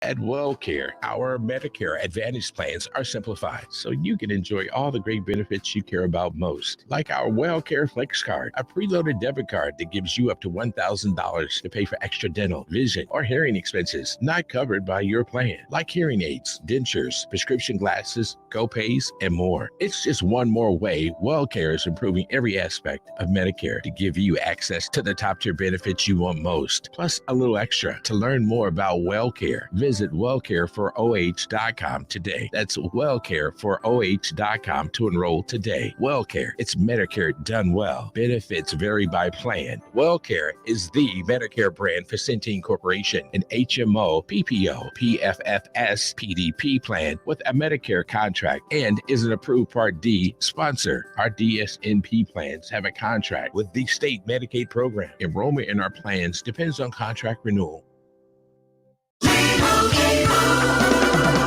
At WellCare, our Medicare Advantage plans are simplified so you can enjoy all the great benefits you care about most, like our WellCare Flex Card, a preloaded debit card that gives you up to $1,000 to pay for extra dental, vision, or hearing expenses not covered by your plan, like hearing aids, dentures, prescription glasses, co-pays, and more. It's just one more way WellCare is improving every aspect of Medicare to give you access to the top-tier benefits you want most, plus a little extra. To learn more about WellCare, visit wellcareforoh.com today. That's wellcareforoh.com to enroll today. WellCare, it's Medicare done well. Benefits vary by plan. WellCare is the Medicare brand for Centene Corporation, an HMO, PPO, PFFS, PDP plan with a Medicare contract and is an approved Part D sponsor. Our DSNP plans have a contract with the state Medicaid program. Enrollment in our plans depends on contract renewal.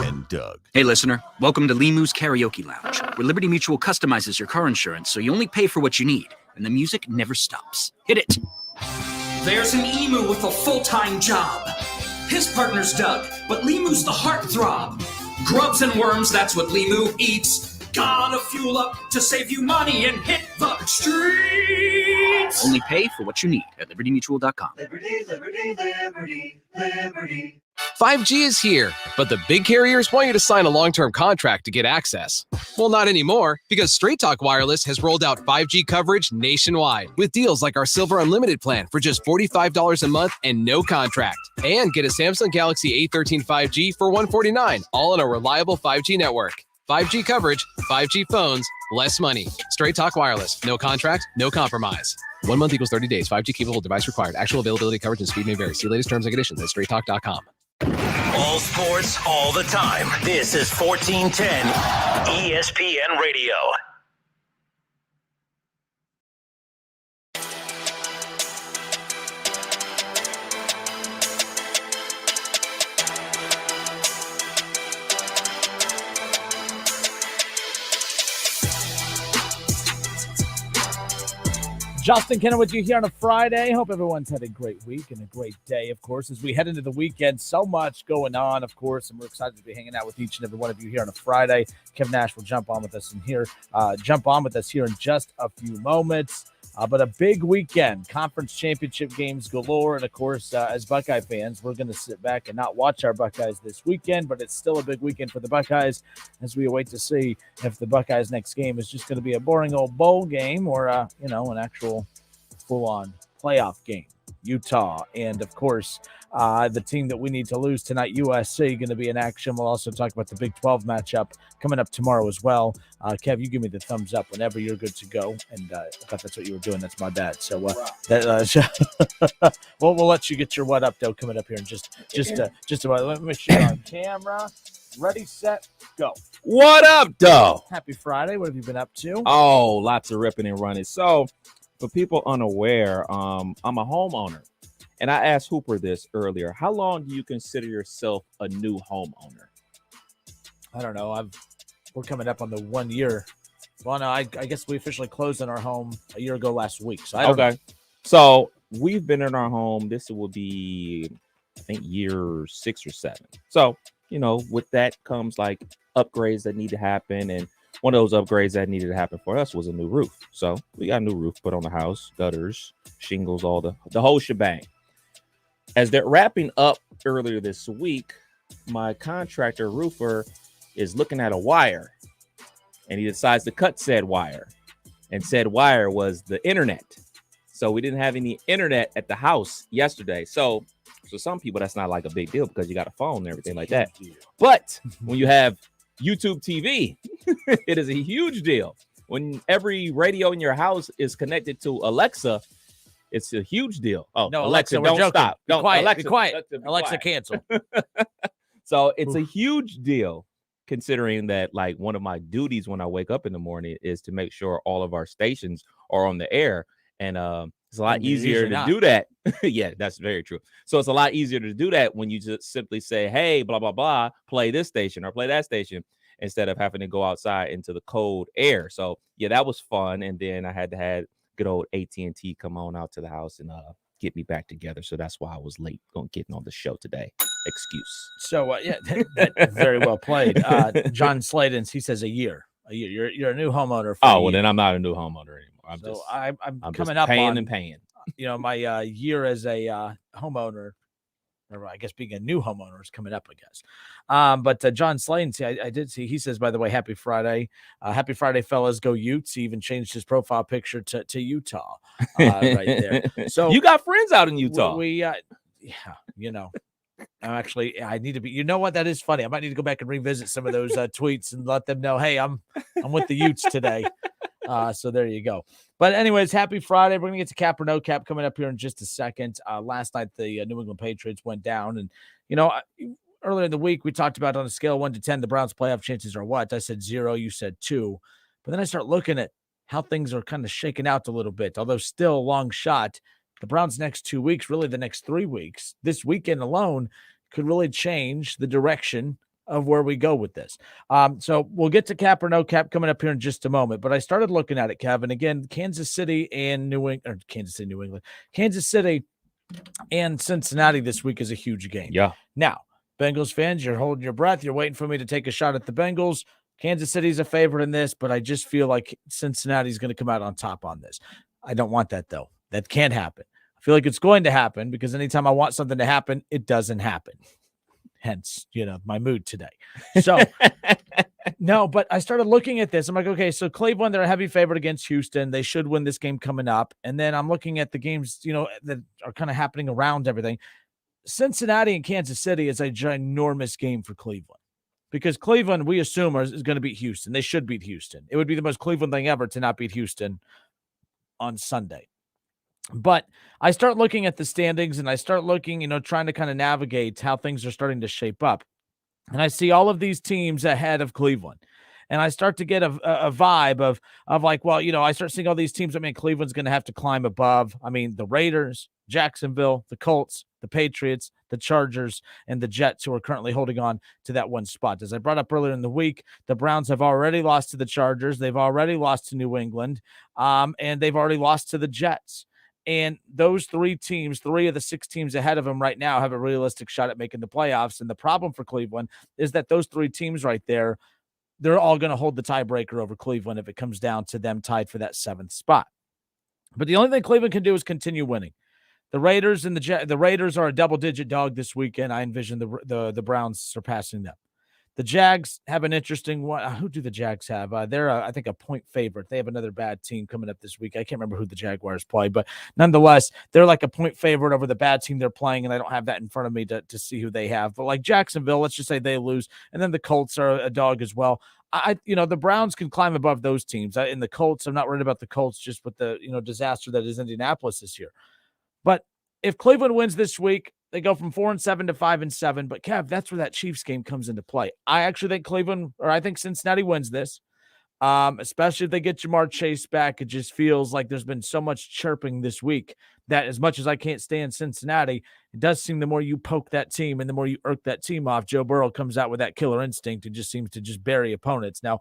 And Doug. Hey, listener. Welcome to Limu's Karaoke Lounge, where Liberty Mutual customizes your car insurance so you only pay for what you need, and the music never stops. Hit it. There's an emu with a full-time job. His partner's Doug, but Limu's the heartthrob. Grubs and worms, that's what Limu eats. Gotta fuel up to save you money and hit the streets. Only pay for what you need at libertymutual.com. Liberty, liberty, liberty, liberty. 5G is here, but the big carriers want you to sign a long-term contract to get access. Well, not anymore, because Straight Talk Wireless has rolled out 5G coverage nationwide with deals like our Silver Unlimited plan for just $45 a month and no contract. And get a Samsung Galaxy A13 5G for $149, all on a reliable 5G network. 5G coverage, 5G phones, less money. Straight Talk Wireless. No contract, no compromise. 1 month equals 30 days. 5G capable device required. Actual availability, coverage, and speed may vary. See latest terms and conditions at straighttalk.com. All sports, all the time. This is 1410 ESPN Radio. Justin Kenner with you here on a Friday. Hope everyone's had a great week and a great day, of course, as we head into the weekend. So much going on, of course, and we're excited to be hanging out with each and every one of you here on a Friday. Kevin Nash will jump on with us here in just a few moments. But a big weekend, conference championship games galore. And, of course, as Buckeye fans, we're going to sit back and not watch our Buckeyes this weekend. But it's still a big weekend for the Buckeyes as we await to see if the Buckeyes' next game is just going to be a boring old bowl game or, an actual full-on playoff game. Utah and, of course, the team that we need to lose tonight, USC, going to be in action. We'll also talk about the Big 12 matchup coming up tomorrow as well. Kev, you give me the thumbs up whenever you're good to go. And I thought that's what you were doing. That's my bad. So we'll let you get your what up, though, coming up here in just about. Let me show you on camera. Ready, set, go. What up, though? Happy Friday. What have you been up to? Oh, lots of ripping and running. So, for people unaware, I'm a homeowner. And I asked Hooper this earlier. How long do you consider yourself a new homeowner? I don't know. We're coming up on the 1 year. Well, no, I guess we officially closed on our home a year ago last week. So I don't know. So we've been in our home. This will be, I think, year 6 or 7. So, with that comes like upgrades that need to happen. And one of those upgrades that needed to happen for us was a new roof. So we got a new roof put on the house, gutters, shingles, all the whole shebang. As they're wrapping up earlier this week, my contractor roofer is looking at a wire and he decides to cut said wire. And said wire was the internet. So we didn't have any internet at the house yesterday. So some people, that's not like a big deal because you got a phone and everything like that. But when you have YouTube TV, it is a huge deal. When every radio in your house is connected to Alexa, it's a huge deal. Oh, no, Alexa, don't stop. Don't, quiet. Be quiet. Alexa, cancel. So it's a huge deal considering that like one of my duties when I wake up in the morning is to make sure all of our stations are on the air. And it's a lot easier to do that. Yeah, that's very true. So it's a lot easier to do that when you just simply say, hey, blah, blah, blah, play this station or play that station instead of having to go outside into the cold air. So, yeah, that was fun. And then I had to have good old AT&T come on out to the house and get me back together. So that's why I was late on getting on the show today. Excuse. So very well played. John Sladens, he says a year. You're a new homeowner. Well, then I'm not a new homeowner anymore. I'm I'm coming just up paying on and paying. My year as a homeowner, or I guess being a new homeowner is coming up, I guess. But John Sladens, I did see. He says, by the way, happy Friday, fellas. Go Utes. He even changed his profile picture to Utah right there. So you got friends out in Utah. I need to be. You know what? That is funny. I might need to go back and revisit some of those tweets and let them know, hey, I'm with the Utes today. So there you go. But anyways, happy Friday. We're gonna get to cap or no cap coming up here in just a second. Last night the New England Patriots went down, and earlier in the week we talked about on a scale of 1 to 10, the Browns' playoff chances are what? I said 0. You said 2. But then I start looking at how things are kind of shaking out a little bit, although still a long shot. The Browns' next 2 weeks, really the next 3 weeks, this weekend alone could really change the direction of where we go with this. So we'll get to cap or no cap coming up here in just a moment. But I started looking at it, Kevin. Again, Kansas City and Kansas City and Cincinnati this week is a huge game. Yeah. Now, Bengals fans, you're holding your breath. You're waiting for me to take a shot at the Bengals. Kansas City's a favorite in this, but I just feel like Cincinnati's going to come out on top on this. I don't want that, though. That can't happen. I feel like it's going to happen because anytime I want something to happen, it doesn't happen. Hence, my mood today. So, no, but I started looking at this. I'm like, okay, so Cleveland, they're a heavy favorite against Houston. They should win this game coming up. And then I'm looking at the games, that are kind of happening around everything. Cincinnati and Kansas City is a ginormous game for Cleveland because Cleveland, we assume, is going to beat Houston. They should beat Houston. It would be the most Cleveland thing ever to not beat Houston on Sunday. But I start looking at the standings and I start looking, trying to kind of navigate how things are starting to shape up. And I see all of these teams ahead of Cleveland. And I start to get a vibe of like, well, I start seeing all these teams. I mean, Cleveland's going to have to climb above. I mean, the Raiders, Jacksonville, the Colts, the Patriots, the Chargers, and the Jets, who are currently holding on to that one spot. As I brought up earlier in the week, the Browns have already lost to the Chargers. They've already lost to New England, and they've already lost to the Jets. And those 3 teams, 3 of the 6 teams ahead of them right now have a realistic shot at making the playoffs. And the problem for Cleveland is that those 3 teams right there, they're all going to hold the tiebreaker over Cleveland if it comes down to them tied for that 7th spot. But the only thing Cleveland can do is continue winning. The Raiders and the Raiders are a double-digit dog this weekend. I envision the Browns surpassing them. The Jags have an interesting one. Who do the Jags have? They're, I think, a point favorite. They have another bad team coming up this week. I can't remember who the Jaguars play, but nonetheless, they're like a point favorite over the bad team they're playing, and I don't have that in front of me to see who they have. But like Jacksonville, let's just say they lose, and then the Colts are a dog as well. The Browns can climb above those teams. In the Colts, I'm not worried about the Colts just with the disaster that is Indianapolis this year. But if Cleveland wins this week, they go from 4-7 to 5-7. But Kev, that's where that Chiefs game comes into play. I actually think I think Cincinnati wins this. Especially if they get Jamar Chase back. It just feels like there's been so much chirping this week that as much as I can't stand Cincinnati, it does seem the more you poke that team and the more you irk that team off, Joe Burrow comes out with that killer instinct and just seems to just bury opponents. Now,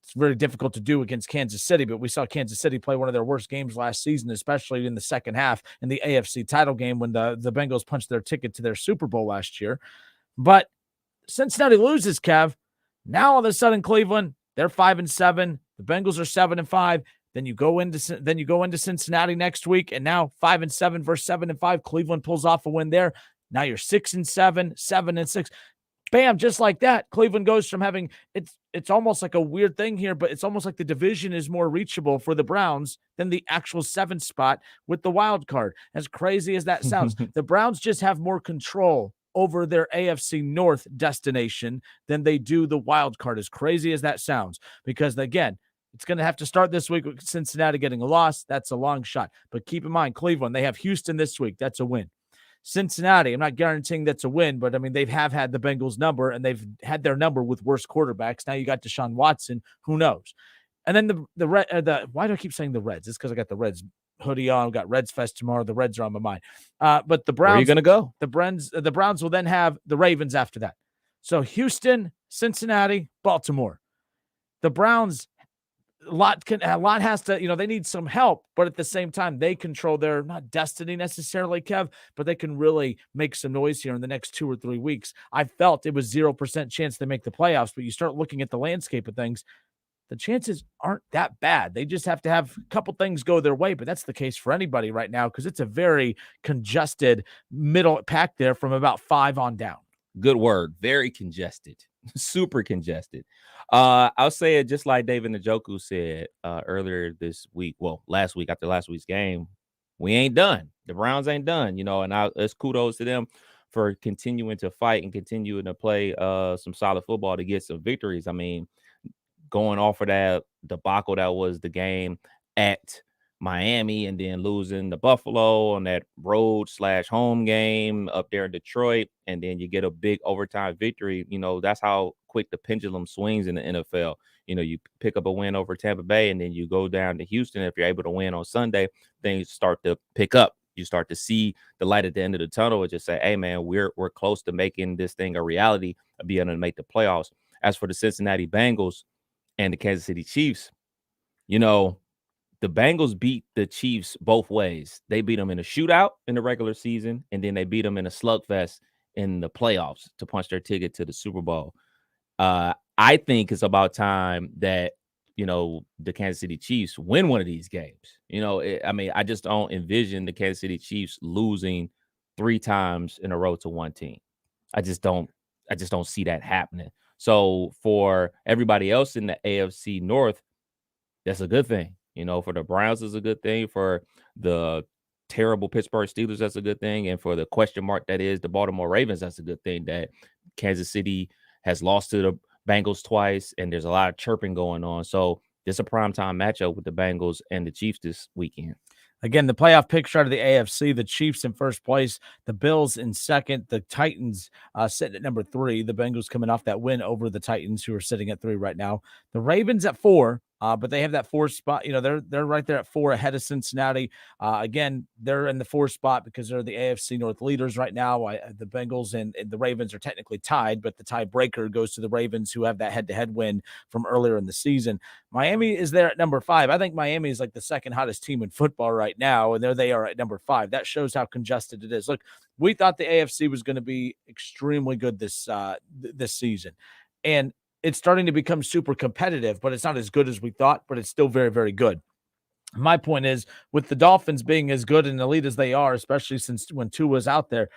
it's very difficult to do against Kansas City, but we saw Kansas City play one of their worst games last season, especially in the second half in the AFC title game when the Bengals punched their ticket to their Super Bowl last year. But Cincinnati loses, Kev. Now all of a sudden Cleveland, they're 5-7. The Bengals are 7-5. Then you go into Cincinnati next week, and now 5-7 versus 7-5. Cleveland pulls off a win there. Now you're 6-7, 7-6. Bam, just like that. Cleveland goes from having it's almost like a weird thing here, but it's almost like the division is more reachable for the Browns than the actual 7th spot with the wild card. As crazy as that sounds, the Browns just have more control over their AFC North destination than they do the wild card, as crazy as that sounds. Because again, it's going to have to start this week with Cincinnati getting a loss. That's a long shot. But keep in mind, Cleveland, they have Houston this week. That's a win. Cincinnati, I'm not guaranteeing that's a win, but I mean, they have had the Bengals number and they've had their number with worse quarterbacks. Now you got Deshaun Watson, who knows? And then why do I keep saying the Reds? It's because I got the Reds hoodie on. I've got Reds Fest tomorrow. The Reds are on my mind. But the Browns, where are you going to go? The Browns will then have the Ravens after that. So Houston, Cincinnati, Baltimore. The Browns, a lot has to, they need some help, but at the same time, they control their not destiny necessarily, Kev, but they can really make some noise here in the next 2 or 3 weeks. I felt it was 0% chance they make the playoffs, but you start looking at the landscape of things, the chances aren't that bad. They just have to have a couple things go their way, but that's the case for anybody right now because it's a very congested middle pack there from about 5 on down. Good word. Very congested. Super congested. I'll say it just like David Njoku said earlier this week. Well, last week after last week's game, we ain't done. The Browns ain't done, and it's kudos to them for continuing to fight and continuing to play some solid football to get some victories. I mean, going off of that debacle that was the game at Miami and then losing to Buffalo on that road/home game up there in Detroit, and then you get a big overtime victory. That's how quick the pendulum swings in the NFL. You pick up a win over Tampa Bay, and then you go down to Houston. If you're able to win on Sunday, things start to pick up. You start to see the light at the end of the tunnel and just say, hey, man, we're close to making this thing a reality of being able to make the playoffs. As for the Cincinnati Bengals and the Kansas City Chiefs, the Bengals beat the Chiefs both ways. They beat them in a shootout in the regular season, and then they beat them in a slugfest in the playoffs to punch their ticket to the Super Bowl. I think it's about time that, the Kansas City Chiefs win one of these games. I just don't envision the Kansas City Chiefs losing 3 times in a row to one team. I just don't see that happening. So for everybody else in the AFC North, that's a good thing. For the Browns, is a good thing. For the terrible Pittsburgh Steelers, that's a good thing. And for the question mark that is the Baltimore Ravens, that's a good thing that Kansas City has lost to the Bengals twice, and there's a lot of chirping going on. So it's a primetime matchup with the Bengals and the Chiefs this weekend. Again, the playoff picture out of the AFC, the Chiefs in first place, the Bills in second, the Titans sitting at number 3, the Bengals coming off that win over the Titans, who are sitting at 3 right now. The Ravens at 4, but they have that 4th spot. They're right there at 4 ahead of Cincinnati. Again, they're in the 4th spot because they're the AFC North leaders right now. The Bengals and the Ravens are technically tied, but the tiebreaker goes to the Ravens, who have that head-to-head win from earlier in the season. Miami is there at number 5. I think Miami is like the second hottest team in football right now, and there they are at number 5. That shows how congested it is. Look, we thought the AFC was going to be extremely good this season, and it's starting to become super competitive, but it's not as good as we thought, but it's still very, very good. My point is, with the Dolphins being as good and elite as they are, especially since when Tua was out there,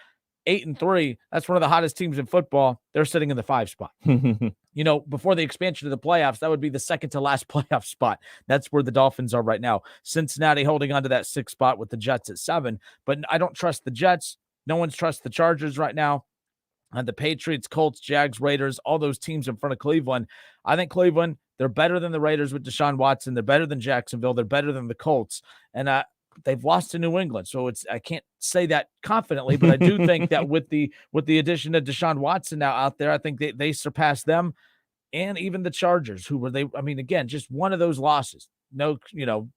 8-3, that's one of the hottest teams in football. They're sitting in the 5 spot. Before the expansion to the playoffs, that would be the second to last playoff spot. That's where the Dolphins are right now. Cincinnati holding on to that 6th spot with the Jets at 7, but I don't trust the Jets. No one's trust the Chargers right now. The Patriots, Colts, Jags, Raiders, all those teams in front of Cleveland. I think Cleveland, they're better than the Raiders with Deshaun Watson. They're better than Jacksonville. They're better than the Colts. And they've lost to New England. So I can't say that confidently, but I do think that with the addition of Deshaun Watson now out there, I think they surpass them and even the Chargers, who were again, just one of those losses. No,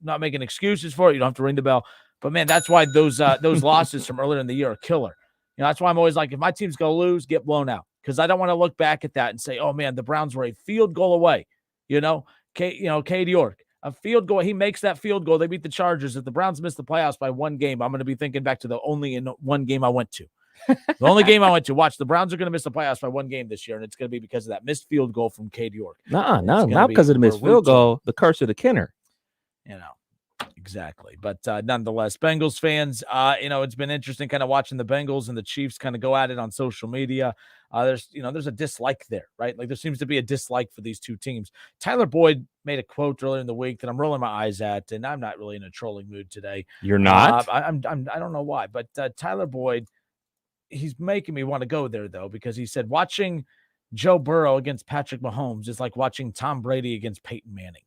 not making excuses for it. You don't have to ring the bell. But man, that's why those losses from earlier in the year are killer. That's why I'm always like, if my team's going to lose, get blown out. Because I don't want to look back at that and say, oh, man, the Browns were a field goal away. Cade York, a field goal. He makes that field goal. They beat the Chargers. If the Browns miss the playoffs by 1 game, I'm going to be thinking back to the only one game I went to. The only game I went to. Watch, the Browns are going to miss the playoffs by 1 game this year, and it's going to be because of that missed field goal from Cade York. No, not because of the missed field goal. The curse of the Kenner. Exactly. But nonetheless, Bengals fans, it's been interesting kind of watching the Bengals and the Chiefs kind of go at it on social media. There's a dislike there, right? Like there seems to be a dislike for these two teams. Tyler Boyd made a quote earlier in the week that I'm rolling my eyes at, and I'm not really in a trolling mood today. You're not? I don't know why, but Tyler Boyd, he's making me want to go there though, because he said watching Joe Burrow against Patrick Mahomes is like watching Tom Brady against Peyton Manning.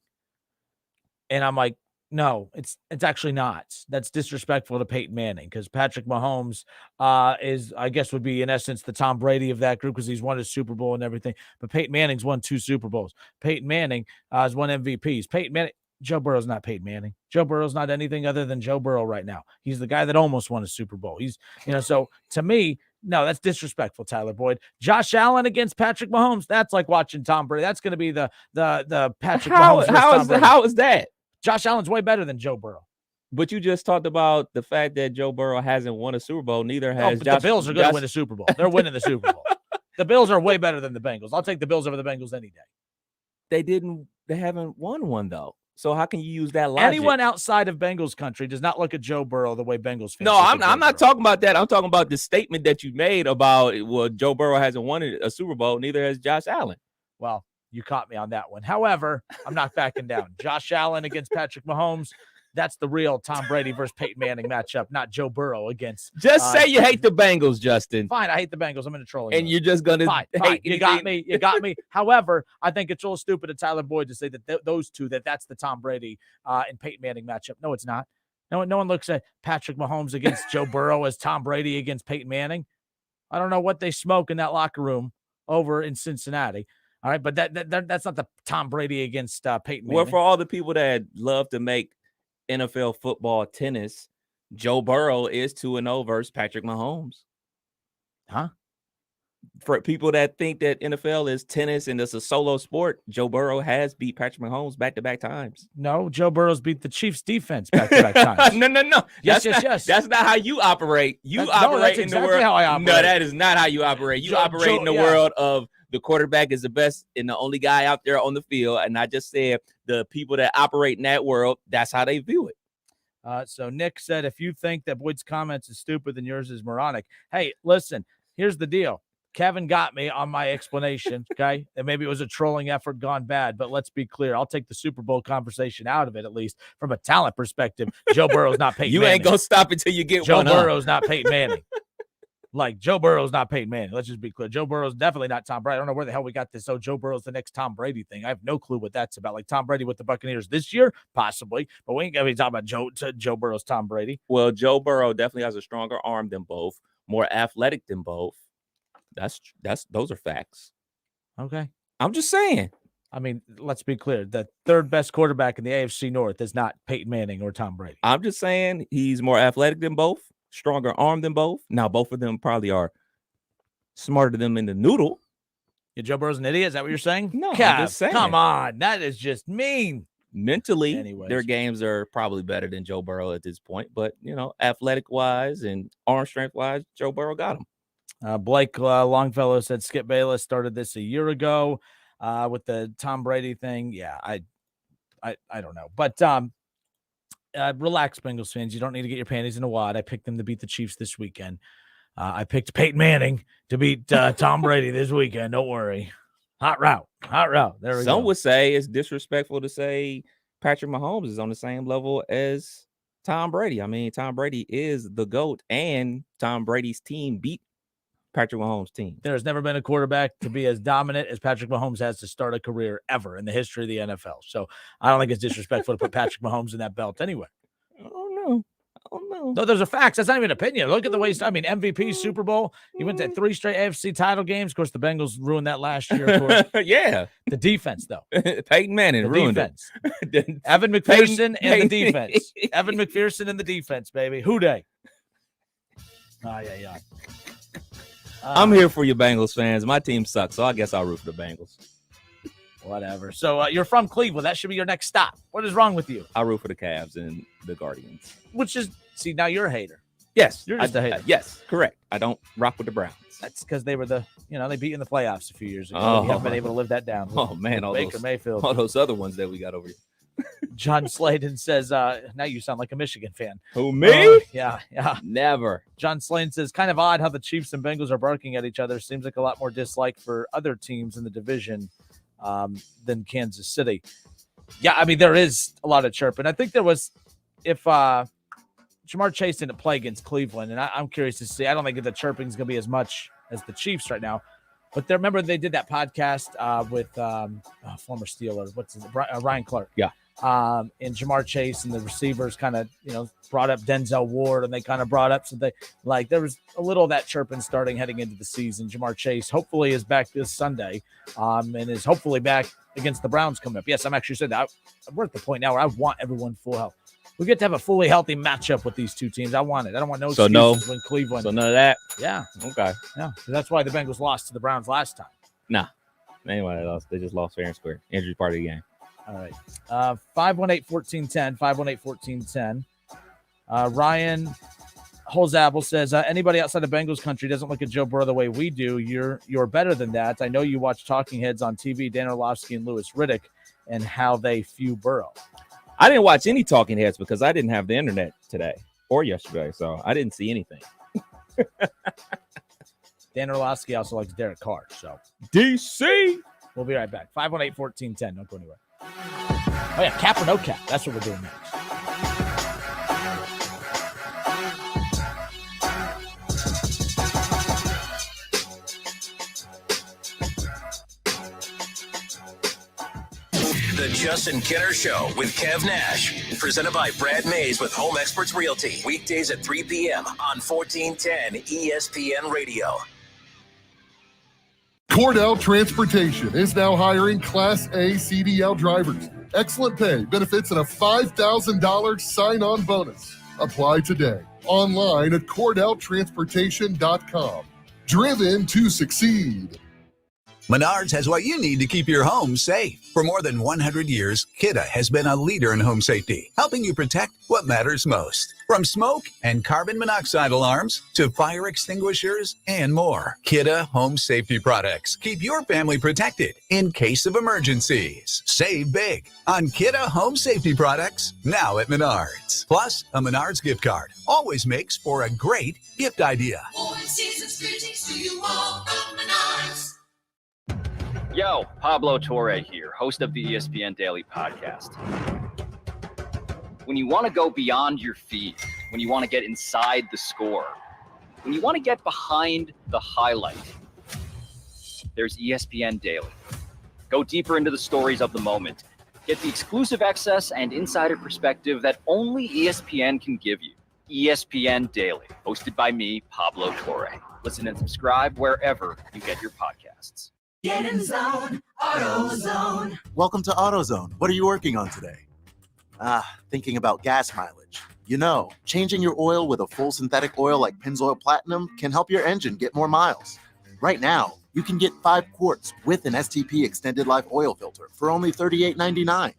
And I'm like, no, it's actually not. That's disrespectful to Peyton Manning, because Patrick Mahomes would be in essence the Tom Brady of that group, because he's won a Super Bowl and everything. But Peyton Manning's won 2 Super Bowls. Peyton Manning has won MVPs. Joe Burrow's not Peyton Manning. Joe Burrow's not anything other than Joe Burrow right now. He's the guy that almost won a Super Bowl. He's, so to me, No, that's disrespectful, Tyler Boyd. Josh Allen against Patrick Mahomes. That's like watching Tom Brady. That's going to be the Patrick Mahomes. How is that? Josh Allen's way better than Joe Burrow. But you just talked about the fact that Joe Burrow hasn't won a Super Bowl. Neither has the Bills are going to win a Super Bowl. They're winning the Super Bowl. The Bills are way better than the Bengals. I'll take the Bills over the Bengals any day. They haven't won one, though. So how can you use that logic? Anyone outside of Bengals country does not look at Joe Burrow the way Bengals fans. No, I'm not talking about that. I'm talking about the statement that you made about, well, Joe Burrow hasn't won a Super Bowl. Neither has Josh Allen. Well, you caught me on that one. However, I'm not backing down. Josh Allen against Patrick Mahomes. That's the real Tom Brady versus Peyton Manning matchup, not Joe Burrow against. Just say you hate the Bengals, Justin. Fine, I hate the Bengals. I'm in a trolling. And you're just going to hate. You got me. You got me. However, I think it's a little stupid of Tyler Boyd to say that those two, that's the Tom Brady and Peyton Manning matchup. No, it's not. No one looks at Patrick Mahomes against Joe Burrow as Tom Brady against Peyton Manning. I don't know what they smoke in that locker room over in Cincinnati. All right, but that's not the Tom Brady against Peyton Manning. Well, for all the people that love to make NFL football tennis, Joe Burrow is 2-0 versus Patrick Mahomes. Huh? For people that think that NFL is tennis and it's a solo sport, Joe Burrow has beat Patrick Mahomes back-to-back times. No, Joe Burrow's beat the Chiefs defense back-to-back times. No. Yes. That's not how you operate. That's exactly the world. How I operate. No, that is not how you operate. You operate in the world of the quarterback is the best and the only guy out there on the field. And I just said the people that operate in that world, that's how they view it. So Nick said, if you think that Boyd's comments is stupid, then yours is moronic. Hey, listen, here's the deal. Kevin got me on my explanation, okay? And maybe it was a trolling effort gone bad, but let's be clear. I'll take the Super Bowl conversation out of it, at least from a talent perspective. Joe Burrow's not Peyton Manning. You ain't going to stop until you get Joe one Burrow's not Peyton Manning. Like, Joe Burrow's not Peyton Manning. Let's just be clear. Joe Burrow's definitely not Tom Brady. I don't know where the hell we got this. Oh, Joe Burrow's the next Tom Brady thing. I have no clue what that's about. Like Tom Brady with the Buccaneers this year, possibly. But we ain't going to be talking about Joe Burrow's Tom Brady. Well, Joe Burrow definitely has a stronger arm than both, more athletic than both. Those are facts. Okay. I'm just saying. I mean, let's be clear. The third best quarterback in the AFC North is not Peyton Manning or Tom Brady. I'm just saying he's more athletic than both, stronger arm than both. Now, both of them probably are smarter than them in the noodle. Yeah, Joe Burrow's an idiot? Is that what you're saying? No, Kev, I'm just saying. Come on. That is just mean. Mentally, Anyways. Their games are probably better than Joe Burrow at this point. But, athletic-wise and arm strength-wise, Joe Burrow got him. Blake Longfellow said Skip Bayless started this a year ago with the Tom Brady thing. Yeah, I don't know. But relax, Bengals fans. You don't need to get your panties in a wad. I picked them to beat the Chiefs this weekend. I picked Peyton Manning to beat Tom Brady this weekend. Don't worry. Hot route. There we go. Some would say it's disrespectful to say Patrick Mahomes is on the same level as Tom Brady. I mean, Tom Brady is the GOAT, and Tom Brady's team beat Patrick Mahomes' team. There's never been a quarterback to be as dominant as Patrick Mahomes has to start a career ever in the history of the NFL. So I don't think it's disrespectful to put Patrick Mahomes in that belt anyway. I don't know. No, those are facts. That's not even an opinion. Look at the way MVP, Super Bowl. He went to 3 straight AFC title games. Of course, the Bengals ruined that last year. Of course. Yeah. The defense, though. Peyton Manning ruined defense. It. Evan McPherson and the defense. Evan McPherson and the defense, baby. Who day? Yeah. I'm here for you, Bengals fans. My team sucks, so I guess I'll root for the Bengals. Whatever. So you're from Cleveland. That should be your next stop. What is wrong with you? I'll root for the Cavs and the Guardians. Which is, see, now you're a hater. Yes. You're just a hater. Yes, correct. I don't rock with the Browns. That's because they were they beat you in the playoffs a few years ago. Oh. You haven't been able to live that down. Oh, man. All Baker Mayfield. All those other ones that we got over here. John Sladen says, now you sound like a Michigan fan. Who, me? Yeah. Never. John Sladen says, kind of odd how the Chiefs and Bengals are barking at each other. Seems like a lot more dislike for other teams in the division than Kansas City. Yeah, I mean, there is a lot of chirping. I think there was, if Jamar Chase didn't play against Cleveland, and I'm curious to see. I don't think the chirping is going to be as much as the Chiefs right now. But remember they did that podcast with former Steeler, Ryan Clark. Yeah. And Jamar Chase and the receivers kind of, brought up Denzel Ward, and they kind of brought up something like there was a little of that chirping starting heading into the season. Jamar Chase hopefully is back this Sunday and is hopefully back against the Browns coming up. Yes, I'm actually saying that. We're at the point now where I want everyone full health. We get to have a fully healthy matchup with these two teams. I want it. I don't want no So excuses when Cleveland. So none of that. Yeah. Okay. Yeah. That's why the Bengals lost to the Browns last time. Nah. Anyway, they just lost fair and square. Injury part of the game. All right. 518-1410. 518-1410. Ryan Holzapple says, anybody outside of Bengals country doesn't look at Joe Burrow the way we do. You're better than that. I know you watch Talking Heads on TV, Dan Orlovsky and Louis Riddick, and how they view Burrow. I didn't watch any Talking Heads because I didn't have the internet today or yesterday, so I didn't see anything. Dan Orlovsky also likes Derek Carr. So DC. We'll be right back. 518-1410. Don't go anywhere. Oh, yeah. Cap or no cap. That's what we're doing next. The Justin Kinner Show with Kev Nash. Presented by Brad Mays with Home Experts Realty. Weekdays at 3 p.m. on 1410 ESPN Radio. Cordell Transportation is now hiring Class A CDL drivers. Excellent pay, benefits, and a $5,000 sign-on bonus. Apply today. Online at CordellTransportation.com. Driven to succeed. Menards has what you need to keep your home safe. For more than 100 years, Kidde has been a leader in home safety, helping you protect what matters most. From smoke and carbon monoxide alarms to fire extinguishers and more. Kidde Home Safety Products keep your family protected in case of emergencies. Save big on Kidde Home Safety Products now at Menards. Plus, a Menards gift card always makes for a great gift idea. All season's greetings to you all from Menards. Yo, Pablo Torre here, host of the ESPN Daily Podcast. When you want to go beyond your feed, when you want to get inside the score, when you want to get behind the highlight, there's ESPN Daily. Go deeper into the stories of the moment. Get the exclusive access and insider perspective that only ESPN can give you. ESPN Daily, hosted by me, Pablo Torre. Listen and subscribe wherever you get your podcasts. Get in zone, AutoZone. Welcome to AutoZone. What are you working on today? Thinking about gas mileage. You know, changing your oil with a full synthetic oil like Pennzoil Platinum can help your engine get more miles. Right now, you can get 5 quarts with an STP extended life oil filter for only $38.99.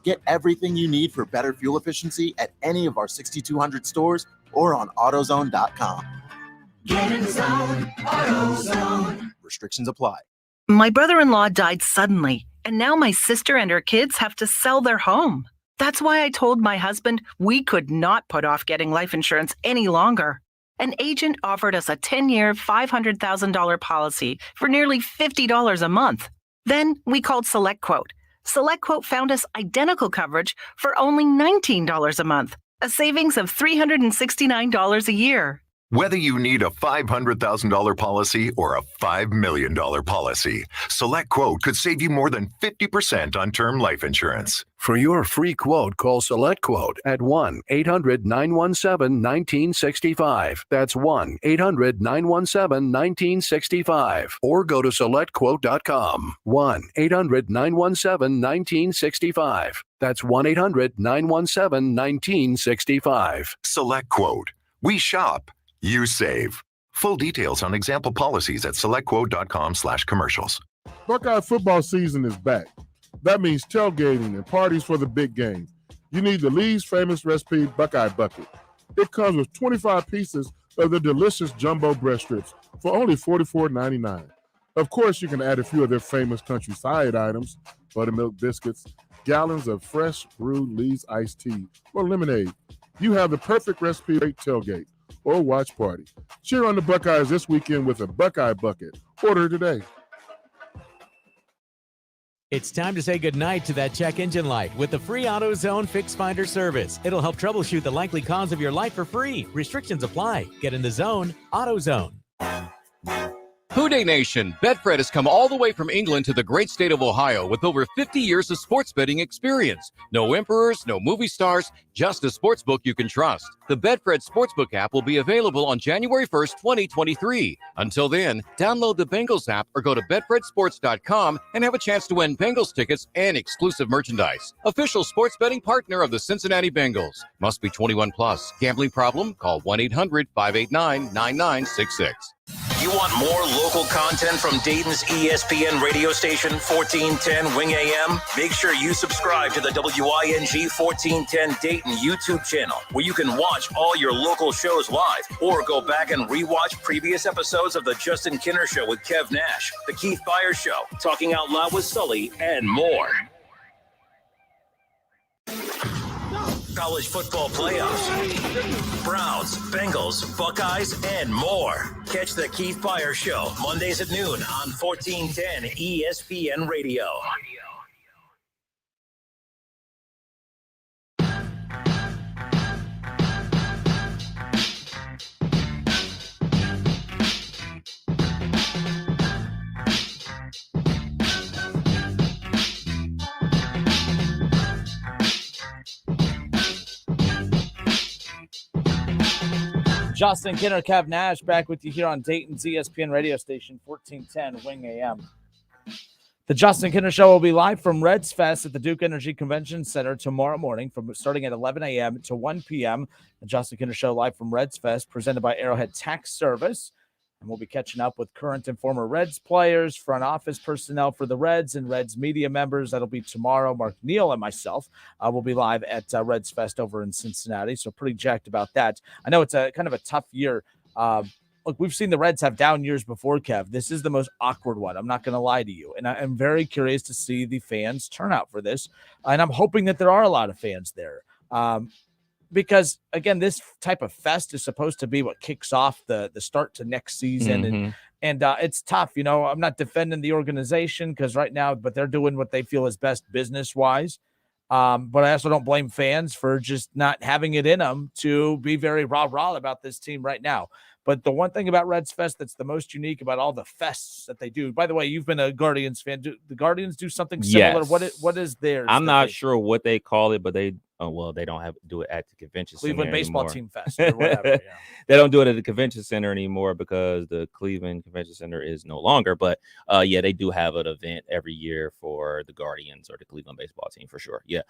Get everything you need for better fuel efficiency at any of our 6,200 stores or on AutoZone.com. Get in zone, AutoZone. Restrictions apply. My brother-in-law died suddenly, and now my sister and her kids have to sell their home. That's why I told my husband we could not put off getting life insurance any longer. An agent offered us a 10-year, $500,000 policy for nearly $50 a month. Then we called SelectQuote. SelectQuote found us identical coverage for only $19 a month, a savings of $369 a year. Whether you need a $500,000 policy or a $5 million policy, SelectQuote could save you more than 50% on term life insurance. For your free quote, call SelectQuote at 1-800-917-1965. That's 1-800-917-1965. Or go to SelectQuote.com. 1-800-917-1965. That's 1-800-917-1965. SelectQuote. We shop. You save. Full details on example policies at selectquote.com/commercials. Buckeye football season is back. That means tailgating and parties for the big game. You need the Lee's famous recipe Buckeye Bucket. It comes with 25 pieces of the delicious jumbo breast strips for only $44.99. Of course, you can add a few of their famous country side items, buttermilk biscuits, gallons of fresh brewed Lee's iced tea, or lemonade. You have the perfect recipe for a tailgate or watch party. Cheer on the Buckeyes this weekend with a Buckeye Bucket. Order today. It's time to say goodnight to that check engine light with the free AutoZone Fix Finder service. It'll help troubleshoot the likely cause of your light for free. Restrictions apply. Get in the zone, AutoZone. Who Blue Day Nation, Betfred has come all the way from England to the great state of Ohio with over 50 years of sports betting experience. No emperors, no movie stars, just a sportsbook you can trust. The Betfred Sportsbook app will be available on January 1st, 2023. Until then, download the Bengals app or go to betfredsports.com and have a chance to win Bengals tickets and exclusive merchandise. Official sports betting partner of the Cincinnati Bengals. Must be 21 plus. Gambling problem? Call 1-800-589-9966. You want more local content from Dayton's ESPN radio station, 1410 Wing AM? Make sure you subscribe to the WING 1410 Dayton YouTube channel, where you can watch all your local shows live or go back and rewatch previous episodes of The Justin Kinner Show with Kev Nash, The Keith Byers Show, Talking Out Loud with Sully, and more. College football playoffs, Browns, Bengals, Buckeyes, and more. Catch the Keith Byers Show Mondays at noon on 1410 ESPN Radio. Justin Kinner, Kev Nash, back with you here on Dayton's ESPN radio station, 1410 Wing AM. The Justin Kinner Show will be live from Reds Fest at the Duke Energy Convention Center tomorrow morning, starting at 11 a.m. to 1 p.m. The Justin Kinner Show live from Reds Fest, presented by Arrowhead Tax Service. And we'll be catching up with current and former Reds players, front office personnel for the Reds, and Reds media members. That'll be tomorrow. Mark Neal and myself will be live at Reds Fest over in Cincinnati, so pretty jacked about that. I know it's a kind of a tough year. Look, we've seen the Reds have down years before, Kev. This is the most awkward one. I'm not going to lie to you. And I'm very curious to see the fans turn out for this. And I'm hoping that there are a lot of fans there. Because, again, this type of fest is supposed to be what kicks off the start to next season. Mm-hmm. And it's tough. You know, I'm not defending the organization because right now, but they're doing what they feel is best business-wise. But I also don't blame fans for just not having it in them to be very rah-rah about this team right now. But the one thing about Reds Fest that's the most unique about all the fests that they do, by the way, you've been a Guardians fan. Do the Guardians do something similar? Yes. What is theirs? I'm not sure what they call it, but they don't do it at the convention center Cleveland Baseball anymore. Team Fest or whatever. Yeah. They don't do it at the convention center anymore because the Cleveland Convention Center is no longer. But yeah, they do have an event every year for the Guardians or the Cleveland Baseball Team for sure. Yeah.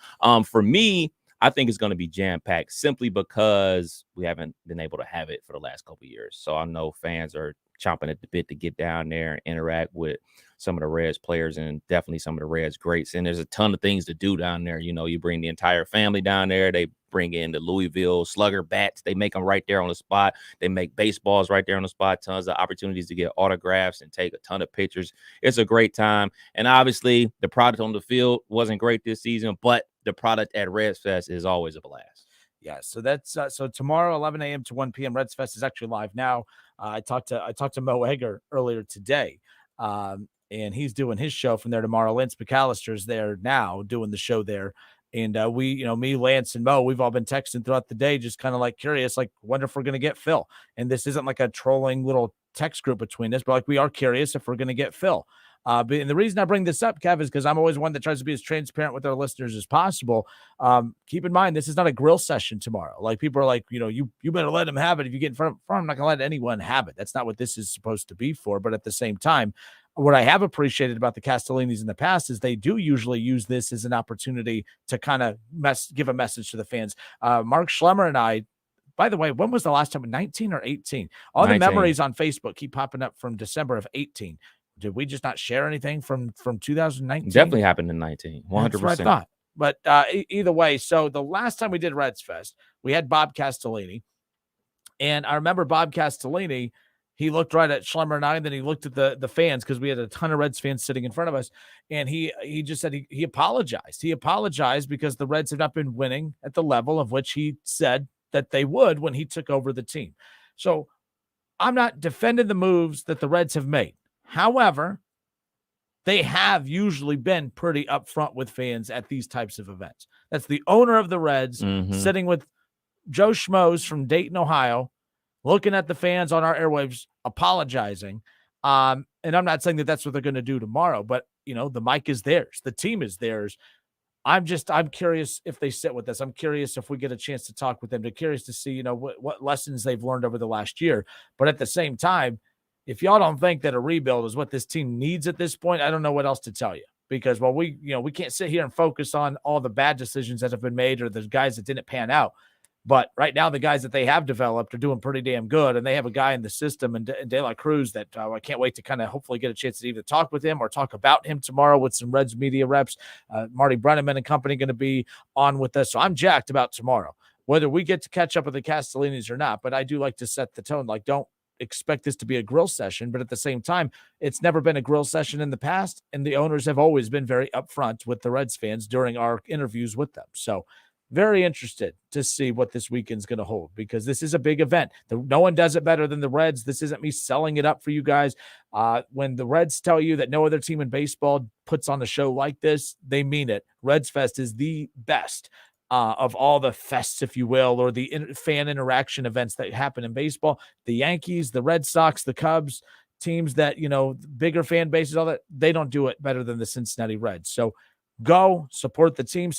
For me, I think it's going to be jam-packed simply because we haven't been able to have it for the last couple of years. So I know fans are chomping at the bit to get down there and interact with some of the Reds players and definitely some of the Reds greats. And there's a ton of things to do down there. You know, you bring the entire family down there. They bring in the Louisville Slugger bats. They make them right there on the spot. They make baseballs right there on the spot. Tons of opportunities to get autographs and take a ton of pictures. It's a great time. And obviously the product on the field wasn't great this season, but the product at Reds Fest is always a blast. Yeah, so that's so tomorrow, 11 a.m. to 1 p.m. Reds Fest is actually live now. I talked to Mo Egger earlier today, and he's doing his show from there tomorrow. Lance McAllister's there now doing the show there. And we, me, Lance, and Mo, we've all been texting throughout the day, just kind of like curious, like wonder if we're going to get Phil. And this isn't like a trolling little text group between us, but like we are curious if we're going to get Phil. And the reason I bring this up, Kev, is because I'm always one that tries to be as transparent with our listeners as possible. Keep in mind, this is not a grill session tomorrow. Like people are like, you better let him have it. If you get in front of him, I'm not going to let anyone have it. That's not what this is supposed to be for. But at the same time, what I have appreciated about the Castellinis in the past is they do usually use this as an opportunity to kind of give a message to the fans. Mark Schlemmer and I, by the way, when was the last time? 19 or 18? All 19. The memories on Facebook keep popping up from December of 18. Did we just not share anything from 2019? Definitely happened in 19. 100%. That's what I thought. But either way, so the last time we did Reds Fest, we had Bob Castellini. And I remember Bob Castellini, he looked right at Schlemmer and I, and then he looked at the fans because we had a ton of Reds fans sitting in front of us. And he just said he apologized. He apologized because the Reds have not been winning at the level of which he said that they would when he took over the team. So I'm not defending the moves that the Reds have made. However, they have usually been pretty upfront with fans at these types of events. That's the owner of the Reds sitting with Joe Schmoes from Dayton, Ohio, looking at the fans on our airwaves, apologizing. And I'm not saying that that's what they're going to do tomorrow, but the mic is theirs. The team is theirs. I'm curious if they sit with us. I'm curious if we get a chance to talk with them. They're curious to see, what lessons they've learned over the last year. But at the same time, if y'all don't think that a rebuild is what this team needs at this point, I don't know what else to tell you. Because we can't sit here and focus on all the bad decisions that have been made or the guys that didn't pan out. But right now, the guys that they have developed are doing pretty damn good. And they have a guy in the system, and De La Cruz, that I can't wait to kind of hopefully get a chance to either talk with him or talk about him tomorrow with some Reds media reps. Marty Brenneman and company going to be on with us. So I'm jacked about tomorrow, whether we get to catch up with the Castellinis or not. But I do like to set the tone. Like, don't expect this to be a grill session, but at the same time, it's never been a grill session in the past, and the owners have always been very upfront with the Reds fans during our interviews with them. So very interested to see what this weekend's going to hold, because this is a big event. No one does it better than the Reds. This isn't me selling it up for you guys. When the Reds tell you that no other team in baseball puts on a show like this, they mean it. Reds Fest is the best of all the fests, if you will, or the fan interaction events that happen in baseball. The Yankees, the Red Sox, the Cubs, teams that, bigger fan bases, all that, they don't do it better than the Cincinnati Reds. So go support the team,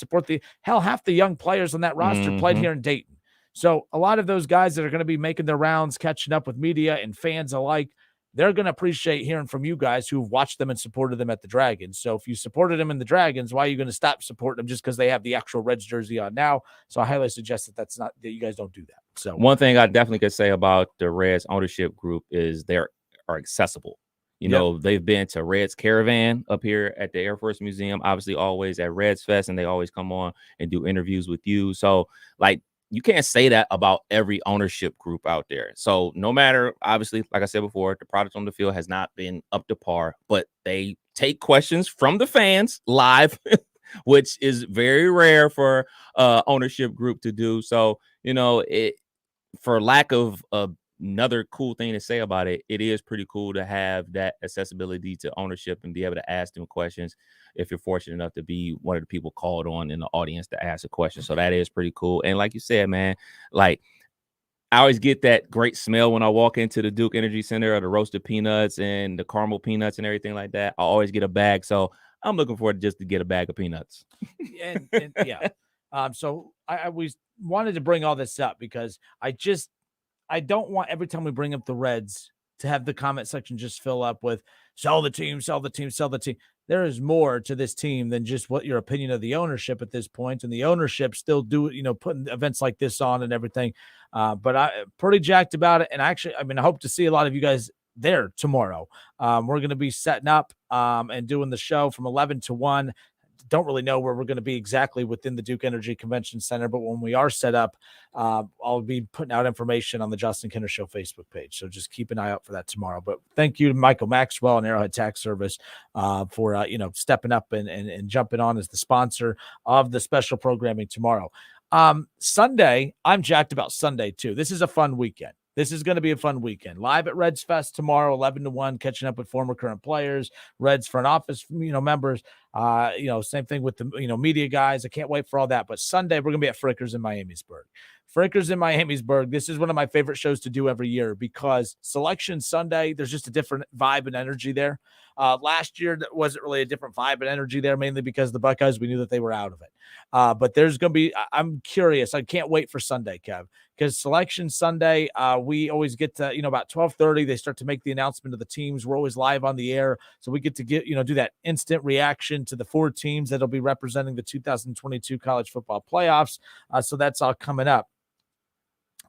half the young players on that roster played here in Dayton. So a lot of those guys that are going to be making their rounds, catching up with media and fans alike, they're going to appreciate hearing from you guys who've watched them and supported them at the Dragons. So if you supported them in the Dragons, why are you going to stop supporting them just because they have the actual Reds jersey on now? So I highly suggest that you guys don't do that. So one thing I definitely could say about the Reds ownership group is they are accessible. They've been to Reds Caravan up here at the Air Force Museum, obviously always at Reds Fest, and they always come on and do interviews with you. So you can't say that about every ownership group out there. So no matter, obviously, like I said before, the product on the field has not been up to par, but they take questions from the fans live, which is very rare for ownership group to do. So, for lack of another cool thing to say about it, it is pretty cool to have that accessibility to ownership and be able to ask them questions if you're fortunate enough to be one of the people called on in the audience to ask a question. So that is pretty cool. And like you said, man, I always get that great smell when I walk into the Duke Energy Center of the roasted peanuts and the caramel peanuts and everything like that. I always get a bag. So I'm looking forward just to get a bag of peanuts. and yeah. So I always wanted to bring all this up because I don't want every time we bring up the Reds to have the comment section just fill up with sell the team, sell the team, sell the team. There is more to this team than just what your opinion of the ownership at this point. And the ownership still putting events like this on and everything. But I'm pretty jacked about it. And I hope to see a lot of you guys there tomorrow. We're going to be setting up and doing the show from 11 to 1. Don't really know where we're going to be exactly within the Duke Energy Convention Center, but when we are set up, I'll be putting out information on the Justin Kinner Show Facebook page. So just keep an eye out for that tomorrow. But thank you to Michael Maxwell and Arrowhead Tax Service for stepping up and jumping on as the sponsor of the special programming tomorrow. Sunday, I'm jacked about Sunday too. This is a fun weekend. This is going to be a fun weekend. Live at Reds Fest tomorrow, 11 to 1, catching up with former current players, Reds front office, members, same thing with the, media guys. I can't wait for all that. But Sunday, we're going to be at Frickers in Miamisburg. Frickers in Miamisburg. This is one of my favorite shows to do every year because Selection Sunday, there's just a different vibe and energy there. Last year, there wasn't really a different vibe and energy there, mainly because the Buckeyes, we knew that they were out of it. But there's going to be, I'm curious. I can't wait for Sunday, Kev, because Selection Sunday, we always get to, about 12:30, they start to make the announcement of the teams. We're always live on the air. So we get to do that instant reaction to the 4 teams that'll be representing the 2022 college football playoffs. So that's all coming up.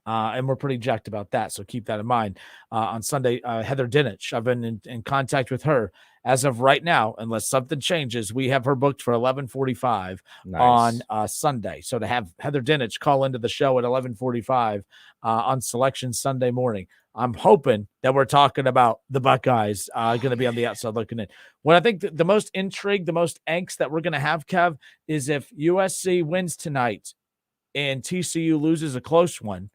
And we're pretty jacked about that. So keep that in mind. On Sunday, Heather Dinich, I've been in contact with her as of right now, unless something changes. We have her booked for 11:45 on Sunday. So to have Heather Dinich call into the show at 11:45 on Selection Sunday morning, I'm hoping that we're talking about the Buckeyes going to be on the outside looking in. What I think the most intrigue, the most angst that we're going to have, Kev, is if USC wins tonight and TCU loses a close one.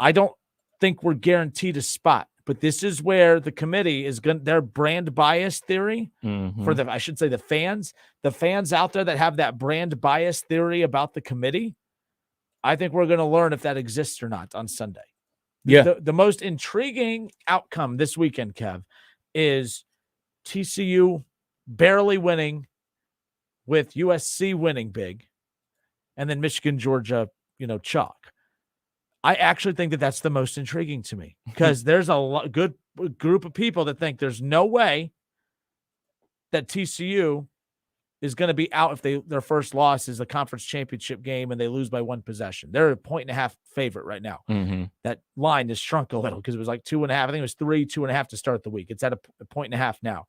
I don't think we're guaranteed a spot, but this is where the committee is going their brand bias theory for the fans out there that have that brand bias theory about the committee. I think we're going to learn if that exists or not on Sunday. Yeah. The most intriguing outcome this weekend, Kev, is TCU barely winning with USC winning big, and then Michigan, Georgia, chalk. I actually think that that's the most intriguing to me because there's a good group of people that think there's no way that TCU is going to be out if their first loss is the conference championship game and they lose by one possession. They're a 1.5 favorite right now. Mm-hmm. That line has shrunk a little because it was like 2.5. I think it was 2.5 to start the week. It's at a 1.5 now.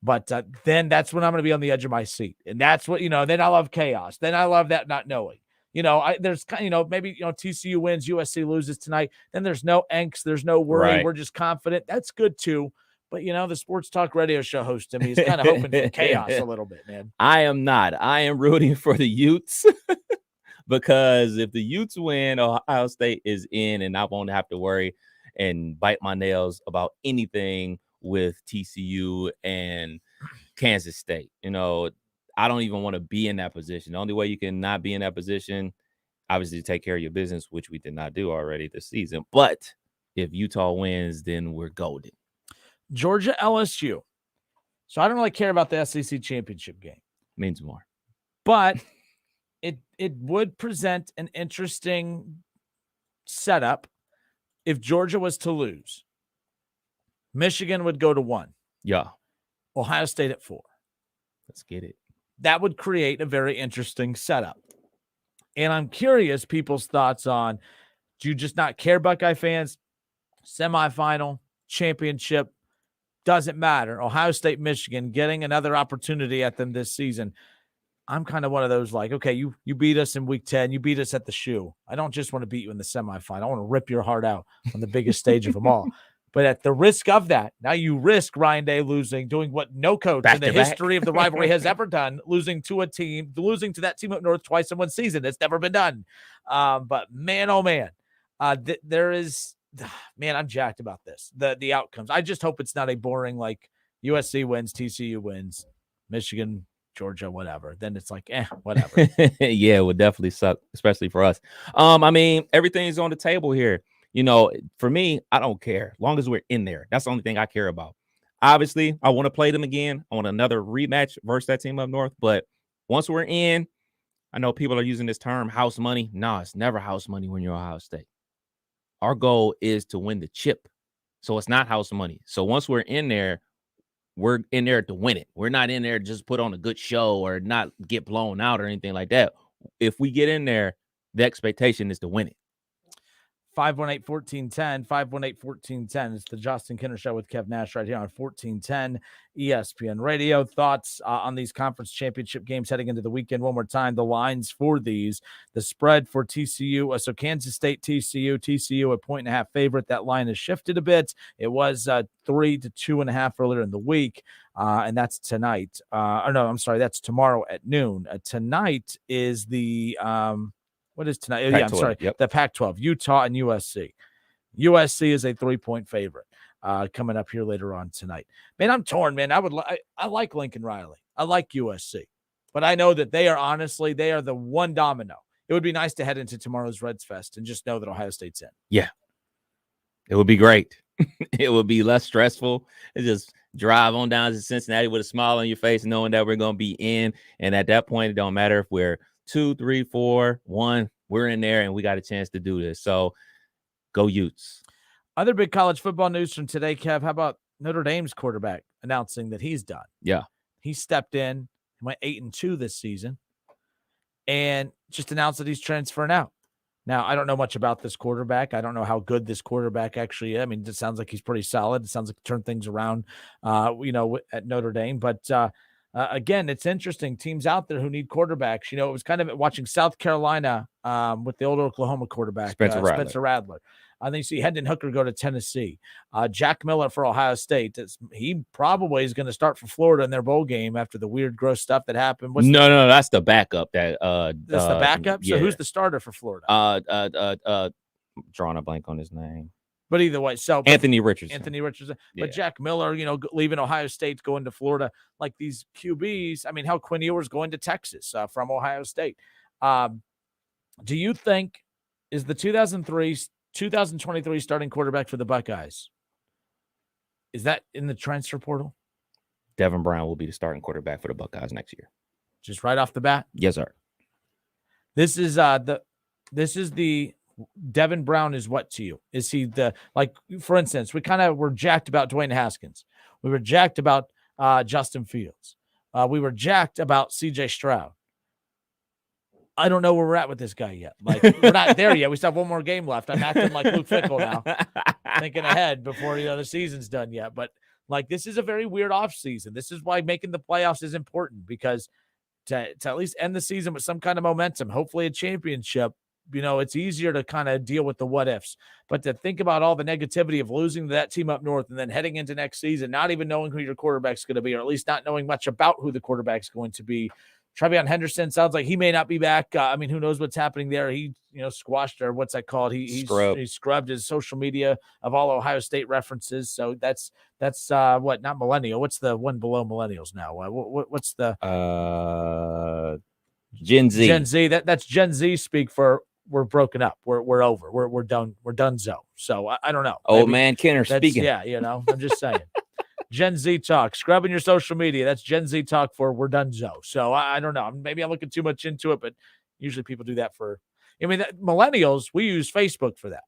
But then that's when I'm going to be on the edge of my seat. And that's what, then I love chaos. Then I love that not knowing. There's maybe TCU wins, USC loses tonight. Then there's no angst, there's no worry. Right. We're just confident. That's good too. But the sports talk radio show host to me is kind of hoping for chaos a little bit, man. I am not. I am rooting for the Utes because if the Utes win, Ohio State is in, and I won't have to worry and bite my nails about anything with TCU and Kansas State. I don't even want to be in that position. The only way you can not be in that position, obviously, take care of your business, which we did not do already this season. But if Utah wins, then we're golden. Georgia LSU. So I don't really care about the SEC championship game. Means more. But it would present an interesting setup if Georgia was to lose. Michigan would go to 1. Yeah. Ohio State at 4. Let's get it. That would create a very interesting setup. And I'm curious people's thoughts on, do you just not care, Buckeye fans? Semifinal, championship, doesn't matter. Ohio State, Michigan, getting another opportunity at them this season. I'm kind of one of those like, okay, you beat us in week 10. You beat us at the shoe. I don't just want to beat you in the semifinal. I want to rip your heart out on the biggest stage of them all. But at the risk of that, now you risk Ryan Day losing, doing what no coach in the history of the rivalry has ever done, losing to that team up north twice in one season. It's never been done. But man, oh man, there is, man, I'm jacked about this. The outcomes. I just hope it's not a boring like USC wins, TCU wins, Michigan, Georgia, whatever. Then it's like, whatever. Yeah, it would definitely suck, especially for us. Everything's on the table here. For me, I don't care. As long as we're in there, that's the only thing I care about. Obviously, I want to play them again. I want another rematch versus that team up north. But once we're in, I know people are using this term house money. No, it's never house money when you're Ohio State. Our goal is to win the chip. So it's not house money. So once we're in there to win it. We're not in there to just put on a good show or not get blown out or anything like that. If we get in there, the expectation is to win it. 518-1410, 518-1410. It's the Justin Kinner Show with Kev Nash right here on 1410 ESPN Radio. Thoughts on these conference championship games heading into the weekend. One more time, the lines for these. The spread for TCU. So Kansas State, TCU a 1.5 favorite. That line has shifted a bit. It was 3 to 2.5 earlier in the week. And that's tonight. That's tomorrow at noon. Tonight is the what is tonight? Pac-12, I'm sorry. yep. The Pac-12, Utah and USC. USC is a 3-point favorite coming up here later on tonight. Man, I'm torn, man. I like Lincoln Riley. I like USC. But I know that they are the one domino. It would be nice to head into tomorrow's Reds Fest and just know that Ohio State's in. Yeah. It would be great. It would be less stressful. It just drive on down to Cincinnati with a smile on your face, knowing that we're going to be in. And at that point, it don't matter if we're 2, 3, 4, 1, we're in there and we got a chance to do this. So go Utes. Other big college football news from today, Kev. How about Notre Dame's quarterback announcing that he's done? Yeah. He stepped in, went 8-2 this season, and just announced that he's transferring out. Now, I don't know much about this quarterback. I don't know how good this quarterback actually is. I mean, it sounds like he's pretty solid. It sounds like he turned things around, at Notre Dame. But again, it's interesting. Teams out there who need quarterbacks. It was kind of watching South Carolina with the old Oklahoma quarterback, Spencer Rattler. I think you see Hendon Hooker go to Tennessee. Jack Miller for Ohio State. He probably is going to start for Florida in their bow game after the weird, gross stuff that happened. No, that's the backup. That's the backup? Yeah. So who's the starter for Florida? Drawing a blank on his name. But either way, Anthony Richardson. Yeah. But Jack Miller, leaving Ohio State, going to Florida, like these QBs. I mean, how Quinn Ewers going to Texas from Ohio State. Do you think is the 2023 starting quarterback for the Buckeyes Is that in the transfer portal? Devin Brown will be the starting quarterback for the Buckeyes next year. Just right off the bat? Yes, sir. This is the Devin Brown is what to you? Is he for instance, we kind of were jacked about Dwayne Haskins. We were jacked about Justin Fields. We were jacked about CJ Stroud. I don't know where we're at with this guy yet. Like, we're not there yet. We still have one more game left. I'm acting like Luke Fickell now, thinking ahead before the season's done yet. But this is a very weird offseason. This is why making the playoffs is important, because to at least end the season with some kind of momentum, hopefully a championship, it's easier to kind of deal with the what ifs. But to think about all the negativity of losing to that team up north and then heading into next season, not even knowing who your quarterback's going to be, or at least not knowing much about who the quarterback's going to be. Trevion Henderson sounds like he may not be back. Who knows what's happening there? He, squashed, or what's that called? He scrubbed his social media of all Ohio State references. So that's what, not millennial. What's the one below millennials now? What's the Gen Z? Gen Z. That's Gen Z speak for we're broken up. We're over. We're done. We're donezo. So I don't know. Old man Kenner speaking. Yeah, I'm just saying. Gen Z talk, scrubbing your social media. That's Gen Z talk for we're donezo. So I don't know. Maybe I'm looking too much into it, but usually people do that for, millennials, we use Facebook for that.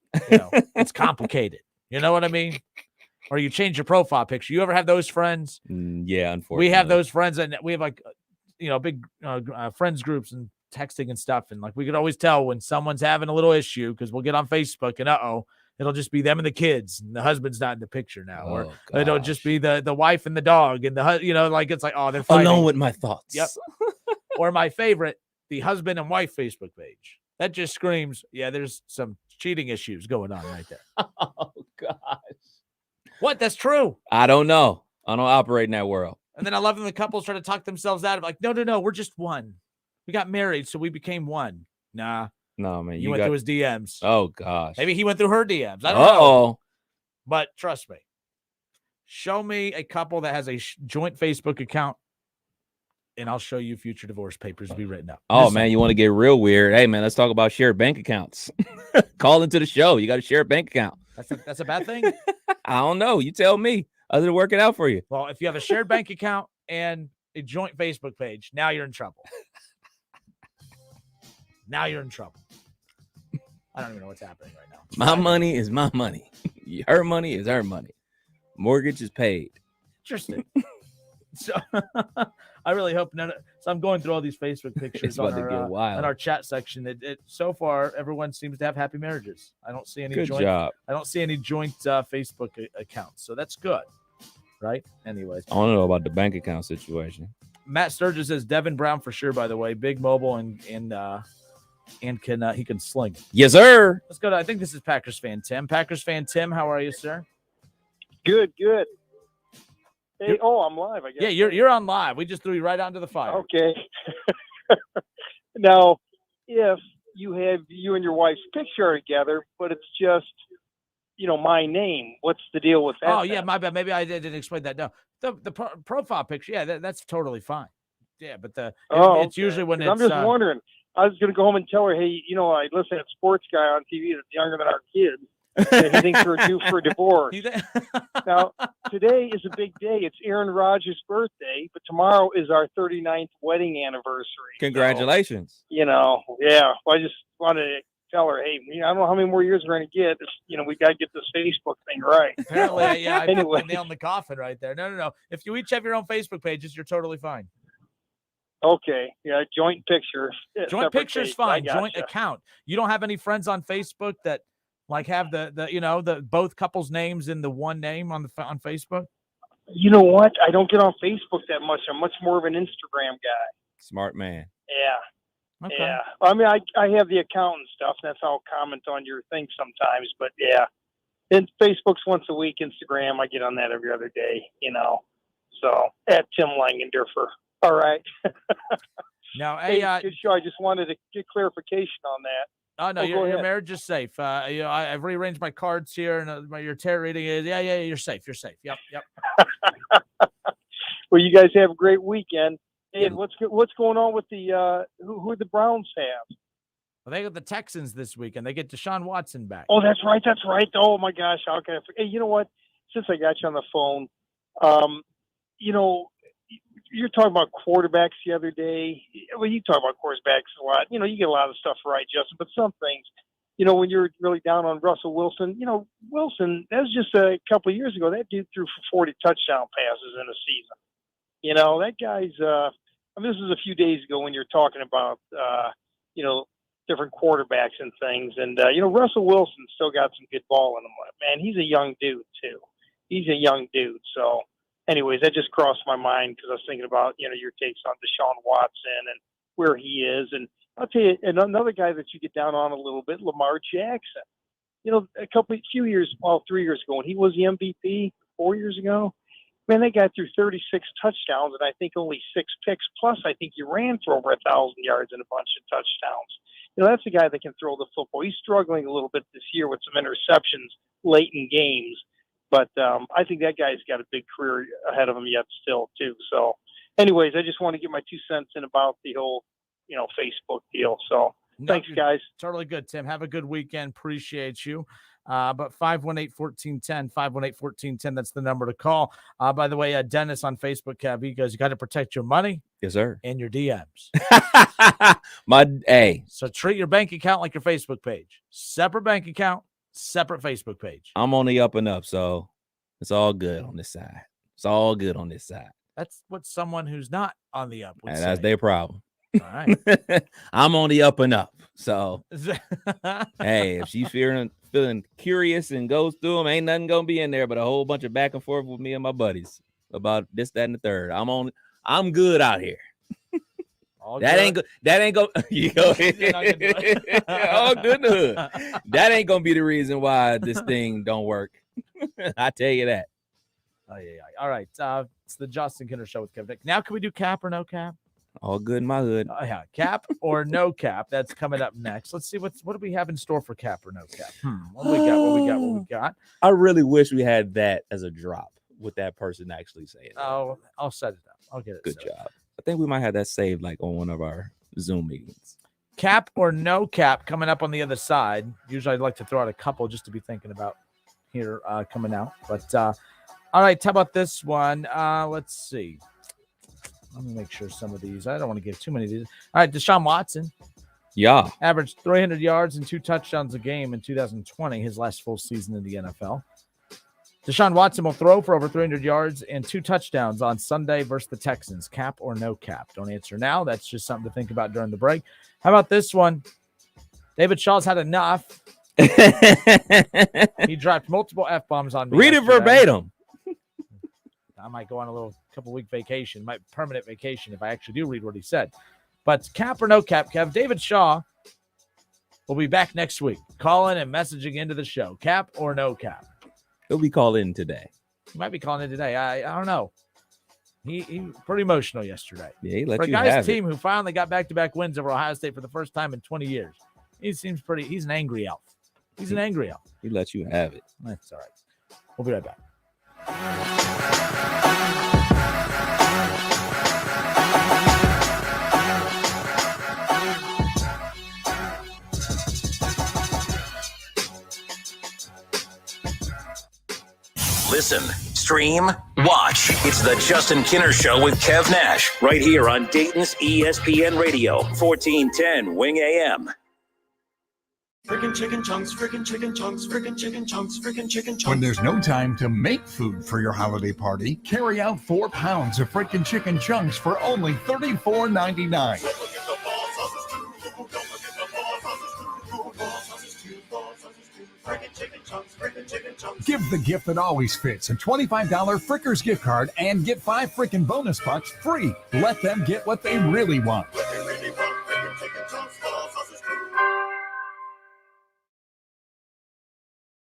It's complicated. You know what I mean? Or you change your profile picture. You ever have those friends? Yeah, unfortunately. We have those friends, and we have big friends groups and texting and stuff. And we could always tell when someone's having a little issue, because we'll get on Facebook and it'll just be them and the kids, and the husband's not in the picture now. Or it'll just be the wife and the dog, and it's like, they're fighting. Alone with my thoughts. Yep. Or my favorite, the husband and wife Facebook page. That just screams, yeah, there's some cheating issues going on right there. Oh, gosh. What? That's true. I don't know. I don't operate in that world. And then I love when the couples try to talk themselves out of no, we're just one. We got married, so we became one. Nah. No, man. You went through his DMs. Oh, gosh. Maybe he went through her DMs. I don't know. But trust me. Show me a couple that has a joint Facebook account, and I'll show you future divorce papers to be written up. Oh, man, you want to get real weird? Hey, man, let's talk about shared bank accounts. Call into the show. You got a shared bank account. That's a bad thing? I don't know. You tell me. Other than work it out for you. Well, if you have a shared bank account and a joint Facebook page, now you're in trouble. Now you're in trouble. I don't even know what's happening right now. My money is my money. Her money is her money. Mortgage is paid. Interesting. So I really hope none of. So I'm going through all these Facebook pictures on our chat section. So far, everyone seems to have happy marriages. I don't see any good joint. Job. I don't see any joint Facebook accounts. So that's good, right? Anyways, I don't know about the bank account situation. Matt Sturgis says Devin Brown for sure. By the way, big mobile and he can sling. Yes, sir. Let's go to. I think this is Packers fan Tim. Packers fan Tim, how are you, sir? Good. Hey, I'm live, I guess. Yeah, you're on live. We just threw you right onto the fire. Okay. Now, if you have you and your wife's picture together, but it's just, my name, what's the deal with that? Oh, yeah, my bad. Maybe I didn't explain that. No, the profile picture, yeah, that's totally fine. Yeah, but it's usually when it's. I'm just wondering. I was going to go home and tell her, hey, I listen to sports guy on TV that's younger than our kids. And he thinks we're due for a divorce. Now, today is a big day. It's Aaron Rodgers' birthday, but tomorrow is our 39th wedding anniversary. Congratulations. So, yeah. Well, I just wanted to tell her, hey, I don't know how many more years we're going to get. We got to get this Facebook thing right. Apparently, yeah, anyway. I nailed the coffin right there. No. If you each have your own Facebook pages, you're totally fine. Okay. Yeah, joint pictures. Joint pictures, fine. Joint account. You don't have any friends on Facebook that have the both couples' names in the one name on Facebook? You know what? I don't get on Facebook that much. I'm much more of an Instagram guy. Smart man. Yeah. Okay. Yeah. I mean, I have the account and stuff. And that's how I'll comment on your thing sometimes. But yeah. And Facebook's once a week. Instagram, I get on that every other day, So at Tim Langendorfer. All right. Now, hey, good show. I just wanted to get clarification on that. Oh, no, your marriage is safe. I've rearranged my cards here, and your tarot reading is, yeah, you're safe. You're safe. Yep. Well, you guys have a great weekend. Hey, and what's going on with the who the Browns have? Well, they got the Texans this week, and they get Deshaun Watson back. Oh, that's right. Oh, my gosh. How can I forget? Hey, you know what? since I got you on the phone, you're talking about quarterbacks the other day. Well, you talk about quarterbacks a lot. You get a lot of stuff right, Justin, but some things, when you're really down on Russell Wilson, Wilson, that was just a couple of years ago. That dude threw for 40 touchdown passes in a season. That guy's, this was a few days ago when you're talking about, different quarterbacks and things. And, Russell Wilson still got some good ball in him. Man, he's a young dude, too. He's a young dude. So, anyways, that just crossed my mind because I was thinking about, your takes on Deshaun Watson and where he is. And I'll tell you, another guy that you get down on a little bit, Lamar Jackson. A few years, 3 years ago, when he was the MVP 4 years ago, man, that guy threw 36 touchdowns and I think only 6 picks. Plus, I think he ran for over 1,000 yards and a bunch of touchdowns. That's a guy that can throw the football. He's struggling a little bit this year with some interceptions late in games. But I think that guy's got a big career ahead of him yet still, too. So, anyways, I just want to get my 2 cents in about the whole, Facebook deal. So, thanks, guys. Totally good, Tim. Have a good weekend. Appreciate you. But 518-1410, 518-1410, that's the number to call. By the way, Dennis on Facebook, Kev, he goes, you got to protect your money. Yes, sir. And your DMs. So treat your bank account like your Facebook page. Separate bank account, separate Facebook page. I'm on the up and up, so it's all good on this side. It's all good on this side. That's what someone who's not on the up would say. That's their problem. All right. I'm on the up and up. So, hey, if she's feeling curious and goes through them, ain't nothing going to be in there but a whole bunch of back and forth with me and my buddies about this, that, and the third. I'm good out here. That ain't go. All good in the hood. That ain't gonna be the reason why this thing don't work. I tell you that. Oh yeah. All right. It's the Justin Kinner Show with Kevin Dick. Now, can we do cap or no cap? All good in my hood. Oh yeah, cap or no cap. That's coming up next. Let's see what do we have in store for cap or no cap. What we got? I really wish we had that as a drop with that person actually saying. Oh, I'll set it up. I'll get it. Good job. I think we might have that saved like on one of our Zoom meetings. Cap or no cap coming up on the other side. Usually I'd like to throw out a couple just to be thinking about here coming out. But all right, how about this one? Let's see. Let me make sure some of these. I don't want to give too many of these. All right, Deshaun Watson. Yeah. Averaged 300 yards and 2 touchdowns a game in 2020, his last full season in the NFL. Deshaun Watson will throw for over 300 yards and 2 touchdowns on Sunday versus the Texans. Cap or no cap? Don't answer now. That's just something to think about during the break. How about this one? David Shaw's had enough. He dropped multiple F-bombs on me. Read it verbatim. I might go on a couple-week vacation, permanent vacation, if I actually do read what he said. But cap or no cap, Kev, David Shaw will be back next week. Calling and messaging into the show. Cap or no cap? He'll be calling in today. He might be calling in today. I don't know. He was pretty emotional yesterday. Yeah, he let for a you guy's have team who finally got back-to-back wins over Ohio State for the first time in 20 years. He seems he's an angry elf. He's an angry elf. He let you have it. That's all right. We'll be right back. Listen, stream, watch. It's the Justin Kinner Show with Kev Nash right here on Dayton's ESPN Radio, 1410 Wing AM. Frickin' chicken chunks, frickin' chicken chunks, frickin' chicken chunks, frickin' chicken chunks. When there's no time to make food for your holiday party, carry out 4 pounds of frickin' chicken chunks for only $34.99. Give the gift that always fits a $25 Frickers gift card and get 5 frickin' bonus bucks free. Let them get what they really want.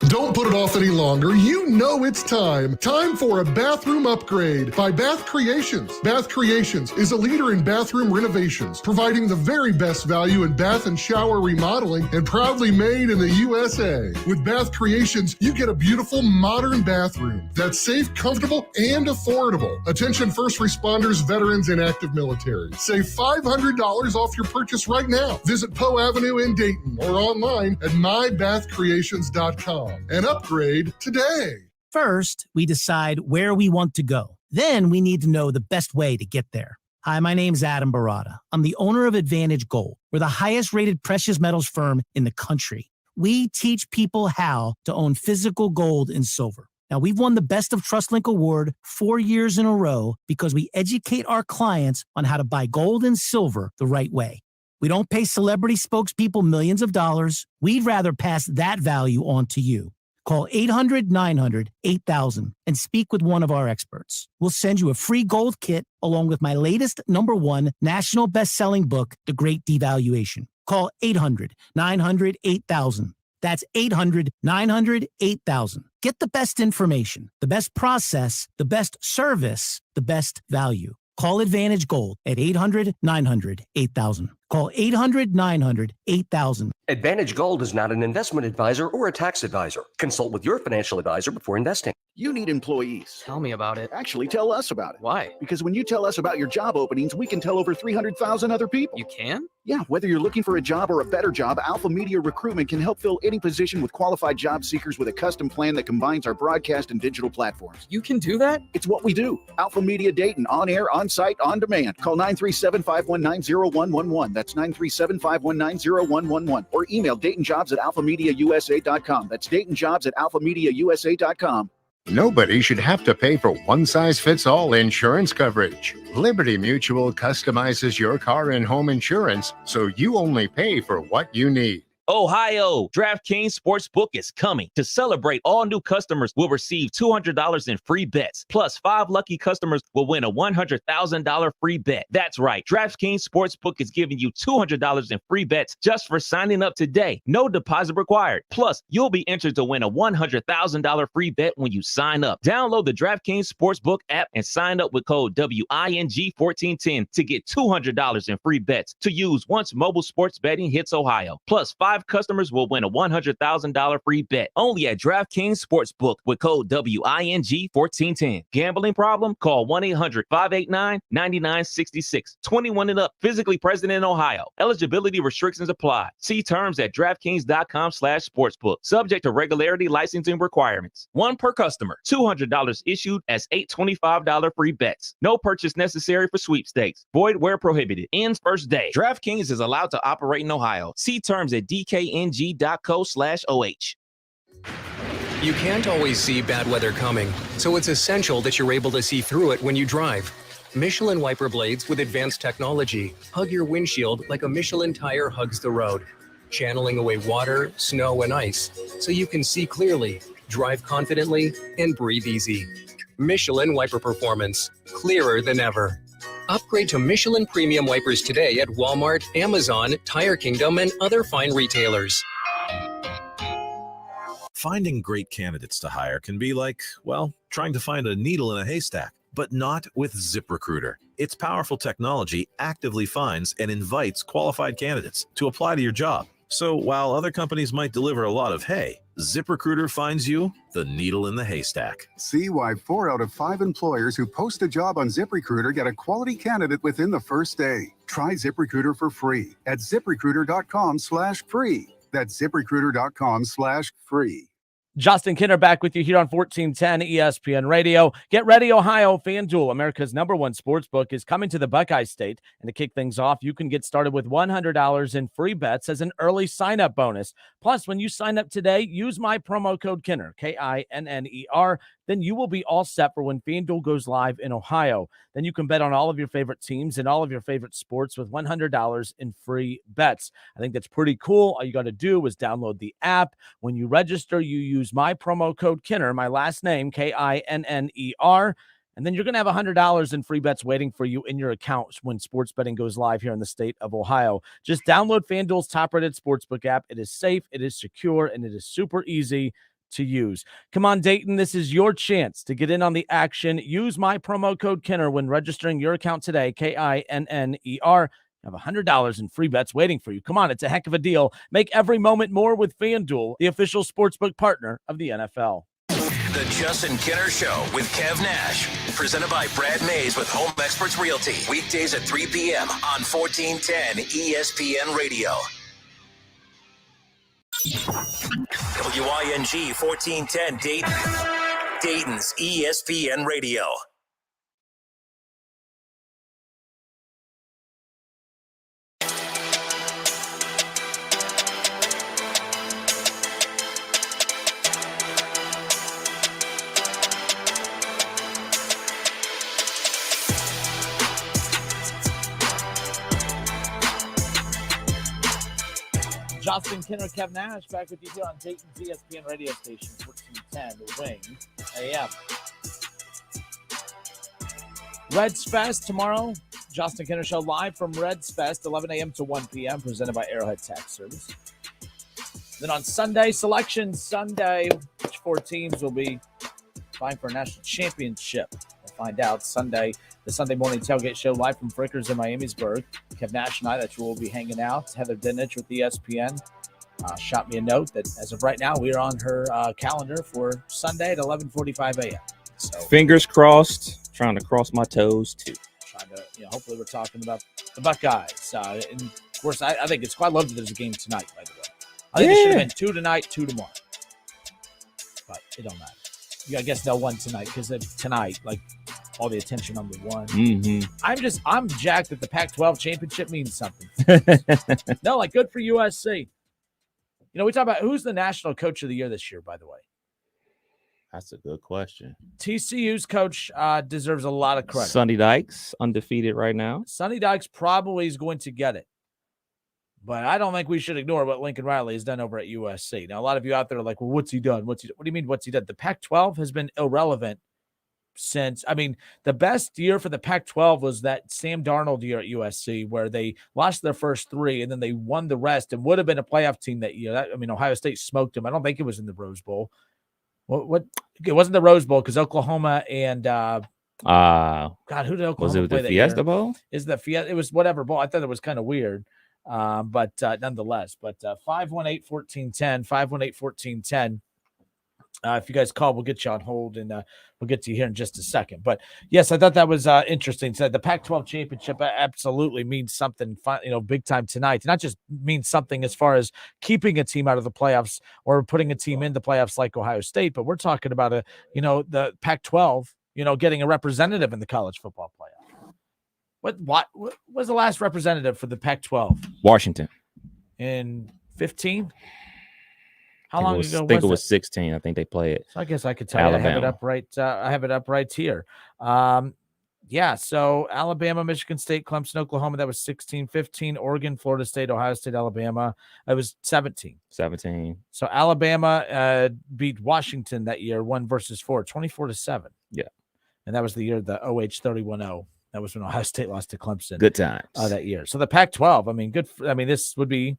Don't put it off any longer. You know it's time. Time for a bathroom upgrade by Bath Creations. Bath Creations is a leader in bathroom renovations, providing the very best value in bath and shower remodeling and proudly made in the USA. With Bath Creations, you get a beautiful modern bathroom that's safe, comfortable, and affordable. Attention first responders, veterans, and active military. Save $500 off your purchase right now. Visit Poe Avenue in Dayton or online at mybathcreations.com. And upgrade today. First, we decide where we want to go. Then we need to know the best way to get there. Hi, my name's Adam Barada. I'm the owner of Advantage Gold. We're the highest rated precious metals firm in the country. We teach people how to own physical gold and silver. Now, we've won the Best of TrustLink Award 4 years in a row because we educate our clients on how to buy gold and silver the right way. We don't pay celebrity spokespeople millions of dollars. We'd rather pass that value on to you. Call 800-900-8000 and speak with one of our experts. We'll send you a free gold kit along with my latest #1 national best-selling book, The Great Devaluation. Call 800-900-8000. That's 800-900-8000. Get the best information, the best process, the best service, the best value. Call Advantage Gold at 800-900-8000. Call 800-900-8000. Advantage Gold is not an investment advisor or a tax advisor. Consult with your financial advisor before investing. You need employees. Tell me about it. Actually, tell us about it. Why? Because when you tell us about your job openings, we can tell over 300,000 other people. You can? Yeah, whether you're looking for a job or a better job, Alpha Media Recruitment can help fill any position with qualified job seekers with a custom plan that combines our broadcast and digital platforms. You can do that? It's what we do. Alpha Media Dayton, on air, on site, on demand. Call 937-519-0111. That's 937-519-0111. Or email DaytonJobs@alphamediausa.com. That's DaytonJobs@alphamediausa.com. Nobody should have to pay for one-size-fits-all insurance coverage. Liberty Mutual customizes your car and home insurance, so you only pay for what you need. Ohio, DraftKings Sportsbook is coming. To celebrate, all new customers will receive $200 in free bets. Plus, 5 lucky customers will win a $100,000 free bet. That's right. DraftKings Sportsbook is giving you $200 in free bets just for signing up today. No deposit required. Plus, you'll be entered to win a $100,000 free bet when you sign up. Download the DraftKings Sportsbook app and sign up with code WING1410 to get $200 in free bets to use once mobile sports betting hits Ohio. Plus, 5 customers will win a $100,000 free bet only at DraftKings Sportsbook with code WING1410. Gambling problem? Call 1-800-589-9966. 21 and up. Physically present in Ohio. Eligibility restrictions apply. See terms at DraftKings.com/sportsbook. Subject to regularity licensing requirements. 1 per customer. $200 issued as $825 free bets. No purchase necessary for sweepstakes. Void where prohibited. Ends first day. DraftKings is allowed to operate in Ohio. See terms at dkng.co/OH. You can't always see bad weather coming, so it's essential that you're able to see through it when you drive. Michelin wiper blades with advanced technology hug your windshield like a Michelin tire hugs the road, channeling away water, snow, and ice so you can see clearly, drive confidently, and breathe easy. Michelin wiper performance, clearer than ever. Upgrade to Michelin Premium Wipers today at Walmart, Amazon, Tire Kingdom, and other fine retailers. Finding great candidates to hire can be like, well, trying to find a needle in a haystack, but not with ZipRecruiter. Its powerful technology actively finds and invites qualified candidates to apply to your job. So while other companies might deliver a lot of hay, ZipRecruiter finds you the needle in the haystack. See why 4 out of 5 employers who post a job on ZipRecruiter get a quality candidate within the first day. Try ZipRecruiter for free at ZipRecruiter.com/free. That's ZipRecruiter.com/free. Justin Kinner back with you here on 1410 ESPN Radio. Get ready, Ohio. FanDuel, America's #1 sportsbook, is coming to the Buckeyes State. And to kick things off, you can get started with $100 in free bets as an early sign-up bonus. Plus, when you sign up today, use my promo code Kinner, KINNER. Then you will be all set for when FanDuel goes live in Ohio. Then you can bet on all of your favorite teams and all of your favorite sports with $100 in free bets. I think that's pretty cool. All you got to do is download the app. When you register, you use my promo code Kinner, my last name, KINNER. And then you're going to have $100 in free bets waiting for you in your account when sports betting goes live here in the state of Ohio. Just download FanDuel's top-rated sportsbook app. It is safe, it is secure, and it is super easy to use. Come on, Dayton, this is your chance to get in on the action. Use my promo code Kinner when registering your account today, KINNER. You have $100 in free bets waiting for you. Come on, it's a heck of a deal. Make every moment more with FanDuel, the official sportsbook partner of the NFL. The Justin Kinner Show with Kev Nash. Presented by Brad Mays with Home Experts Realty. Weekdays at 3 p.m. on 1410 ESPN Radio. WING 1410 Dayton. Dayton's ESPN Radio. Justin Kinner, Kev Nash, back with you here on Dayton's ESPN radio station, 1410 The Wing AM. Reds Fest tomorrow. Justin Kinner Show live from Reds Fest, 11 a.m. to 1 p.m., presented by Arrowhead Tax Service. Then on Sunday, Selection Sunday, which 4 teams will be vying for a national championship. We'll find out Sunday, the Sunday morning tailgate show live from Frickers in Miamisburg. Kev Nash and I, that's where we'll be hanging out. Heather Dinich with ESPN shot me a note that as of right now, we are on her calendar for Sunday at 11:45 a.m. So fingers crossed, trying to cross my toes too. Trying to, hopefully we're talking about the Buckeyes. And of course, I think it's quite lovely there's a game tonight, by the way. I think it should have been 2 tonight, 2 tomorrow. But it don't matter. I guess they'll win tonight because tonight, like, all the attention on the one. Mm-hmm. I'm jacked that the Pac-12 championship means something. No, like, good for USC. We talk about who's the national coach of the year this year, by the way. That's a good question. TCU's coach deserves a lot of credit. Sonny Dykes, undefeated right now. Sonny Dykes probably is going to get it. But I don't think we should ignore what Lincoln Riley has done over at USC. Now, a lot of you out there are like, well, what's he done? What do you mean, what's he done? The Pac-12 has been irrelevant since, the best year for the Pac-12 was that Sam Darnold year at USC where they lost their first 3 and then they won the rest and would have been a playoff team that year. Ohio State smoked them. I don't think it was in the Rose Bowl. What? It wasn't the Rose Bowl because Oklahoma and God, who did Oklahoma was it play the that Fiesta year? Bowl? Is the Fiesta? It was whatever bowl. I thought it was kind of weird. But nonetheless, 518-1410, 518-1410. If you guys call, we'll get you on hold and we'll get to you here in just a second. But yes, I thought that was interesting. So the Pac-12 championship absolutely means something, big time tonight. Not just means something as far as keeping a team out of the playoffs or putting a team in the playoffs like Ohio State, but we're talking about the Pac-12, getting a representative in the college football playoff. What was the last representative for the Pac-12? Washington. In 15? How long ago? I think it was 16. I think they play it. So I guess I could tell you. I have it up right. I have it up right here. So Alabama, Michigan State, Clemson, Oklahoma. That was 16-15. Oregon, Florida State, Ohio State, Alabama. That was 17. 17. So Alabama beat Washington that year, 1-4, 24-7. Yeah. And that was the year the OH 31-0. That was when Ohio State lost to Clemson. Good times. That year. So the Pac-12, this would be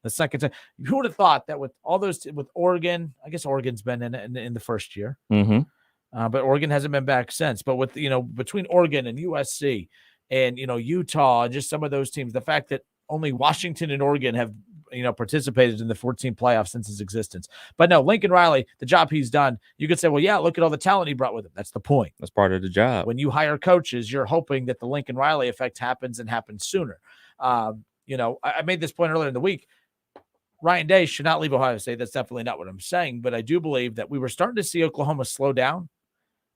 the second time. Who would have thought that with all those, with Oregon, I guess Oregon's been in the first year, but Oregon hasn't been back since. But with, between Oregon and USC and, Utah and just some of those teams, the fact that only Washington and Oregon have, participated in the 14 playoffs since its existence. But no, Lincoln Riley, the job he's done, you could say, well, yeah, look at all the talent he brought with him. That's the point. That's part of the job. When you hire coaches, you're hoping that the Lincoln Riley effect happens and happens sooner. I made this point earlier in the week. Ryan Day should not leave Ohio State. That's definitely not what I'm saying. But I do believe that we were starting to see Oklahoma slow down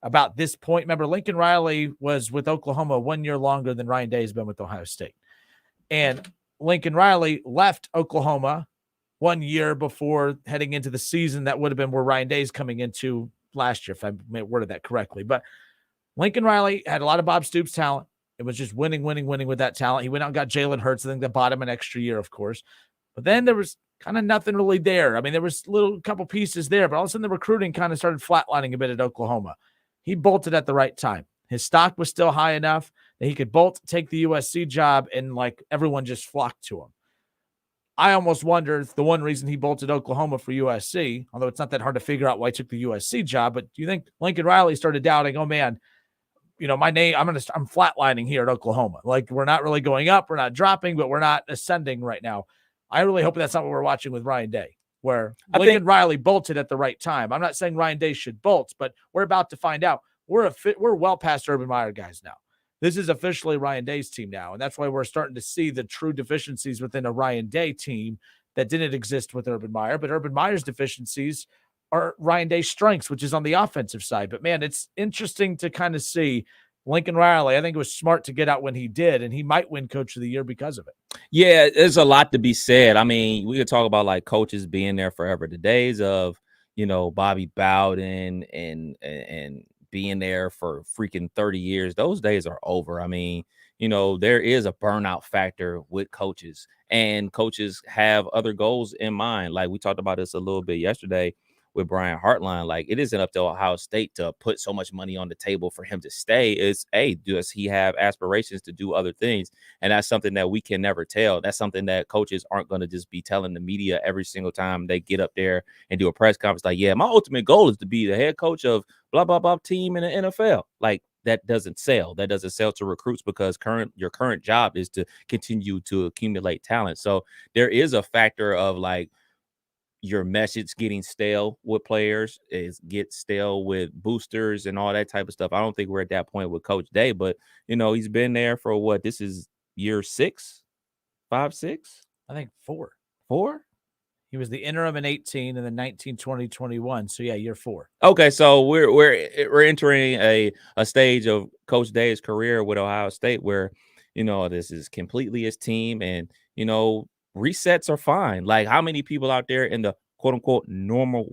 about this point. Remember, Lincoln Riley was with Oklahoma 1 year longer than Ryan Day has been with Ohio State. And Lincoln Riley left Oklahoma 1 year before heading into the season that would have been where Ryan Day's coming into last year, if I worded that correctly. But Lincoln Riley had a lot of Bob Stoops talent. It was just winning with that talent. He went out and got Jalen Hurts. I think that bought him an extra year, of course. But then there was kind of nothing really there. There was couple pieces there, but all of a sudden the recruiting kind of started flatlining a bit at Oklahoma. He bolted at the right time. His stock was still high enough that he could bolt, take the USC job, and everyone just flocked to him. I almost wonder if the one reason he bolted Oklahoma for USC, although it's not that hard to figure out why he took the USC job, but do you think Lincoln Riley started doubting, oh man, my name, I'm flatlining here at Oklahoma. We're not really going up, we're not dropping, but we're not ascending right now. I really hope that's not what we're watching with Ryan Day, where Lincoln Riley bolted at the right time. I'm not saying Ryan Day should bolt, but we're about to find out. We're well past Urban Meyer guys now. This is officially Ryan Day's team now, and that's why we're starting to see the true deficiencies within a Ryan Day team that didn't exist with Urban Meyer. But Urban Meyer's deficiencies are Ryan Day's strengths, which is on the offensive side. But man, it's interesting to kind of see Lincoln Riley. I think it was smart to get out when he did, and he might win Coach of the Year because of it. Yeah, there's a lot to be said. I mean, we could talk about like coaches being there forever. The days of, Bobby Bowden and being there for freaking 30 years, those days are over. I mean, there is a burnout factor with coaches, and coaches have other goals in mind. Like we talked about this a little bit yesterday with Brian Hartline. Like, it isn't up to Ohio State to put so much money on the table for him to stay. It's, hey, does he have aspirations to do other things? And that's something that we can never tell. That's something that coaches aren't going to just be telling the media every single time they get up there and do a press conference. Like, yeah, my ultimate goal is to be the head coach of blah, blah, blah team in the NFL. Like, that doesn't sell. That doesn't sell to recruits, because your current job is to continue to accumulate talent. So there is a factor of like, your message getting stale with players, get stale with boosters and all that type of stuff. I don't think we're at that point with Coach Day, but he's been there for what? This is year 6, 5, 6? I think 4. 4? He was the interim in 18 and then 19, 20, 21. So yeah, year 4. Okay, so we're entering a stage of Coach Day's career with Ohio State where this is completely his team, and resets are fine. Like, how many people out there in the quote unquote normal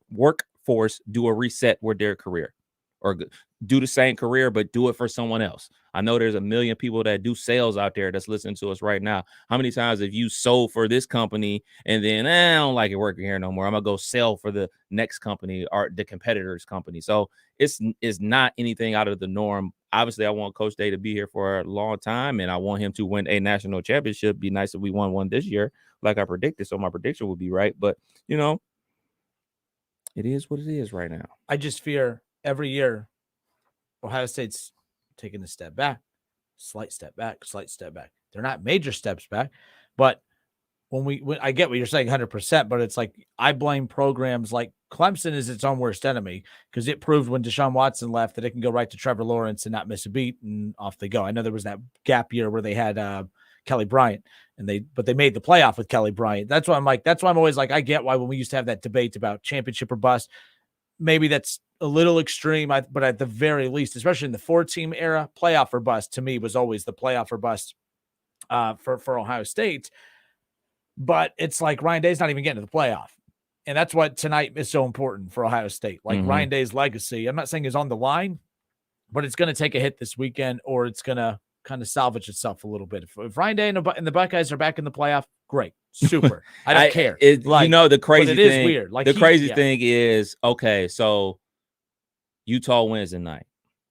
workforce do a reset with their career, or do the same career but do it for someone else? I know there's a million people that do sales out there that's listening to us right now. How many times have you sold for this company and then I don't like it working here no more, I'm gonna go sell for the next company or the competitor's company? So it's not anything out of the norm. Obviously, I want Coach Day to be here for a long time, and I want him to win a national championship. Be nice if we won one this year, like I predicted, so my prediction would be right. But it is what it is right now. I just fear every year Ohio State's taking a step back, slight step back, slight step back. They're not major steps back, but when I get what you're saying 100%, but it's like, I blame programs like Clemson is its own worst enemy, because it proved when Deshaun Watson left that it can go right to Trevor Lawrence and not miss a beat, and off they go. I know there was that gap year where they had Kelly Bryant, but they made the playoff with Kelly Bryant. That's why I'm always like, I get why when we used to have that debate about championship or bust, maybe that's a little extreme, but at the very least, especially in the 4-team era, playoff or bust to me was always the playoff or bust for Ohio State. But it's like Ryan Day's not even getting to the playoff. And that's what tonight is so important for Ohio State. Like, Ryan Day's legacy, I'm not saying is on the line, but it's going to take a hit this weekend, or it's going to kind of salvage itself a little bit. If Ryan Day and the Buckeyes are back in the playoff, great, super. I don't care. The crazy thing is weird. Like, the crazy thing is, okay, so Utah wins tonight.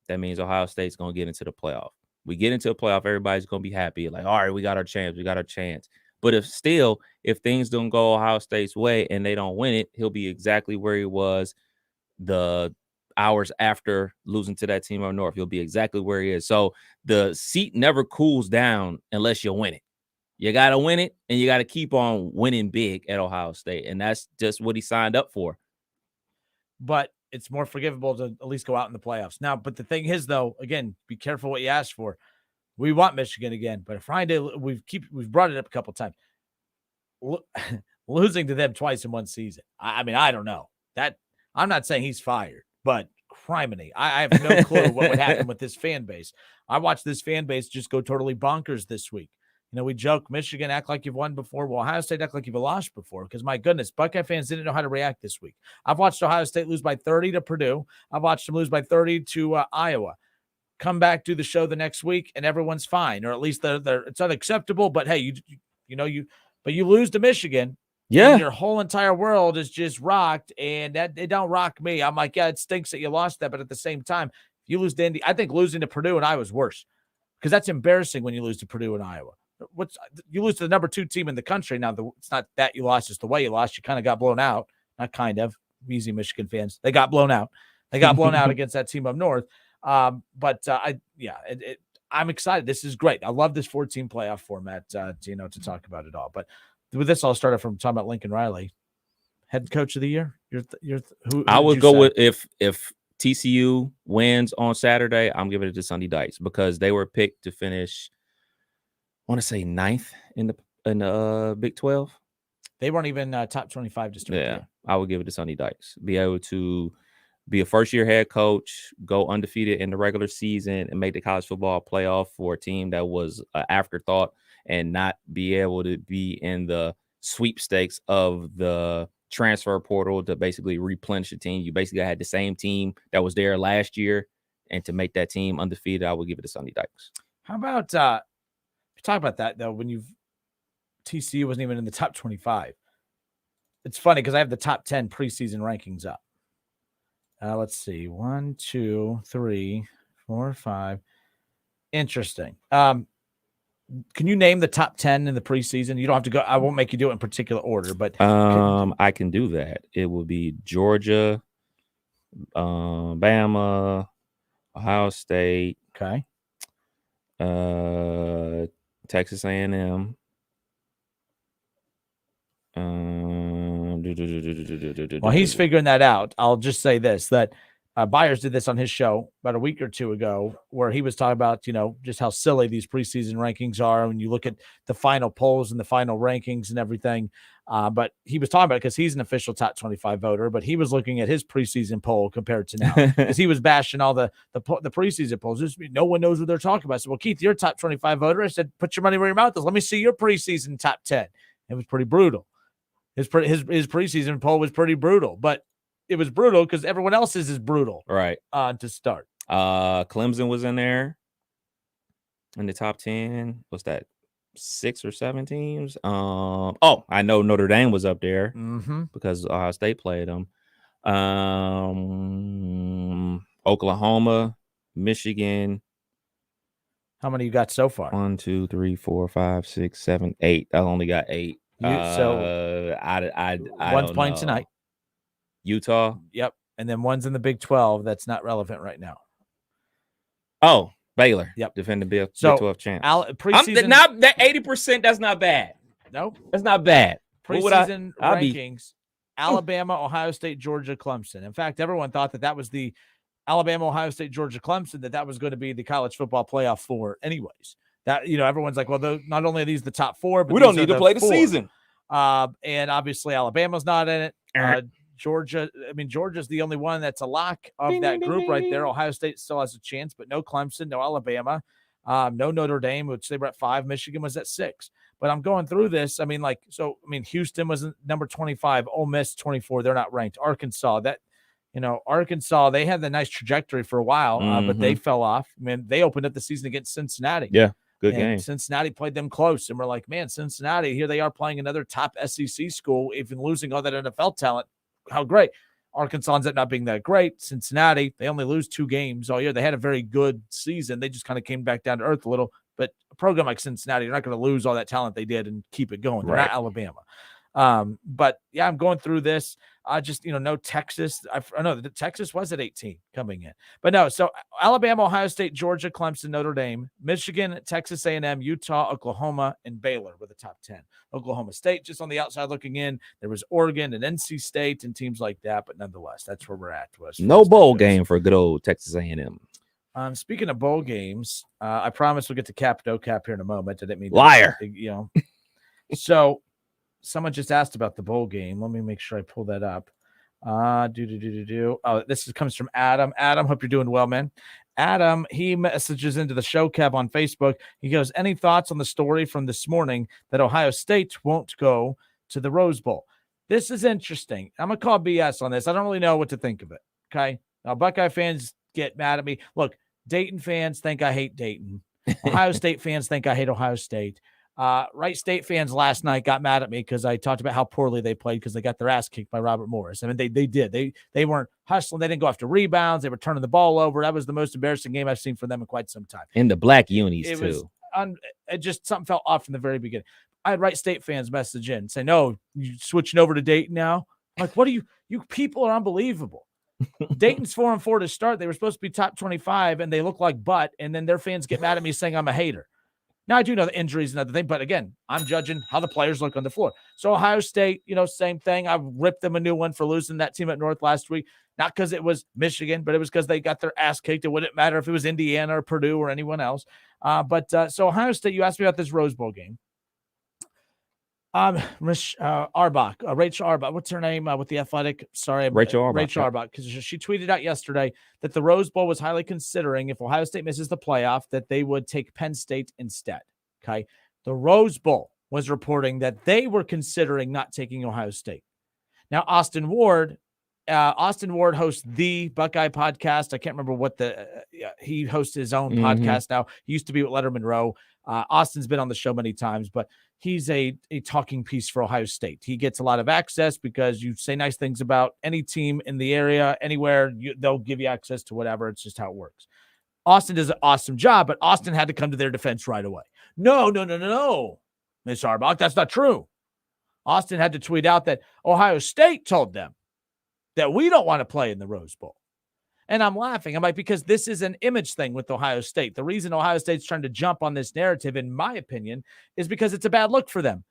That means Ohio State's going to get into the playoff. We get into the playoff, everybody's going to be happy. Like, all right, we got our chance. But if things don't go Ohio State's way and they don't win it, he'll be exactly where he was the hours after losing to that team up north. He'll be exactly where he is. So the seat never cools down unless you win it. You got to win it, and you got to keep on winning big at Ohio State. And that's just what he signed up for. But it's more forgivable to at least go out in the playoffs. Now, but the thing is, though, again, be careful what you ask for. We want Michigan again, but Friday we've brought it up a couple of times. Losing to them twice in one season. I mean, I don't know that. I'm not saying he's fired, but criminy, I have no clue what would happen with this fan base. I watched this fan base just go totally bonkers this week. We joke, Michigan, act like you've won before. Well, Ohio State, act like you've lost before, because my goodness, Buckeye fans didn't know how to react this week. I've watched Ohio State lose by 30 to Purdue. I've watched them lose by 30 to Iowa. Come back, do the show the next week, and everyone's fine, or at least it's unacceptable. But hey, you lose to Michigan, and your whole entire world is just rocked, and that it don't rock me. I'm like, yeah, it stinks that you lost that, but at the same time, if you lose to Indy, I think losing to Purdue and Iowa is worse, because that's embarrassing when you lose to Purdue and Iowa. You lose to the number 2 team in the country. Now, it's not that you lost, it's the way you lost. You kind of got blown out. Not kind of. Easy, Michigan fans. They got blown out. They got blown out against that team up north. I'm excited. This is great. I love this 4-team playoff format, to talk about it all. But with this, I'll start off from talking about Lincoln Riley, head coach of the year. Who I would go with if TCU wins on Saturday, I'm giving it to Sonny Dykes, because they were picked to finish, I want to say 9th in the Big 12. They weren't even top 25 just I would give it to Sonny Dykes. Be able to be a first-year head coach, go undefeated in the regular season, and make the college football playoff for a team that was an afterthought, and not be able to be in the sweepstakes of the transfer portal to basically replenish the team. You basically had the same team that was there last year, and to make that team undefeated, I would give it to Sonny Dykes. How about talk about that though? When TCU wasn't even in the top 25. It's funny because I have the top 10 preseason rankings up. Let's see. 1, 2, 3, 4, 5. Interesting. Can you name the top 10 in the preseason? You don't have to go. I won't make you do it in particular order, but I can do that. It will be Georgia, Bama, Ohio State. Okay. Texas A&M. While he's figuring that out, I'll just say this, that Byers did this on his show about a week or two ago, where he was talking about, just how silly these preseason rankings are when you look at the final polls and the final rankings and everything. But he was talking about it because he's an official top 25 voter, but he was looking at his preseason poll compared to now, because he was bashing all the preseason polls. No one knows what they're talking about. So, well, Keith, you're a top 25 voter. I said, put your money where your mouth is. Let me see your preseason top 10. It was pretty brutal. His preseason poll was pretty brutal, but it was brutal because everyone else's is brutal. Right. To start. Clemson was in there in the top 10. What's that? 6 or 7 teams. I know Notre Dame was up there because Ohio State played them. Oklahoma, Michigan. How many you got so far? 1, 2, 3, 4, 5, 6, 7, 8. I only got 8. I one's playing tonight. Utah. Yep. And then one's in the Big 12 that's not relevant right now. Oh, Baylor. Yep. Defending Big 12 champs. Preseason, not that 80%, that's not bad. Nope. That's not bad. Preseason rankings, Alabama, Ohio State, Georgia, Clemson. In fact, everyone thought that was the Alabama, Ohio State, Georgia, Clemson, that was going to be the college football playoff 4 anyways. That, everyone's like, well, not only are these the top 4, but we don't need to play the 4. season. And obviously Alabama's not in it. Georgia's the only one that's a lock of that group right there. Ohio State still has a chance, but no Clemson, no Alabama, no Notre Dame, which they were at 5. Michigan was at 6. But I'm going through this. Houston was number 25, Ole Miss 24. They're not ranked. Arkansas, Arkansas, they had the nice trajectory for a while, but they fell off. They opened up the season against Cincinnati. Yeah. Good game. Cincinnati played them close, and we're like, man, Cincinnati, here they are playing another top SEC school, even losing all that NFL talent. How great. Arkansas ends up not being that great. Cincinnati, they only lose 2 games all year. They had a very good season. They just kind of came back down to earth a little. But a program like Cincinnati, you're not going to lose all that talent they did and keep it going. They're not Alabama. But yeah, I'm going through this. No Texas. I know that Texas was at 18 coming in, but no. So Alabama, Ohio State, Georgia, Clemson, Notre Dame, Michigan, Texas A&M, Utah, Oklahoma, and Baylor were the top 10. Oklahoma State just on the outside looking in. There was Oregon and NC State and teams like that, but nonetheless, that's where we're at. No bowl game for good old Texas A&M. Speaking of bowl games, I promise we'll get to cap no cap here in a moment. I didn't mean liar. So. Someone just asked about the bowl game. Let me make sure I pull that up. Oh, this comes from Adam. Adam, hope you're doing well, man. Adam, he messages into the show, Kev, on Facebook. He goes, any thoughts on the story from this morning that Ohio State won't go to the Rose Bowl? This is interesting. I'm going to call BS on this. I don't really know what to think of it. Okay. Now, Buckeye fans get mad at me. Look, Dayton fans think I hate Dayton. Ohio State fans think I hate Ohio State. Wright State fans last night got mad at me because I talked about how poorly they played because they got their ass kicked by Robert Morris. I mean, they did. They weren't hustling. They didn't go after rebounds. They were turning the ball over. That was the most embarrassing game I've seen from them in quite some time. In the black unis, too. It just something felt off from the very beginning. I had Wright State fans message in say, no, you switching over to Dayton now? I'm like, what are you people are unbelievable. Dayton's 4-4 to start. They were supposed to be top 25 and they look like butt. And then their fans get mad at me saying I'm a hater. Now, I do know the injuries and other thing, but again, I'm judging how the players look on the floor. So Ohio State, same thing. I ripped them a new one for losing that team at North last week, not because it was Michigan, but it was because they got their ass kicked. It wouldn't matter if it was Indiana or Purdue or anyone else. So Ohio State, you asked me about this Rose Bowl game. Rachel Arbach. What's her name with the Athletic? Sorry, Rachel Arbach. Rachel Arbach, because she tweeted out yesterday that the Rose Bowl was highly considering, if Ohio State misses the playoff, that they would take Penn State instead. Okay, the Rose Bowl was reporting that they were considering not taking Ohio State. Now, Austin Ward hosts the Buckeye podcast. I can't remember what he hosts his own podcast now. He used to be with Letterman Row. Austin's been on the show many times, but he's a talking piece for Ohio State. He gets a lot of access because you say nice things about any team in the area, anywhere, they'll give you access to whatever. It's just how it works. Austin does an awesome job, but Austin had to come to their defense right away. No, Miss Arbach, that's not true. Austin had to tweet out that Ohio State told them that we don't want to play in the Rose Bowl. And I'm laughing. I'm like, because this is an image thing with Ohio State. The reason Ohio State's trying to jump on this narrative, in my opinion, is because it's a bad look for them.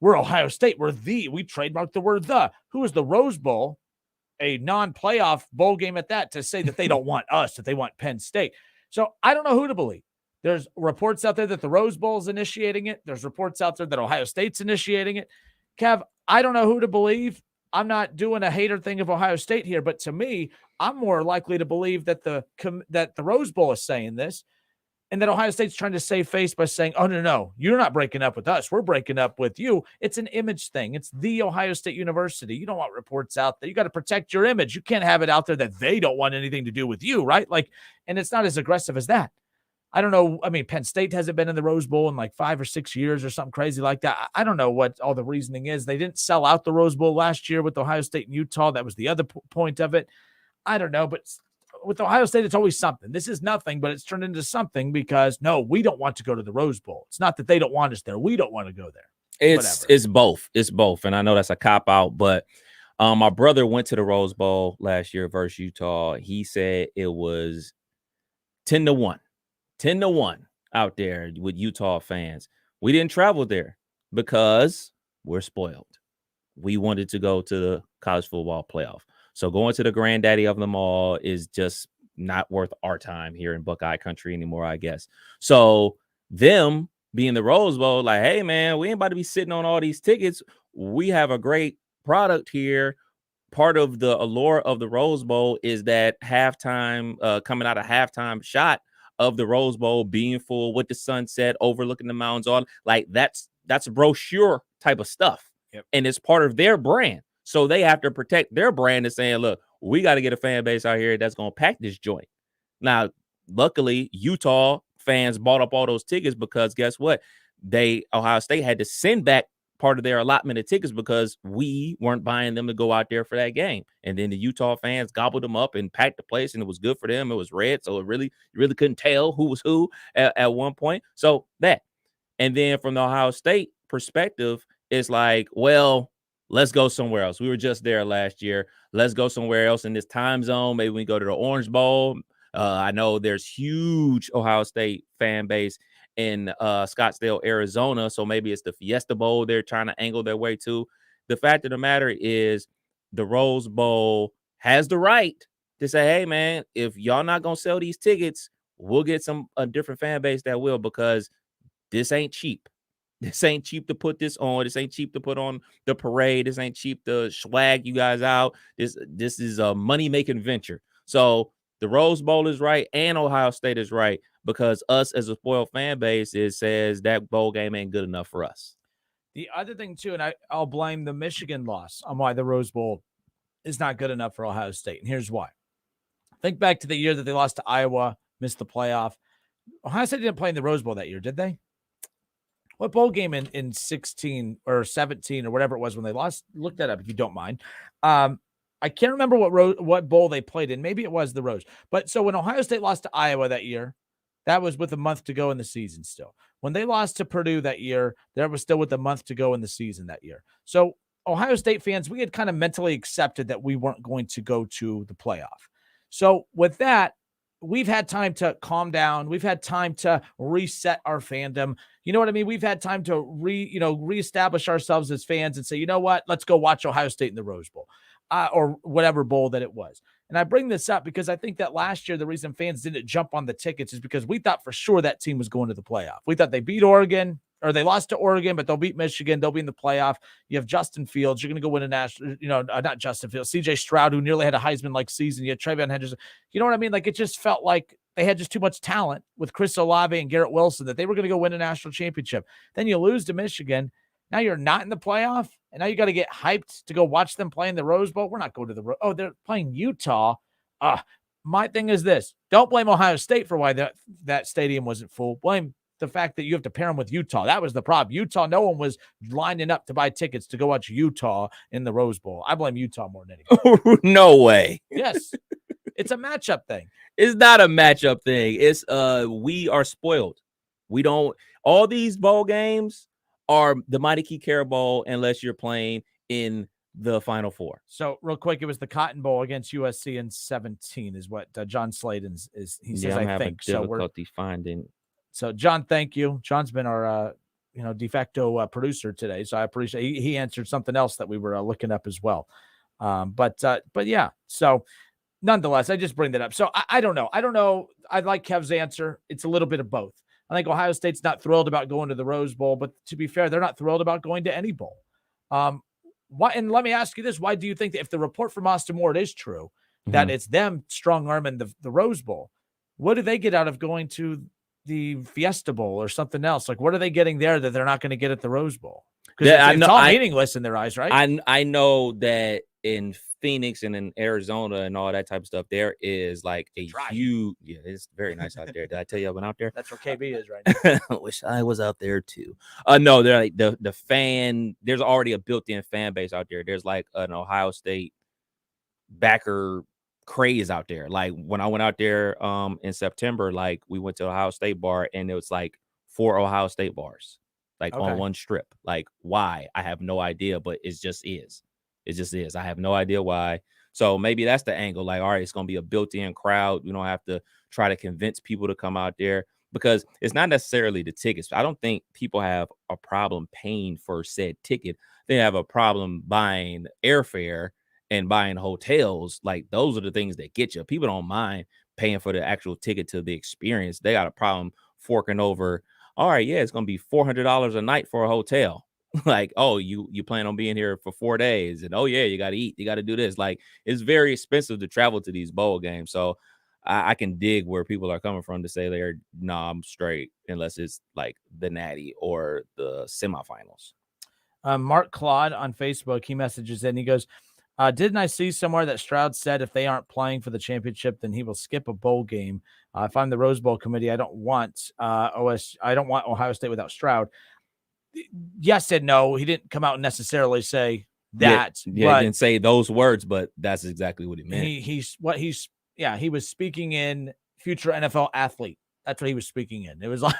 We're Ohio State. We trademarked the word the. Who is the Rose Bowl, a non-playoff bowl game at that, to say that they don't want us, that they want Penn State? So I don't know who to believe. There's reports out there that the Rose Bowl is initiating it. There's reports out there that Ohio State's initiating it. Kev, I don't know who to believe. I'm not doing a hater thing of Ohio State here, but to me, I'm more likely to believe that the Rose Bowl is saying this, and that Ohio State's trying to save face by saying, oh, no, you're not breaking up with us. We're breaking up with you. It's an image thing. It's the Ohio State University. You don't want reports out there. You got to protect your image. You can't have it out there that they don't want anything to do with you, right? And it's not as aggressive as that. I don't know. I mean, Penn State hasn't been in the Rose Bowl in like 5 or 6 years or something crazy like that. I don't know what all the reasoning is. They didn't sell out the Rose Bowl last year with Ohio State and Utah. That was the other point of it. I don't know, but with Ohio State, it's always something. This is nothing, but it's turned into something because, no, we don't want to go to the Rose Bowl. It's not that they don't want us there. We don't want to go there. It's both. It's both. And I know that's a cop-out, but my brother went to the Rose Bowl last year versus Utah. He said it was 10-1. 10-1 out there with Utah fans. We didn't travel there because we're spoiled. We wanted to go to the college football playoff. So going to the granddaddy of them all is just not worth our time here in Buckeye country anymore, I guess. So them being the Rose Bowl, like, hey, man, we ain't about to be sitting on all these tickets. We have a great product here. Part of the allure of the Rose Bowl is that halftime, coming out of halftime shot of the Rose Bowl being full with the sunset overlooking the mountains, all like that's a brochure type of stuff. Yep. And it's part of their brand. So they have to protect their brand and saying, look, we got to get a fan base out here that's going to pack this joint. Now, luckily, Utah fans bought up all those tickets because guess what? Ohio State had to send back part of their allotment of tickets because we weren't buying them to go out there for that game. And then the Utah fans gobbled them up and packed the place, and it was good for them. It was red, so you really couldn't tell who was who at one point. So that. And then from the Ohio State perspective, it's like, well, let's go somewhere else. We were just there last year. Let's go somewhere else in this time zone. Maybe we go to the Orange Bowl. I know there's huge Ohio State fan base in Scottsdale, Arizona. So maybe it's the Fiesta Bowl they're trying to angle their way to. The fact of the matter is the Rose Bowl has the right to say, hey, man, if y'all not going to sell these tickets, we'll get a different fan base that will, because this ain't cheap. This ain't cheap to put this on. This ain't cheap to put on the parade. This ain't cheap to swag you guys out. This is a money-making venture. So the Rose Bowl is right and Ohio State is right, because us as a spoiled fan base, it says that bowl game ain't good enough for us. The other thing, too, and I'll blame the Michigan loss on why the Rose Bowl is not good enough for Ohio State. And here's why. Think back to the year that they lost to Iowa, missed the playoff. Ohio State didn't play in the Rose Bowl that year, did they? What bowl game in 16 or 17 or whatever it was when they lost? Look that up if you don't mind. I can't remember what bowl they played in. Maybe it was the Rose. But so when Ohio State lost to Iowa that year, that was with a month to go in the season still. When they lost to Purdue that year, that was still with a month to go in the season that year. So Ohio State fans, we had kind of mentally accepted that we weren't going to go to the playoff. So with that, we've had time to calm down. We've had time to reset our fandom. You know what I mean? We've had time to reestablish ourselves as fans and say, you know what? Let's go watch Ohio State in the Rose Bowl. Or whatever bowl that it was. And I bring this up because I think that last year, the reason fans didn't jump on the tickets is because we thought for sure that team was going to the playoff. We thought they beat Oregon. or they lost to Oregon, but they'll beat Michigan. They'll be in the playoff. You have Justin Fields. You're going to go win a national, not Justin Fields, CJ Stroud, who nearly had a Heisman-like season. You had Travion Henderson. You know what I mean? Like, it just felt like they had just too much talent with Chris Olave and Garrett Wilson that they were going to go win a national championship. Then you lose to Michigan. Now you're not in the playoff, and now you got to get hyped to go watch them play in the Rose Bowl. We're not going to the – they're playing Utah. My thing is this. Don't blame Ohio State for why that stadium wasn't full. Blame the fact that you have to pair them with Utah. That was the problem. Utah, no one was lining up to buy tickets to go watch Utah in the Rose Bowl. I blame Utah more than anything. No way. Yes. It's a matchup thing. It's not a matchup thing. It's we are spoiled. We don't – all these bowl games are the Mighty Key Care Bowl unless you're playing in the Final Four. So real quick, it was the Cotton Bowl against USC in 2017 is what John Sladen is. He says, I'm I having think. difficulty finding. So John, thank you. John's been our de facto producer today, so I appreciate. He answered something else that we were looking up as well. But yeah. So nonetheless, I just bring that up. So I don't know. I like Kev's answer. It's a little bit of both. I think Ohio State's not thrilled about going to the Rose Bowl, but to be fair, they're not thrilled about going to any bowl. Why? And let me ask you this: why do you think that if the report from Austin Ward is true, that it's them strong-arming the Rose Bowl, what do they get out of going to the Fiesta Bowl or something else? Like, what are they getting there that they're not going to get at the Rose Bowl? Because it's all meaningless in their eyes, right? I know that in Phoenix and in Arizona and all that type of stuff, there is like a huge, it's very nice out there. Did I tell you I've been out there? That's where KB is right now. I wish I was out there too. No, they're like the fan, there's already a built-in fan base out there. There's like an Ohio State backer craze out there. Like when I went out there in September, like we went to Ohio State bar and it was like 4 Ohio State bars, like on one strip. Like why? I have no idea, but it just is. It just is. I have no idea why. So maybe that's the angle. Like, all right, it's going to be a built-in crowd. You don't have to try to convince people to come out there because it's not necessarily the tickets. I don't think people have a problem paying for said ticket. They have a problem buying airfare and buying hotels. Like those are the things that get you. People don't mind paying for the actual ticket to the experience. They got a problem forking over. All right, yeah, it's going to be $400 a night for a hotel. Like, oh, you plan on being here for 4 days, and oh yeah, you got to eat, you got to do this. Like, it's very expensive to travel to these bowl games. So I can dig where people are coming from to say I'm straight unless it's like the Natty or the semifinals. Mark Claude on Facebook, he messages in. He goes, didn't I see somewhere that Stroud said if they aren't playing for the championship, then he will skip a bowl game? If I'm the Rose Bowl committee, I don't want Ohio State without Stroud. Yes and no. He didn't come out and necessarily say that. Yeah, he didn't say those words, but that's exactly what he meant. He was speaking in future NFL athlete. That's what he was speaking in. It was like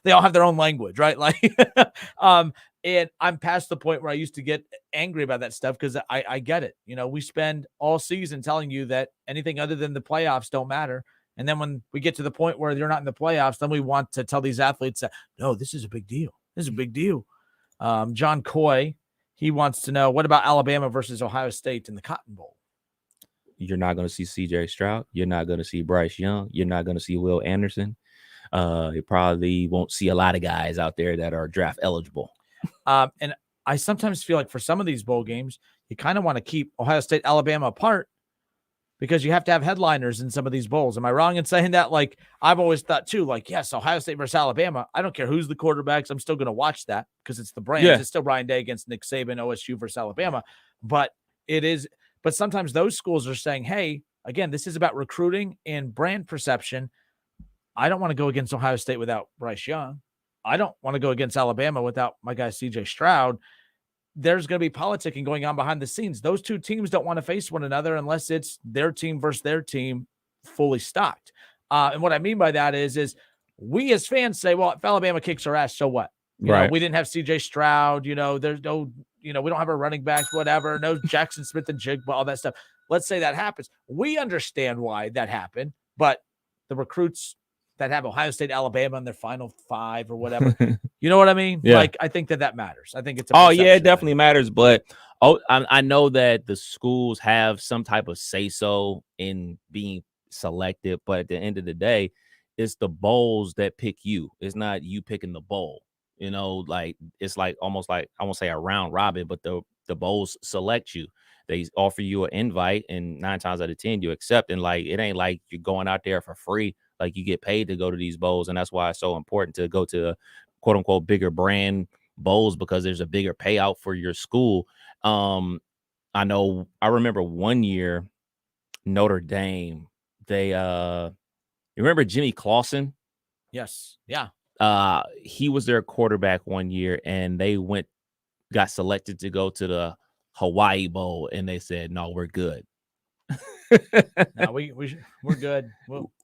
they all have their own language, right? Like, and I'm past the point where I used to get angry about that stuff because I get it. We spend all season telling you that anything other than the playoffs don't matter. And then when we get to the point where you're not in the playoffs, then we want to tell these athletes that, no, this is a big deal. This is a big deal. John Coy, he wants to know, what about Alabama versus Ohio State in the Cotton Bowl? You're not going to see CJ Stroud. You're not going to see Bryce Young. You're not going to see Will Anderson. You probably won't see a lot of guys out there that are draft eligible. And I sometimes feel like for some of these bowl games, you kind of want to keep Ohio State, Alabama apart because you have to have headliners in some of these bowls. Am I wrong in saying that? Like, I've always thought too, like, yes, Ohio State versus Alabama. I don't care who's the quarterbacks. I'm still going to watch that because it's the brands. Yeah. It's still Ryan Day against Nick Saban, OSU versus Alabama. But sometimes those schools are saying, hey, again, this is about recruiting and brand perception. I don't want to go against Ohio State without Bryce Young. I don't want to go against Alabama without my guy CJ Stroud. There's going to be politicking going on behind the scenes. Those two teams don't want to face one another unless it's their team versus their team fully stocked. And what I mean by that is we as fans say, well, if Alabama kicks our ass, so what? You know, we didn't have CJ Stroud, there's no, we don't have our running backs, whatever, no Jackson Smith and Jigba, all that stuff. Let's say that happens. We understand why that happened, but the recruits that have Ohio State, Alabama in their final 5 or whatever, you know what I mean? Yeah. Like, I think that matters. I think it's it definitely matters. But I know that the schools have some type of say-so in being selected, but at the end of the day, it's the bowls that pick you. It's not you picking the bowl. You know, like it's like almost like I won't say a round robin, but the bowls select you. They offer you an invite, and 9 times out of 10 you accept. And like it ain't like you're going out there for free. Like you get paid to go to these bowls, and that's why it's so important to go to quote unquote bigger brand bowls, because there's a bigger payout for your school. I remember one year Notre Dame, they you remember Jimmy Clausen? Yes. Yeah. He was their quarterback one year, and they got selected to go to the Hawaii Bowl, and they said, no, we're good. No, we're good.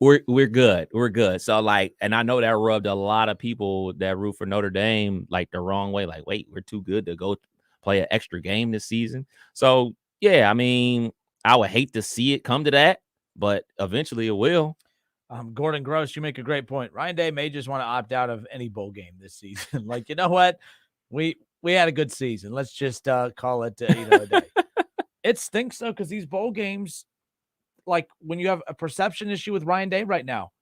We're good. We're good. So like, and I know that rubbed a lot of people that root for Notre Dame like the wrong way. Like, wait, we're too good to go play an extra game this season. So yeah, I mean, I would hate to see it come to that, but eventually it will. Gordon Gross, you make a great point. Ryan Day may just want to opt out of any bowl game this season. Like, you know what? We had a good season. Let's just call it a day. It stinks though, because these bowl games, like when you have a perception issue with Ryan Day right now,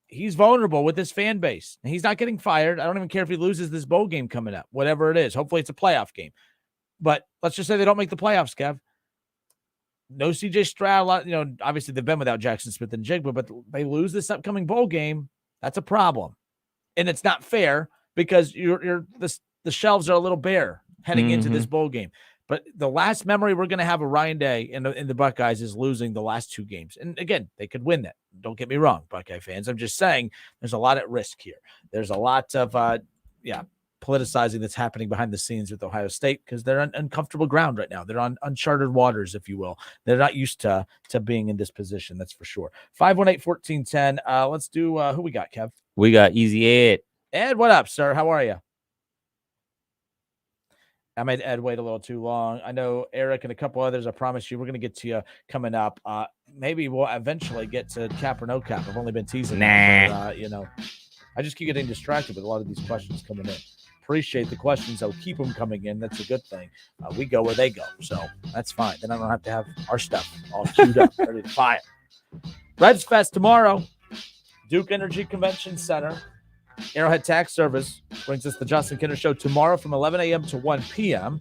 he's vulnerable with his fan base. And he's not getting fired. I don't even care if he loses this bowl game coming up, whatever it is. Hopefully it's a playoff game. But let's just say they don't make the playoffs, Kev. No CJ Stroud, obviously they've been without Jackson Smith and Jigba, but they lose this upcoming bowl game. That's a problem. And it's not fair because the shelves are a little bare heading into this bowl game. But the last memory we're going to have of Ryan Day in the Buckeyes is losing the last 2 games. And again, they could win that. Don't get me wrong, Buckeye fans. I'm just saying there's a lot at risk here. There's a lot of, politicizing that's happening behind the scenes with Ohio State because they're on uncomfortable ground right now. They're on uncharted waters, if you will. They're not used to being in this position, that's for sure. 518-1410. Let's do who we got, Kev? We got Easy Ed. Ed, what up, sir? How are you? I made Ed wait a little too long. I know Eric and a couple others. I promise you, we're going to get to you coming up. Maybe we'll eventually get to cap or no cap. I've only been teasing. Nah. But, I just keep getting distracted with a lot of these questions coming in. Appreciate the questions. I'll keep them coming in. That's a good thing. We go where they go, so that's fine. Then I don't have to have our stuff all queued up, ready to fire. Reds Fest tomorrow, Duke Energy Convention Center. Arrowhead Tax Service brings us the Justin Kinner Show tomorrow from 11 a.m. to 1 p.m.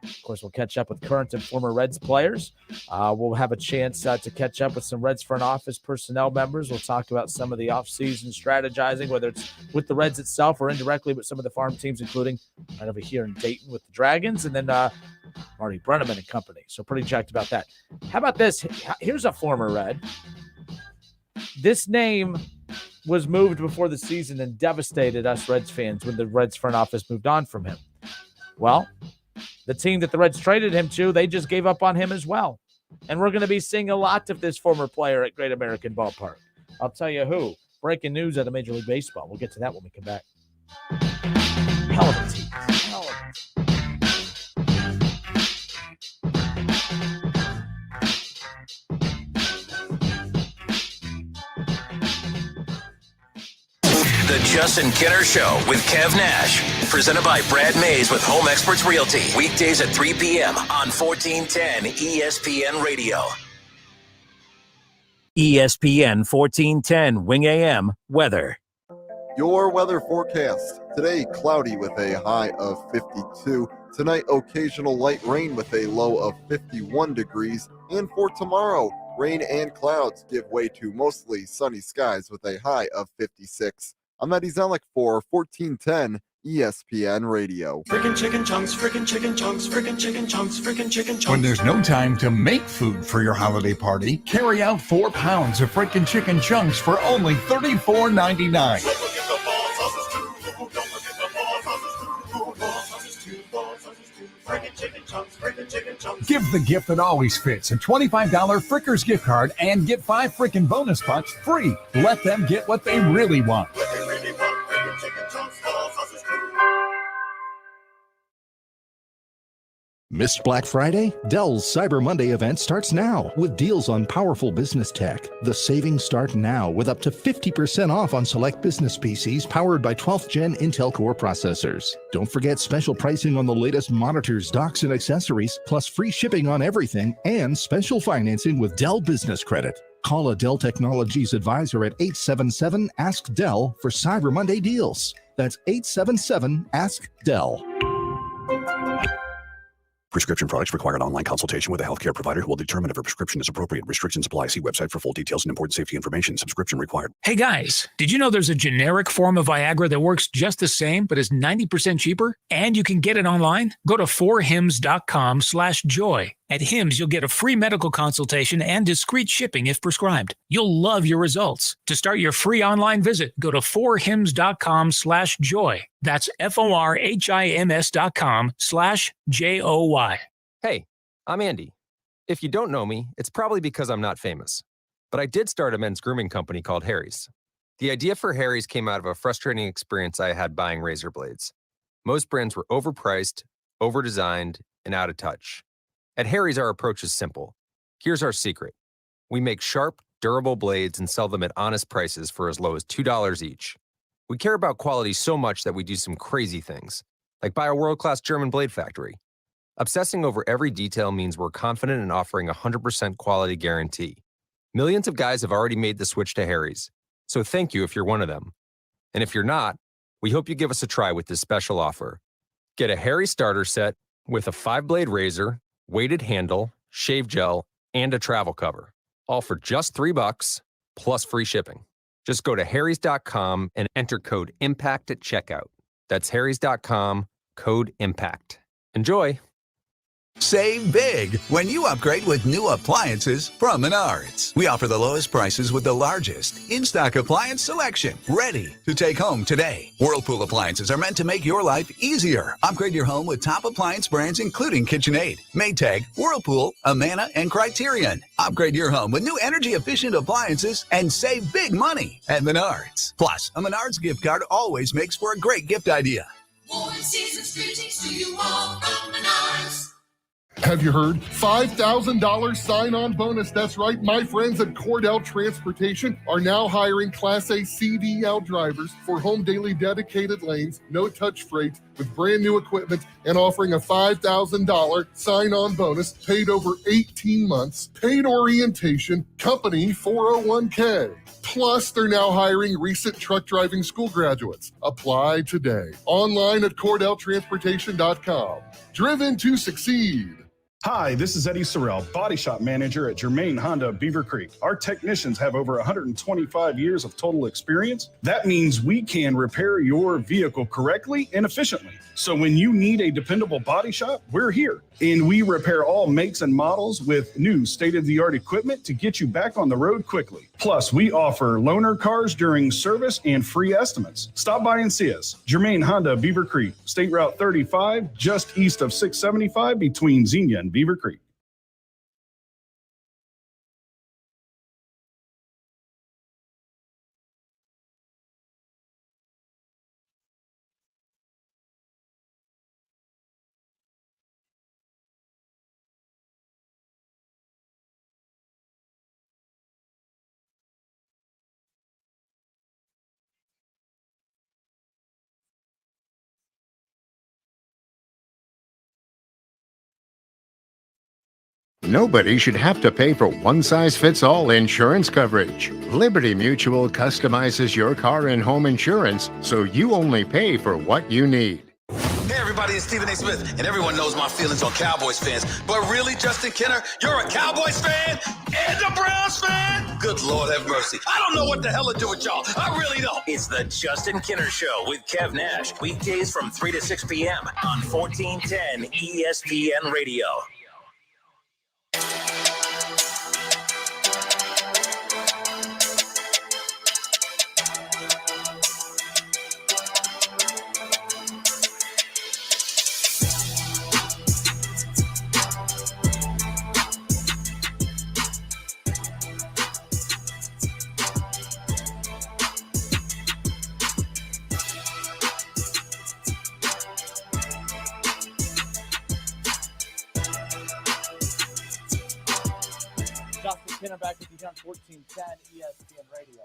Of course, we'll catch up with current and former Reds players. We'll have a chance to catch up with some Reds front office personnel members. We'll talk about some of the offseason strategizing, whether it's with the Reds itself or indirectly with some of the farm teams, including right over here in Dayton with the Dragons, and then Marty Brenneman and company. So pretty jacked about that. How about this? Here's a former Red. This name was moved before the season and devastated us Reds fans when the Reds front office moved on from him. Well, the team that the Reds traded him to, they just gave up on him as well. And we're going to be seeing a lot of this former player at Great American Ballpark. I'll tell you who. Breaking news out of Major League Baseball. We'll get to that when we come back. Hell of a team. Hell of a team. The Justin Kinner Show with Kev Nash. Presented by Brad Mays with Home Experts Realty. Weekdays at 3 p.m. on 1410 ESPN Radio. ESPN 1410 Wing AM weather. Your weather forecast. Today, cloudy with a high of 52. Tonight, occasional light rain with a low of 51 degrees. And for tomorrow, rain and clouds give way to mostly sunny skies with a high of 56. I'm Eddie Zellick for 1410 ESPN Radio. Frickin' chicken chunks, frickin' chicken chunks, frickin' chicken chunks, frickin' chicken chunks. When there's no time to make food for your holiday party, carry out 4 pounds of frickin' chicken chunks for only $34.99. Give the gift that always fits. A $25 Frickers gift card and get 5 frickin' bonus bucks free. Let them get what they really want. Missed Black Friday? Dell's Cyber Monday event starts now with deals on powerful business tech. The savings start now with up to 50% off on select business PCs powered by 12th Gen Intel Core processors. Don't forget special pricing on the latest monitors, docks, and accessories, plus free shipping on everything and special financing with Dell Business Credit. Call a Dell Technologies advisor at 877-ASK-DELL for Cyber Monday deals. That's 877-ASK-DELL. Prescription products require an online consultation with a healthcare provider who will determine if a prescription is appropriate. Restrictions apply. See website for full details and important safety information. Subscription required. Hey guys, did you know there's a generic form of Viagra that works just the same but is 90% cheaper? And you can get it online? Go to 4hims.com/joy. At Hims, you'll get a free medical consultation and discreet shipping if prescribed. You'll love your results. To start your free online visit, go to 4hims.com/joy. That's FORHIMS.com/JOY. Hey, I'm Andy. If you don't know me, it's probably because I'm not famous. But I did start a men's grooming company called Harry's. The idea for Harry's came out of a frustrating experience I had buying razor blades. Most brands were overpriced, overdesigned, and out of touch. At Harry's, our approach is simple. Here's our secret. We make sharp, durable blades and sell them at honest prices for as low as $2 each. We care about quality so much that we do some crazy things, like buy a world-class German blade factory. Obsessing over every detail means we're confident in offering a 100% quality guarantee. Millions of guys have already made the switch to Harry's, so thank you if you're one of them. And if you're not, we hope you give us a try with this special offer. Get a Harry starter set with a 5-blade razor, weighted handle, shave gel, and a travel cover, all for just $3 plus free shipping. Just go to harrys.com and enter code IMPACT at checkout. That's harrys.com, code IMPACT. Enjoy! Save big when you upgrade with new appliances from Menards. We offer the lowest prices with the largest in-stock appliance selection, ready to take home today. Whirlpool appliances are meant to make your life easier. Upgrade your home with top appliance brands including KitchenAid, Maytag, Whirlpool, Amana, and Criterion. Upgrade your home with new energy-efficient appliances and save big money at Menards. Plus, a Menards gift card always makes for a great gift idea. More season's greetings to you all from Menards. Have you heard? $5,000 sign-on bonus. That's right. My friends at Cordell Transportation are now hiring Class A CDL drivers for home daily dedicated lanes, no-touch freight with brand new equipment, and offering a $5,000 sign-on bonus paid over 18 months, paid orientation, company 401k. Plus, they're now hiring recent truck driving school graduates. Apply today. Online at CordellTransportation.com. Driven to succeed. Hi, this is Eddie Sorrell, Body Shop Manager at Germain Honda of Beaver Creek. Our technicians have over 125 years of total experience. That means we can repair your vehicle correctly and efficiently. So when you need a dependable body shop, we're here. And we repair all makes and models with new state-of-the-art equipment to get you back on the road quickly. Plus, we offer loaner cars during service and free estimates. Stop by and see us. Germain Honda, Beaver Creek, State Route 35, just east of 675 between Xenia and Beaver Creek. Nobody should have to pay for one-size-fits-all insurance coverage. Liberty Mutual customizes your car and home insurance so you only pay for what you need. Hey everybody, it's Stephen A. Smith, and everyone knows my feelings on Cowboys fans. But really, Justin Kenner, you're a Cowboys fan and a Browns fan? Good Lord have mercy. I don't know what the hell to do with y'all. I really don't. It's the Justin Kenner Show with Kev Nash. Weekdays from 3 to 6 p.m. on 1410 ESPN Radio. Back with you on 1410 ESPN Radio.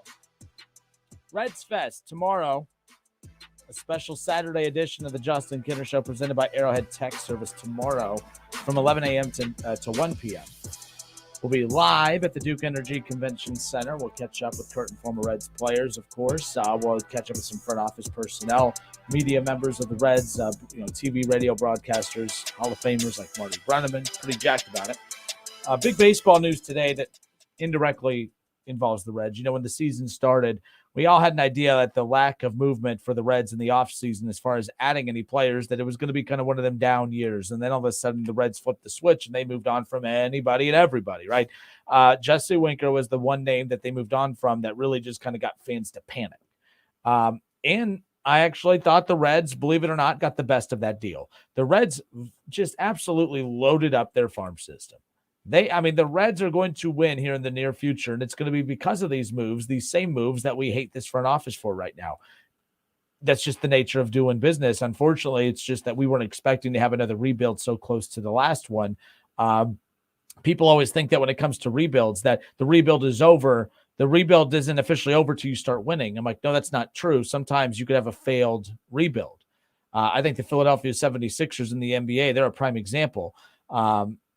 Reds Fest tomorrow, a special Saturday edition of the Justin Kenner Show presented by Arrowhead Tech Service tomorrow from 11 a.m. to 1 p.m. We'll be live at the Duke Energy Convention Center. We'll catch up with current and former Reds players, of course. We'll catch up with some front office personnel, media members of the Reds, TV, radio broadcasters, Hall of Famers like Marty Brenneman. Pretty jacked about it. Big baseball news today that indirectly involves the Reds. When the season started, we all had an idea that the lack of movement for the Reds in the offseason as far as adding any players, that it was going to be kind of one of them down years. And then all of a sudden the Reds flipped the switch and they moved on from anybody and everybody, right? Jesse Winker was the one name that they moved on from that really just kind of got fans to panic. And I actually thought the Reds, believe it or not, got the best of that deal. The Reds just absolutely loaded up their farm system. The Reds are going to win here in the near future, and it's going to be because of these moves, these same moves that we hate this front office for right now. That's just the nature of doing business. Unfortunately, it's just that we weren't expecting to have another rebuild so close to the last one. People always think that when it comes to rebuilds, that the rebuild is over. The rebuild isn't officially over till you start winning. I'm like, no, that's not true. Sometimes you could have a failed rebuild. I think the Philadelphia 76ers in the NBA, they're a prime example.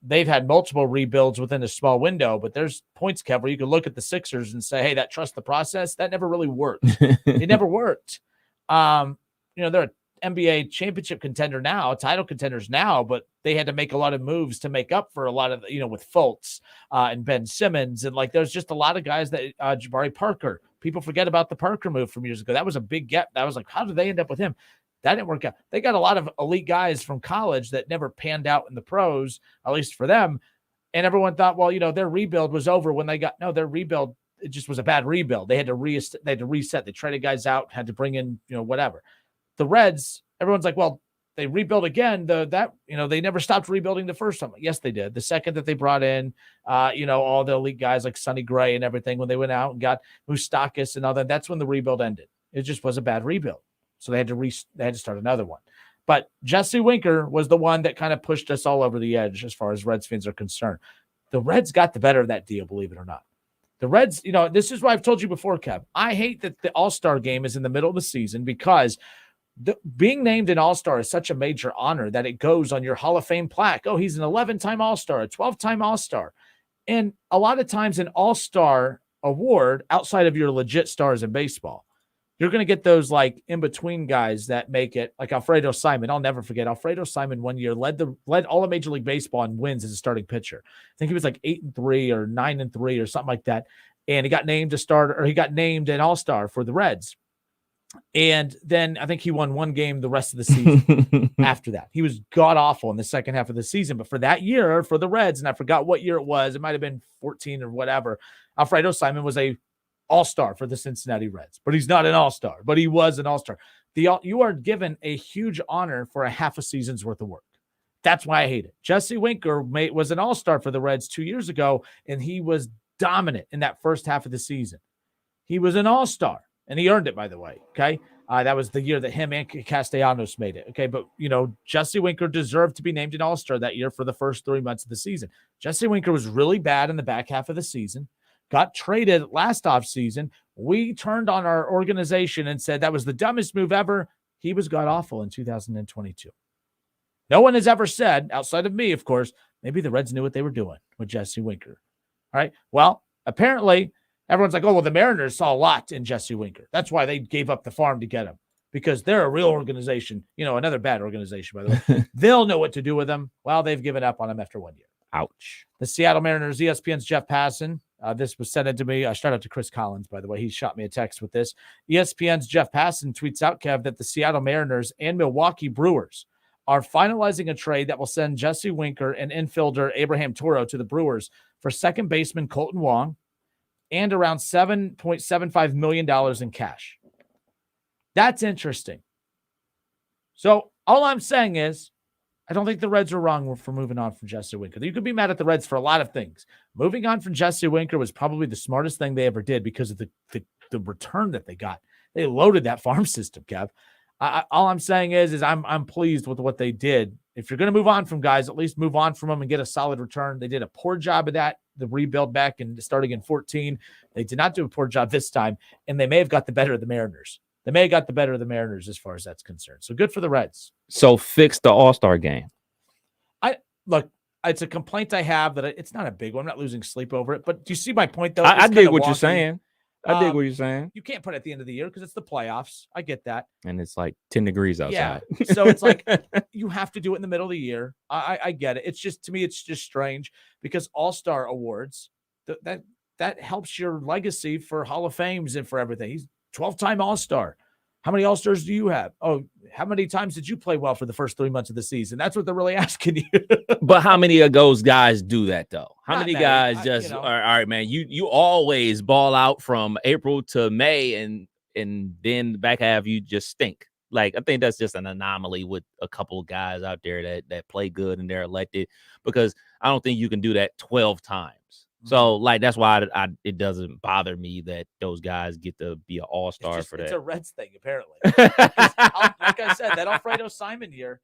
They've had multiple rebuilds within a small window, but there's points, Kev, where you can look at the Sixers and say, hey, that trust the process, that never really worked. It never worked. They're an NBA championship contender now, title contenders now, but they had to make a lot of moves to make up for a lot of, with Fultz and Ben Simmons. And there's just a lot of guys that Jabari Parker, people forget about the Parker move from years ago. That was a big get. That was like, how did they end up with him? That didn't work out. They got a lot of elite guys from college that never panned out in the pros, at least for them. And everyone thought, well, their rebuild was over when their rebuild, it just was a bad rebuild. They had to reset. They traded guys out, had to bring in, whatever. The Reds, everyone's like, well, they rebuilt again. They never stopped rebuilding the first time. Yes, they did. The second that they brought in, all the elite guys like Sonny Gray and everything, when they went out and got Moustakis and all that, that's when the rebuild ended. It just was a bad rebuild. So they had to start another one. But Jesse Winker was the one that kind of pushed us all over the edge as far as Reds fans are concerned. The Reds got the better of that deal, believe it or not. The Reds, this is what I've told you before, Kev. I hate that the All-Star game is in the middle of the season because being named an All-Star is such a major honor that it goes on your Hall of Fame plaque. Oh, he's an 11-time All-Star, a 12-time All-Star. And a lot of times an All-Star award outside of your legit stars in baseball, you're going to get those in-between guys that make it, like Alfredo Simon. I'll never forget. Alfredo Simon one year led all of Major League Baseball in wins as a starting pitcher. I think he was 8-3 or 9-3 or something like that. And he got named he got named an All-Star for the Reds. And then I think he won one game the rest of the season after that. He was god-awful in the second half of the season. But for that year, for the Reds, and I forgot what year it was, it might have been 14 or whatever, Alfredo Simon was a All-Star for the Cincinnati Reds, but he's not an All-Star, but he was an All-Star. You are given a huge honor for a half a season's worth of work. That's why I hate it. Jesse Winker was an All-Star for the Reds 2 years ago, and he was dominant in that first half of the season. He was an All-Star, and he earned it, by the way, okay? That was the year that him and Castellanos made it, okay? But, Jesse Winker deserved to be named an All-Star that year for the first 3 months of the season. Jesse Winker was really bad in the back half of the season. Got traded last offseason. We turned on our organization and said that was the dumbest move ever. He was god-awful in 2022. No one has ever said, outside of me, of course, maybe the Reds knew what they were doing with Jesse Winker. All right. Well, apparently, everyone's like, oh, well, the Mariners saw a lot in Jesse Winker. That's why they gave up the farm to get him, because they're a real organization. Another bad organization, by the way. They'll know what to do with him. Well, they've given up on him after 1 year. Ouch. The Seattle Mariners, ESPN's Jeff Passan. This was sent in to me. Shout out to Chris Collins, by the way. He shot me a text with this. ESPN's Jeff Passan tweets out, Kev, that the Seattle Mariners and Milwaukee Brewers are finalizing a trade that will send Jesse Winker and infielder Abraham Toro to the Brewers for second baseman Colton Wong and around $7.75 million in cash. That's interesting. So all I'm saying is, I don't think the Reds are wrong for moving on from Jesse Winker. You could be mad at the Reds for a lot of things. Moving on from Jesse Winker was probably the smartest thing they ever did because of the return that they got. They loaded that farm system, Kev. All I'm saying is I'm pleased with what they did. If you're going to move on from guys, at least move on from them and get a solid return. They did a poor job of that, the rebuild back and starting in 14. They did not do a poor job this time, and they may have got the better of the Mariners. They may have got the better of the Mariners as far as that's concerned. So good for the Reds. So fix the All-Star game. Look, it's a complaint I have that it's not a big one. I'm not losing sleep over it. But do you see my point, though? I dig what you're saying. I dig what you're saying. You can't put it at the end of the year because it's the playoffs. I get that. And it's like 10 degrees outside. Yeah. So it's like you have to do it in the middle of the year. I get it. It's just, to me, it's just strange because All-Star awards, that helps your legacy for Hall of Fames and for everything. He's 12-time All-Star. How many All-Stars do you have? Oh, how many times did you play well for the first 3 months of the season? That's what they're really asking you. But how many of those guys do that, though? How Not many many. guys just, all right, man, you always ball out from April to May, and then the back half you just stink. Like, I think that's just an anomaly with a couple of guys out there that play good and they're elected, because I don't think you can do that 12 times. So, like, that's why it doesn't bother me that those guys get to be an all-star for that. It's a Reds thing, apparently. Like I said, that Alfredo Simon year,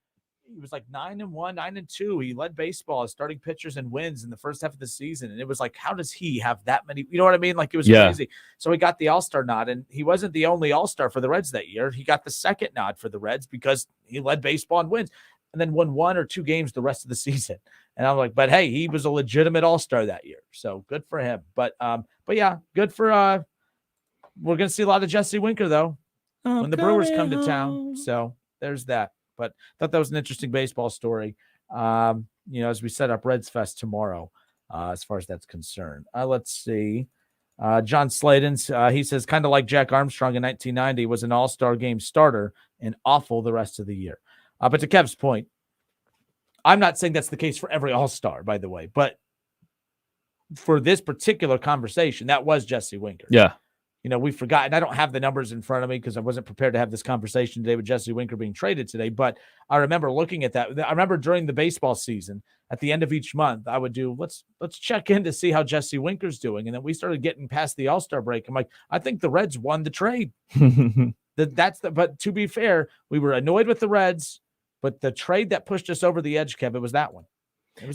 he was like 9-1, 9-2. He led baseball as starting pitchers and wins in the first half of the season. And it was like, how does he have that many? You know what I mean? Like, it was crazy. So he got the all-star nod, and he wasn't the only all-star for the Reds that year. He got the second nod for the Reds because he led baseball and wins, and then won 1 or 2 games the rest of the season. And I'm like, but hey, he was a legitimate all-star that year. So good for him. But yeah, good for we're going to see a lot of Jesse Winker, though, when the Brewers come to town. So there's that. But I thought that was an interesting baseball story. As we set up Reds Fest tomorrow, as far as that's concerned. Let's see. John Sladens, he says, kind of like Jack Armstrong in 1990, was an all-star game starter and awful the rest of the year. But to Kev's point, I'm not saying that's the case for every all-star, by the way, but for this particular conversation, that was Jesse Winker. Yeah. We've forgotten. I don't have the numbers in front of me because I wasn't prepared to have this conversation today with Jesse Winker being traded today. But I remember looking at that. I remember during the baseball season, at the end of each month, I would do, let's check in to see how Jesse Winker's doing. And then we started getting past the All-Star break. I'm like, I think the Reds won the trade. But to be fair, we were annoyed with the Reds, but the trade that pushed us over the edge, Kev, it was that one.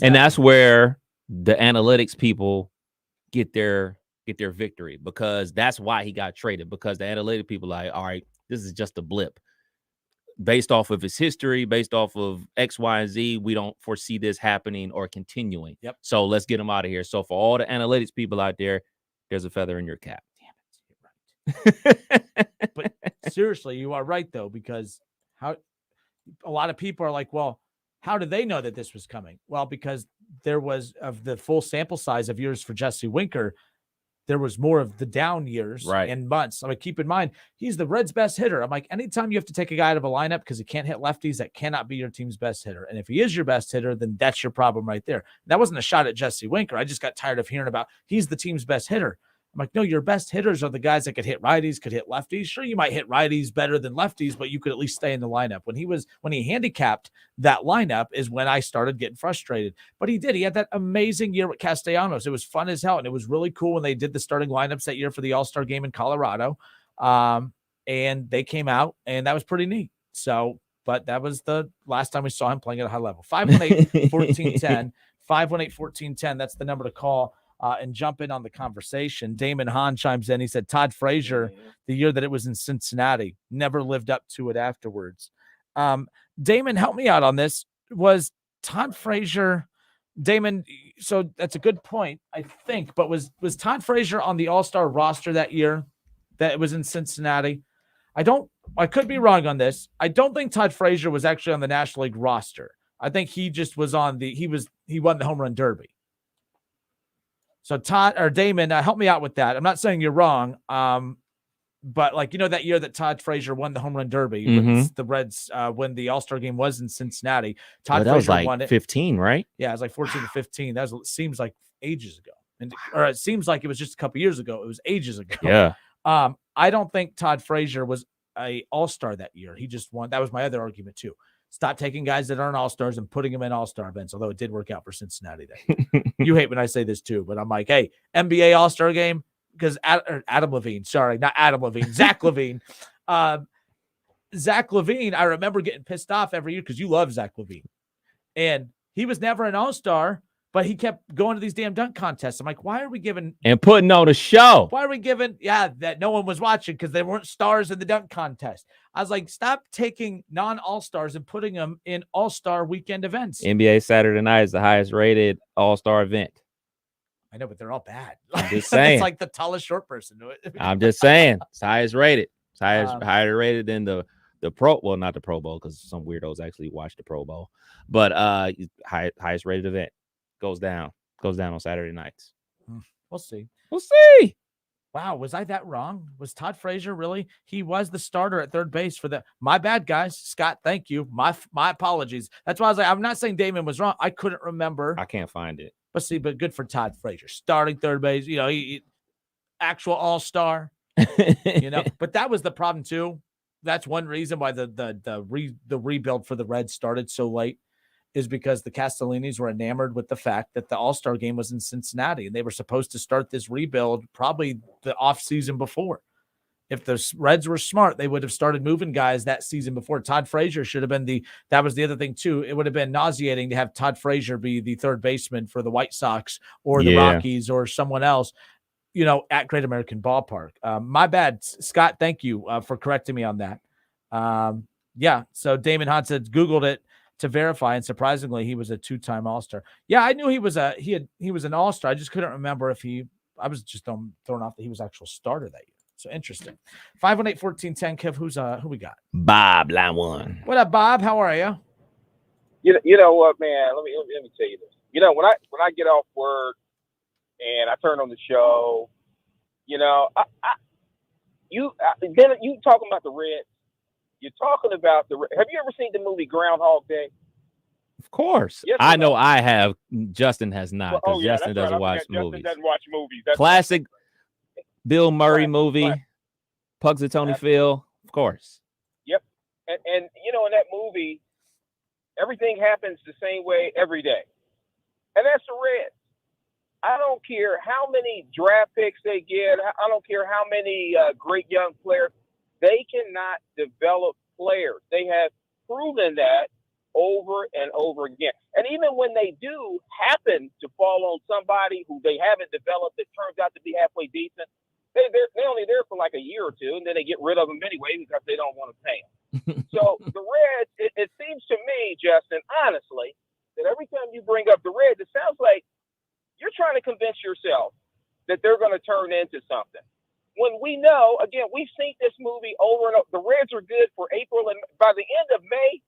That's where the analytics people get their victory, because that's why he got traded, because the analytic people are like, all right, this is just a blip. Based off of his history, based off of X, Y, and Z, we don't foresee this happening or continuing. Yep. So let's get him out of here. So for all the analytics people out there, there's a feather in your cap. Damn it. You're right. But seriously, you are right, though, because a lot of people are like, well, how did they know that this was coming? Well, because there was, of the full sample size of years for Jesse Winker, there was more of the down years and months. I mean, keep in mind, he's the Reds' best hitter. I'm like, anytime you have to take a guy out of a lineup because he can't hit lefties, that cannot be your team's best hitter. And if he is your best hitter, then that's your problem right there. That wasn't a shot at Jesse Winker. I just got tired of hearing about he's the team's best hitter. I'm like, no, your best hitters are the guys that could hit righties, could hit lefties. Sure, you might hit righties better than lefties, but you could at least stay in the lineup. When he handicapped that lineup is when I started getting frustrated. But he did. He had that amazing year with Castellanos. It was fun as hell, and it was really cool when they did the starting lineups that year for the All-Star game in Colorado. And they came out, and that was pretty neat. So, but that was the last time we saw him playing at a high level. 518-1410. 518-1410. That's the number to call. And jump in on the conversation. Damon Hahn chimes in. He said, Todd Frazier, the year that it was in Cincinnati, never lived up to it afterwards. Damon, help me out on this. Was Todd Frazier, Damon, so that's a good point, I think, but was Todd Frazier on the All-Star roster that year that it was in Cincinnati? I could be wrong on this. I don't think Todd Frazier was actually on the National League roster. I think he just was on he won the home run derby. So Todd or Damon, help me out with that. I'm not saying you're wrong, but that year that Todd Frazier won the home run derby, when the Reds when the All-Star game was in Cincinnati, Todd Frazier was like won it. 15, right? Yeah, it was like 14 to 15. Seems like ages ago, or it seems like it was just a couple years ago. It was ages ago. Yeah. I don't think Todd Frazier was a All-Star that year. He just won. That was my other argument too. Stop taking guys that aren't All-Stars and putting them in All-Star events, although it did work out for Cincinnati that year. You hate when I say this too, but I'm like, hey, NBA All-Star game, because Adam Levine, sorry, not Adam Levine, Zach Levine. Zach Levine, I remember getting pissed off every year because you love Zach Levine. And he was never an All-Star, But he kept going to these damn dunk contests. I'm like, why are we giving and putting on a show? Why are we giving? Yeah, that no one was watching because there weren't stars in the dunk contest. I was like, stop taking non-all-stars and putting them in all-star weekend events. NBA Saturday Night is the highest rated all-star event. I know, but they're all bad. I'm just saying. It's like the tallest short person. I'm just saying. It's highest rated. It's higher rated than the Pro. Well, not the Pro Bowl because some weirdos actually watch the Pro Bowl. But highest rated event goes down on Saturday nights. We'll see. We'll see. Wow, was I that wrong? Was Todd Frazier really? He was the starter at third base for the. My bad, guys. Scott, thank you. My apologies. That's why I was like, I'm not saying Damon was wrong. I couldn't remember. I can't find it. But good for Todd Frazier, starting third base. You know, he actual all-star. You know, but that was the problem too. That's one reason why the rebuild for the Reds started so late. Is because the Castellinis were enamored with the fact that the All-Star game was in Cincinnati, and they were supposed to start this rebuild probably the off-season before. If the Reds were smart, they would have started moving guys that season before. Todd Frazier should have been that was the other thing too. It would have been nauseating to have Todd Frazier be the third baseman for the White Sox or the Rockies or someone else, you know, at Great American Ballpark. My bad, Scott. Thank you for correcting me on that. So Damon Hunt said, Googled it to verify, and surprisingly, he was a two-time All-Star. Yeah, I knew he was an All-Star. I just couldn't remember if I was just thrown off that he was actual starter that year. So interesting. 518-1410, Kev, who we got? Bob, line one. What up, Bob? How are you? You know what, man? Let me tell you this. You know, when I get off work and I turn on the show, you know, you talking about the Reds. You're talking about have you ever seen the movie Groundhog Day? Of course. Yes, I know I have. Justin has not, because Justin that's doesn't right. watch movies. Justin doesn't watch movies. Classic Bill Murray movie, Punxsutawney Phil, of course. Yep. And you know, in that movie, everything happens the same way every day. And that's the Reds. I don't care how many draft picks they get. I don't care how many great young players. They cannot develop players. They have proven that over and over again. And even when they do happen to fall on somebody who they haven't developed that turns out to be halfway decent, they're only there for like a year or two, and then they get rid of them anyway because they don't want to pay them. So the Reds, it seems to me, Justin, honestly, that every time you bring up the Reds, it sounds like you're trying to convince yourself that they're going to turn into something. When we know, again, we've seen this movie over and over. The Reds are good for April, and by the end of May,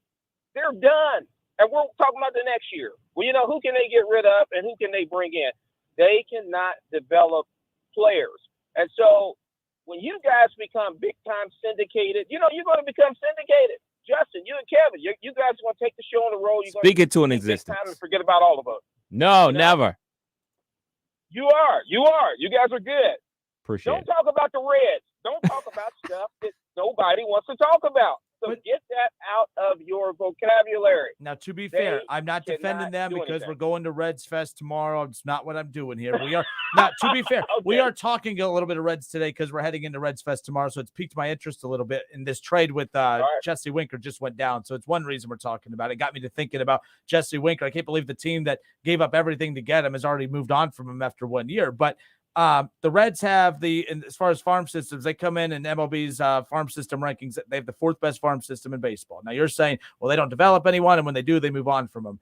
they're done. And we're talking about the next year. Well, you know, who can they get rid of and who can they bring in? They cannot develop players. And so when you guys become big-time syndicated, you know, you're going to become syndicated. Justin, you and Kevin, you guys are going to take the show on the road. Speak it to an existence. And forget about all of us. No, never. You are. You guys are good. Appreciate Don't talk about the Reds. Don't talk about stuff that nobody wants to talk about. So get that out of your vocabulary. Now, to be fair, I'm not defending them because we're going to Reds Fest tomorrow. It's not what I'm doing here. We are not. To be fair, we are talking a little bit of Reds today because we're heading into Reds Fest tomorrow. So it's piqued my interest a little bit. In this trade with Jesse Winker just went down. So it's one reason we're talking about it. It got me to thinking about Jesse Winker. I can't believe the team that gave up everything to get him has already moved on from him after 1 year. But the Reds have as far as farm systems, they come in MLB's farm system rankings. They have the fourth best farm system in baseball. Now you're saying, well, they don't develop anyone, and when they do, they move on from them.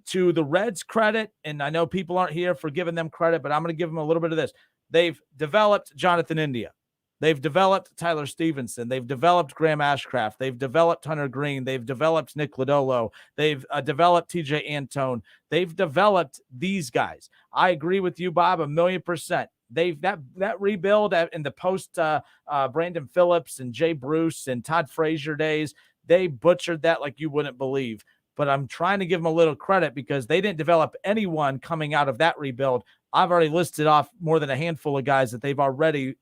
To the Reds' credit, and I know people aren't here for giving them credit, but I'm going to give them a little bit of this. They've developed Jonathan India. They've developed Tyler Stevenson. They've developed Graham Ashcraft. They've developed Hunter Green. They've developed Nick Lodolo. They've developed TJ Antone. They've developed these guys. I agree with you, Bob, 1,000,000%. They've that rebuild in the post Brandon Phillips and Jay Bruce and Todd Frazier days, they butchered that like you wouldn't believe. But I'm trying to give them a little credit because they didn't develop anyone coming out of that rebuild. I've already listed off more than a handful of guys that they've already,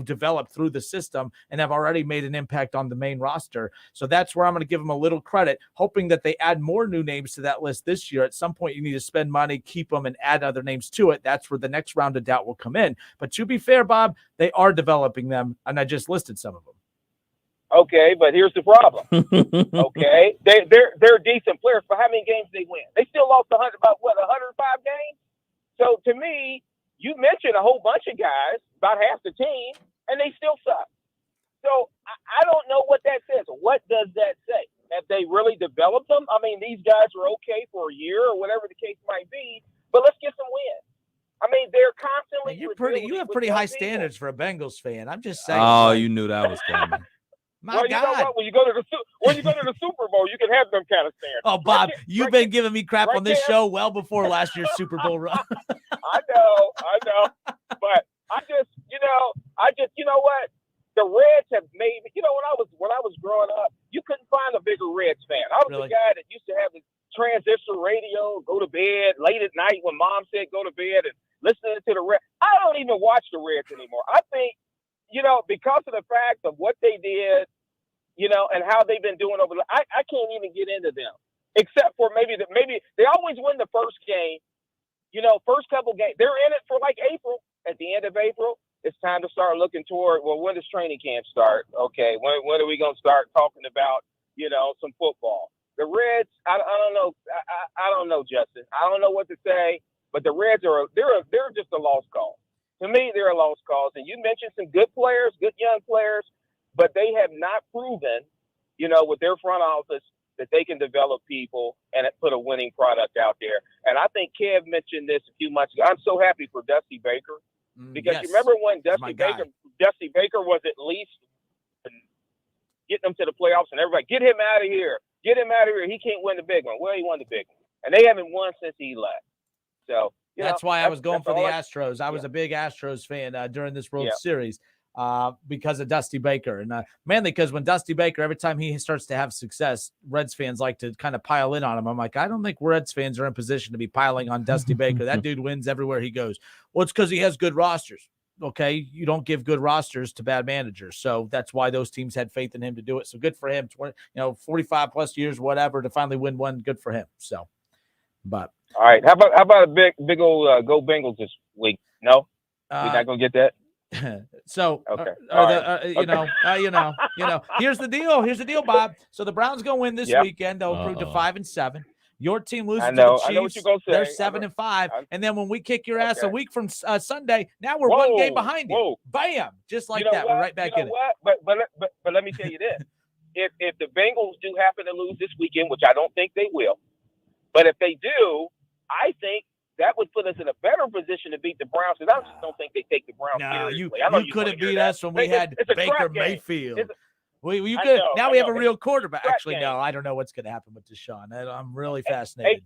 developed through the system and have already made an impact on the main roster. So that's where I'm going to give them a little credit, hoping that they add more new names to that list this year. At some point, you need to spend money, keep them, and add other names to it. That's where the next round of doubt will come in. But to be fair, Bob, they are developing them, and I just listed some of them. Okay, but here's the problem. Okay, they're decent players, but how many games they win? They still lost 105 games. So to me, you mentioned a whole bunch of guys, about half the team, and they still suck. So I don't know what that says. What does that say? Have they really developed them? I mean, these guys were okay for a year or whatever the case might be, but let's get some wins. I mean, they're constantly. You have pretty high standards for a Bengals fan. I'm just saying. Oh, you knew that was coming. My well, God. You know what? When you go to the Super Bowl, you can have them kind of standards. Oh, Bob, you've been giving me crap on this show well before last year's Super Bowl run. I know. But you know what? The Reds have made me. You know, when I was growing up, you couldn't find a bigger Reds fan. I was the guy that used to have the transistor radio, go to bed late at night when Mom said go to bed, and listening to the Reds. I don't even watch the Reds anymore. I think, because of the fact of what they did, and how they've been doing over. I can't even get into them, except for maybe they always win the first game. First couple games, they're in it for like April. At the end of April, it's time to start looking toward, well, when does training camp start? Okay, when are we going to start talking about, some football? The Reds, I don't know. I don't know, Justin. I don't know what to say, but the Reds they're just a lost cause. To me, they're a lost cause. And you mentioned some good players, good young players, but they have not proven, with their front office, that they can develop people and put a winning product out there. And I think Kev mentioned this a few months ago. I'm so happy for Dusty Baker because you remember when Dusty Baker was at least getting them to the playoffs and everybody, get him out of here. Get him out of here. He can't win the big one. Well, he won the big one. And they haven't won since he left. So that's why I was going for the Astros. I was a big Astros fan during this World Series. Because of Dusty Baker. And mainly because when Dusty Baker, every time he starts to have success, Reds fans like to kind of pile in on him. I'm like, I don't think Reds fans are in position to be piling on Dusty Baker. That dude wins everywhere he goes. Well, it's because he has good rosters. Okay, you don't give good rosters to bad managers. So that's why those teams had faith in him to do it. So good for him. 45 plus years, whatever, to finally win one. Good for him. So, but all right, how about a big old go Bengals this week? No, we're not gonna get that. So, okay. Here's the deal, Bob. So the Browns go win this weekend. They'll improve to 5-7. Your team loses to the Chiefs. I know what you're gonna say. They're 7-5. And then when we kick your ass a week from Sunday, now we're one game behind you. Bam! Just like that, we're right back in it. But let me tell you this: if the Bengals do happen to lose this weekend, which I don't think they will, but if they do, I think that would put us in a better position to beat the Browns, because I just don't think they take the Browns seriously. You couldn't beat us when we had Baker Mayfield. You could. Now we have a real quarterback. Actually, no, I don't know what's going to happen with Deshaun. I'm really fascinated.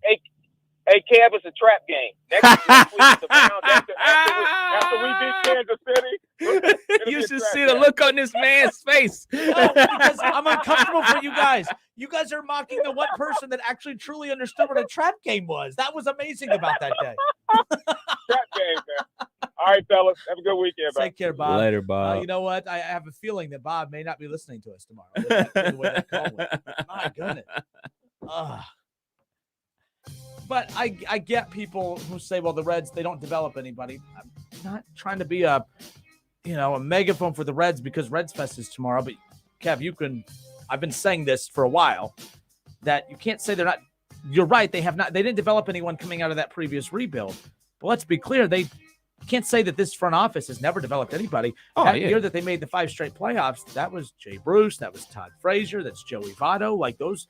Hey, Kev, it's a trap game. Next week, the Browns, after we beat Kansas City. You should see the look on this man's face. No, because I'm uncomfortable for you guys. You guys are mocking the one person that actually truly understood what a trap game was. That was amazing about that day. Trap game, man. All right, fellas. Have a good weekend. Take care, Bob. Later, Bob. You know what? I have a feeling that Bob may not be listening to us tomorrow. My goodness. But I get people who say, well, the Reds, they don't develop anybody. I'm not trying to be a megaphone for the Reds because Reds Fest is tomorrow. But Kev, I've been saying this for a while, that you can't say they're not. You're right. They didn't develop anyone coming out of that previous rebuild. But let's be clear. They can't say that this front office has never developed anybody. Year that they made the 5 straight playoffs, that was Jay Bruce. That was Todd Frazier. That's Joey Votto. Like those.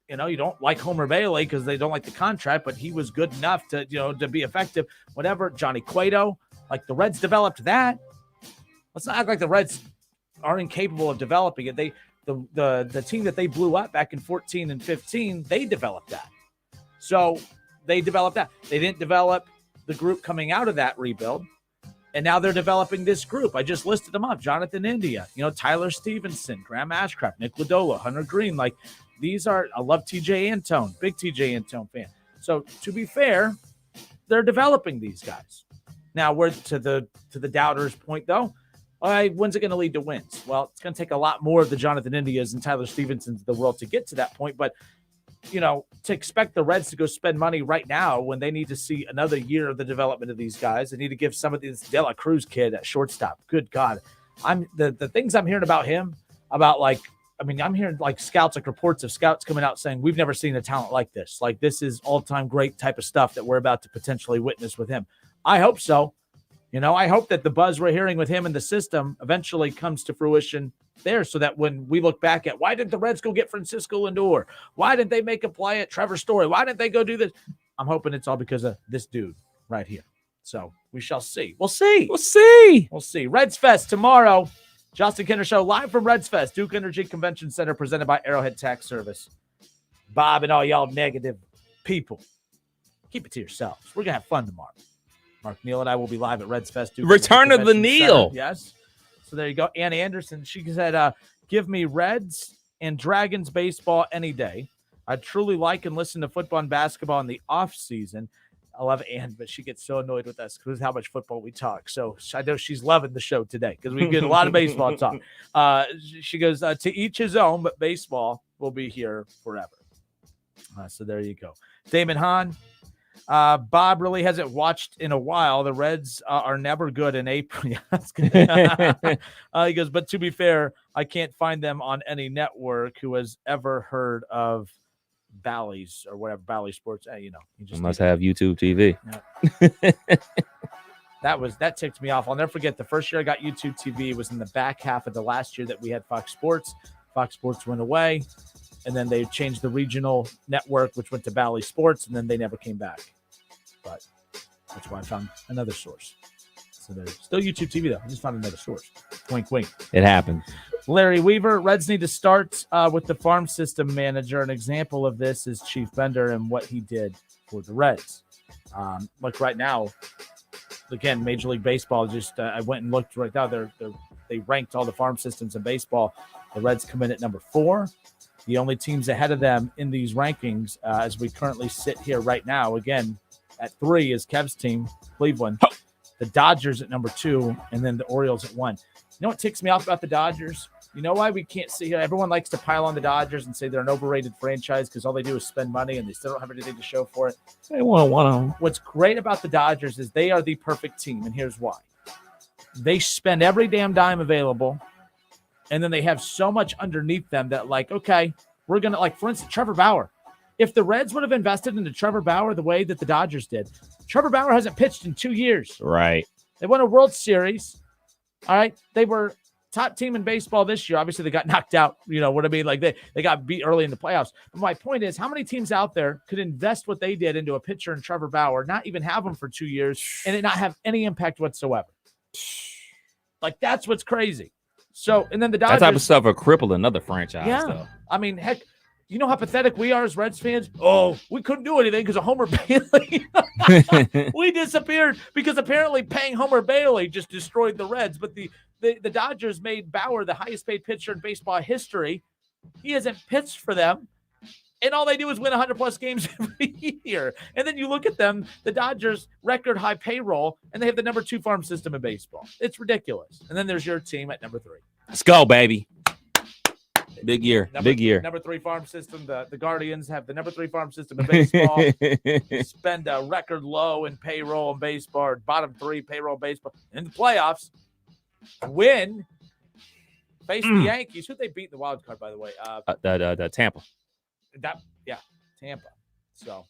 You don't like Homer Bailey because they don't like the contract, but he was good enough to be effective. Whatever. Johnny Cueto, like the Reds developed that. Let's not act like the Reds are incapable of developing it. The team that they blew up back in 14 and 15, they developed that. So they developed that. They didn't develop the group coming out of that rebuild, and now they're developing this group. I just listed them up: Jonathan India, Tyler Stevenson, Graham Ashcraft, Nick Lodolo, Hunter Green, like. These are, I love TJ Antone, big TJ Antone fan. So to be fair, they're developing these guys. Now we're to the doubters point though. All right, when's it going to lead to wins? Well, it's going to take a lot more of the Jonathan Indias and Tyler Stevensons of the world to get to that point. But, to expect the Reds to go spend money right now when they need to see another year of the development of these guys, they need to give some of this De La Cruz kid at shortstop. Good God. The things I'm hearing about him, about like I mean, I'm hearing like scouts, like reports of scouts coming out saying we've never seen a talent like this. Like this is all-time great type of stuff that we're about to potentially witness with him. I hope so. I hope that the buzz we're hearing with him in the system eventually comes to fruition there, so that when we look back at why did the Reds go get Francisco Lindor? Why didn't they make a play at Trevor Story? Why didn't they go do this? I'm hoping it's all because of this dude right here. So we shall see. We'll see. Reds Fest tomorrow. Justin Kinner Show live from Reds Fest, Duke Energy Convention Center, presented by Arrowhead Tax Service. Bob and all y'all negative people, keep it to yourselves. We're going to have fun tomorrow. Mark Neal and I will be live at Reds Fest. Duke Return of the Neal. Yes. So there you go. Anna Anderson, she said, give me Reds and Dragons baseball any day. I truly like and listen to football and basketball in the off season. I love Ann, but she gets so annoyed with us because how much football we talk. So I know she's loving the show today because we get a lot of baseball talk. She goes, to each his own, but baseball will be here forever. So there you go. Damon Hahn. Bob really hasn't watched in a while. The Reds are never good in April. He goes, but to be fair, I can't find them on any network who has ever heard of Bally's or whatever, Bally Sports. You just must have YouTube TV. Yeah. That ticked me off. I'll never forget the first year I got YouTube TV was in the back half of the last year that we had Fox Sports. Fox Sports went away, and then they changed the regional network, which went to Bally Sports, and then they never came back. But that's why I found another source. So there's still YouTube TV, though. I just found another source. Wink, wink. It happens. Larry Weaver, Reds need to start with the farm system manager. An example of this is Chief Bender and what he did for the Reds. Like right now, again, Major League Baseball just I went and looked right now. They ranked all the farm systems in baseball. The Reds come in at number 4. The only teams ahead of them in these rankings, as we currently sit here right now, again, at 3 is Kev's team, Cleveland. The Dodgers at number 2, and then the Orioles at 1. You know what ticks me off about the Dodgers? You know why we can't see here? Everyone likes to pile on the Dodgers and say they're an overrated franchise because all they do is spend money and they still don't have anything to show for it. They want one of them. What's great about the Dodgers is they are the perfect team, and here's why. They spend every damn dime available, and then they have so much underneath them that, like, okay, we're going to, like, for instance, Trevor Bauer. If the Reds would have invested into Trevor Bauer the way that the Dodgers did, Trevor Bauer hasn't pitched in 2 years. Right. They won a World Series. All right. They were top team in baseball this year. Obviously, they got knocked out. You know what I mean? Like they got beat early in the playoffs. But my point is, how many teams out there could invest what they did into a pitcher in Trevor Bauer, not even have him for 2 years, and it not have any impact whatsoever? Like, that's what's crazy. So, and then the Dodgers. That type of stuff will cripple another franchise, though. I mean, heck, you know how pathetic we are as Reds fans? Oh, we couldn't do anything because of Homer Bailey. We disappeared because apparently paying Homer Bailey just destroyed the Reds. But the Dodgers made Bauer the highest paid pitcher in baseball history. He hasn't pitched for them. And all they do is win 100-plus games every year. And then you look at them, the Dodgers record high payroll, and they have the number 2 farm system in baseball. It's ridiculous. And then there's your team at number 3. Let's go, baby. Big year. Big year. Number 3 farm system. The Guardians have the number 3 farm system in baseball. Spend a record low in payroll in baseball. Bottom 3 payroll in baseball. In the playoffs, win. Face the Yankees. Who they beat in the wild card, by the way? The Tampa. Tampa. So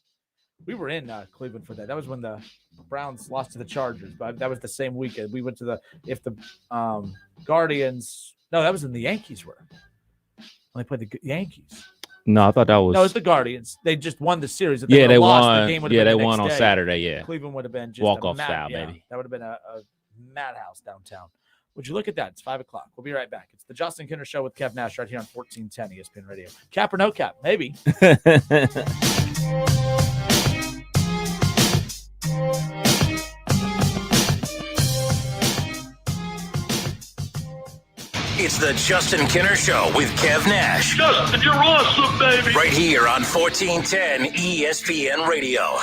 we were in Cleveland for that. That was when the Browns lost to the Chargers, but that was the same weekend. We went to the Guardians. No, that was when the Yankees were. When they played the Yankees. No, I thought that was. No, it's the Guardians. They just won the series. If they lost, won. The game They won on Saturday. Yeah, Cleveland would have been just walk-off style, baby. That would have been a madhouse downtown. Would you look at that? It's 5 o'clock. We'll be right back. It's the Justin Kinner Show with Kev Nash right here on 1410 ESPN Radio. Cap or no cap? Maybe. It's the Justin Kinner Show with Kev Nash. Justin, you're awesome, baby. Right here on 1410 ESPN Radio.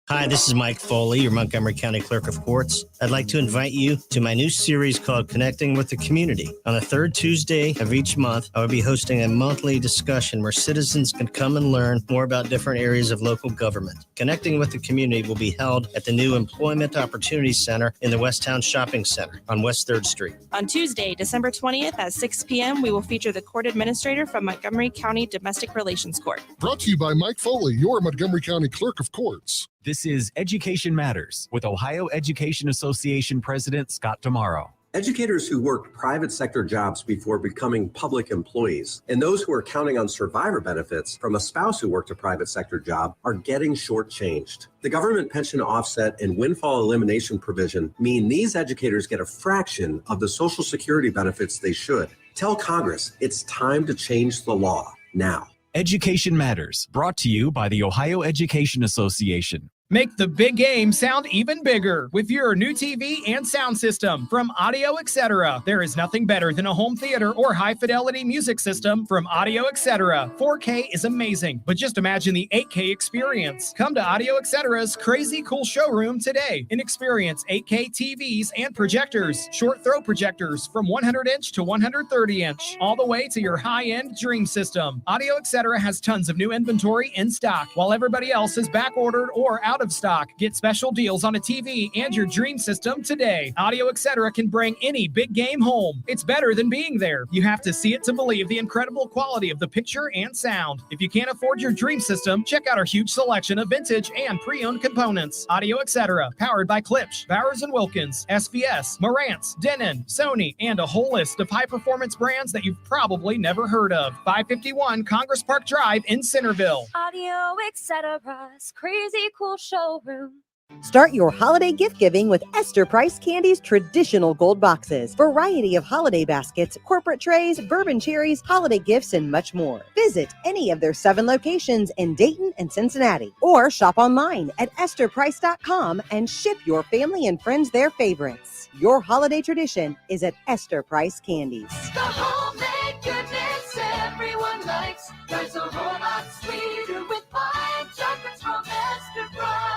Hi, this is Mike Foley, your Montgomery County Clerk of Courts. I'd like to invite you to my new series called Connecting with the Community. On the third Tuesday of each month, I will be hosting a monthly discussion where citizens can come and learn more about different areas of local government. Connecting with the Community will be held at the new Employment Opportunity Center in the Westtown Shopping Center on West 3rd Street. On Tuesday, December 20th at 6 p.m., we will feature the court administrator from Montgomery County Domestic Relations Court. Brought to you by Mike Foley, your Montgomery County Clerk of Courts. This is Education Matters with Ohio Education Association President Scott Tomorrow. Educators who worked private sector jobs before becoming public employees and those who are counting on survivor benefits from a spouse who worked a private sector job are getting shortchanged. The government pension offset and windfall elimination provision mean these educators get a fraction of the Social Security benefits they should. Tell Congress it's time to change the law now. Education Matters, brought to you by the Ohio Education Association. Make the big game sound even bigger with your new TV and sound system from Audio Etc. There is nothing better than a home theater or high-fidelity music system from Audio Etc. 4K is amazing, but just imagine the 8K experience. Come to Audio Etc's crazy cool showroom today and experience 8K TVs and projectors, short throw projectors from 100-inch to 130-inch, all the way to your high-end dream system. Audio Etc has tons of new inventory in stock, while everybody else is back-ordered or out of stock. Get special deals on a TV and your dream system today. Audio Etc can bring any big game home. It's better than being there. You have to see it to believe the incredible quality of the picture and sound. If you can't afford your dream system, check out our huge selection of vintage and pre-owned components. Audio Etc, powered by Klipsch, Bowers & Wilkins, SVS, Marantz, Denon, Sony, and a whole list of high-performance brands that you've probably never heard of. 551 Congress Park Drive in Centerville. Audio Etc's crazy cool showroom. Start your holiday gift giving with Esther Price Candy's traditional gold boxes. Variety of holiday baskets, corporate trays, bourbon cherries, holiday gifts, and much more. Visit any of their 7 locations in Dayton and Cincinnati, or shop online at estherprice.com and ship your family and friends their favorites. Your holiday tradition is at Esther Price Candies. The homemade goodness everyone likes. Drives a whole lot sweeter with fine chocolates from Esther Price.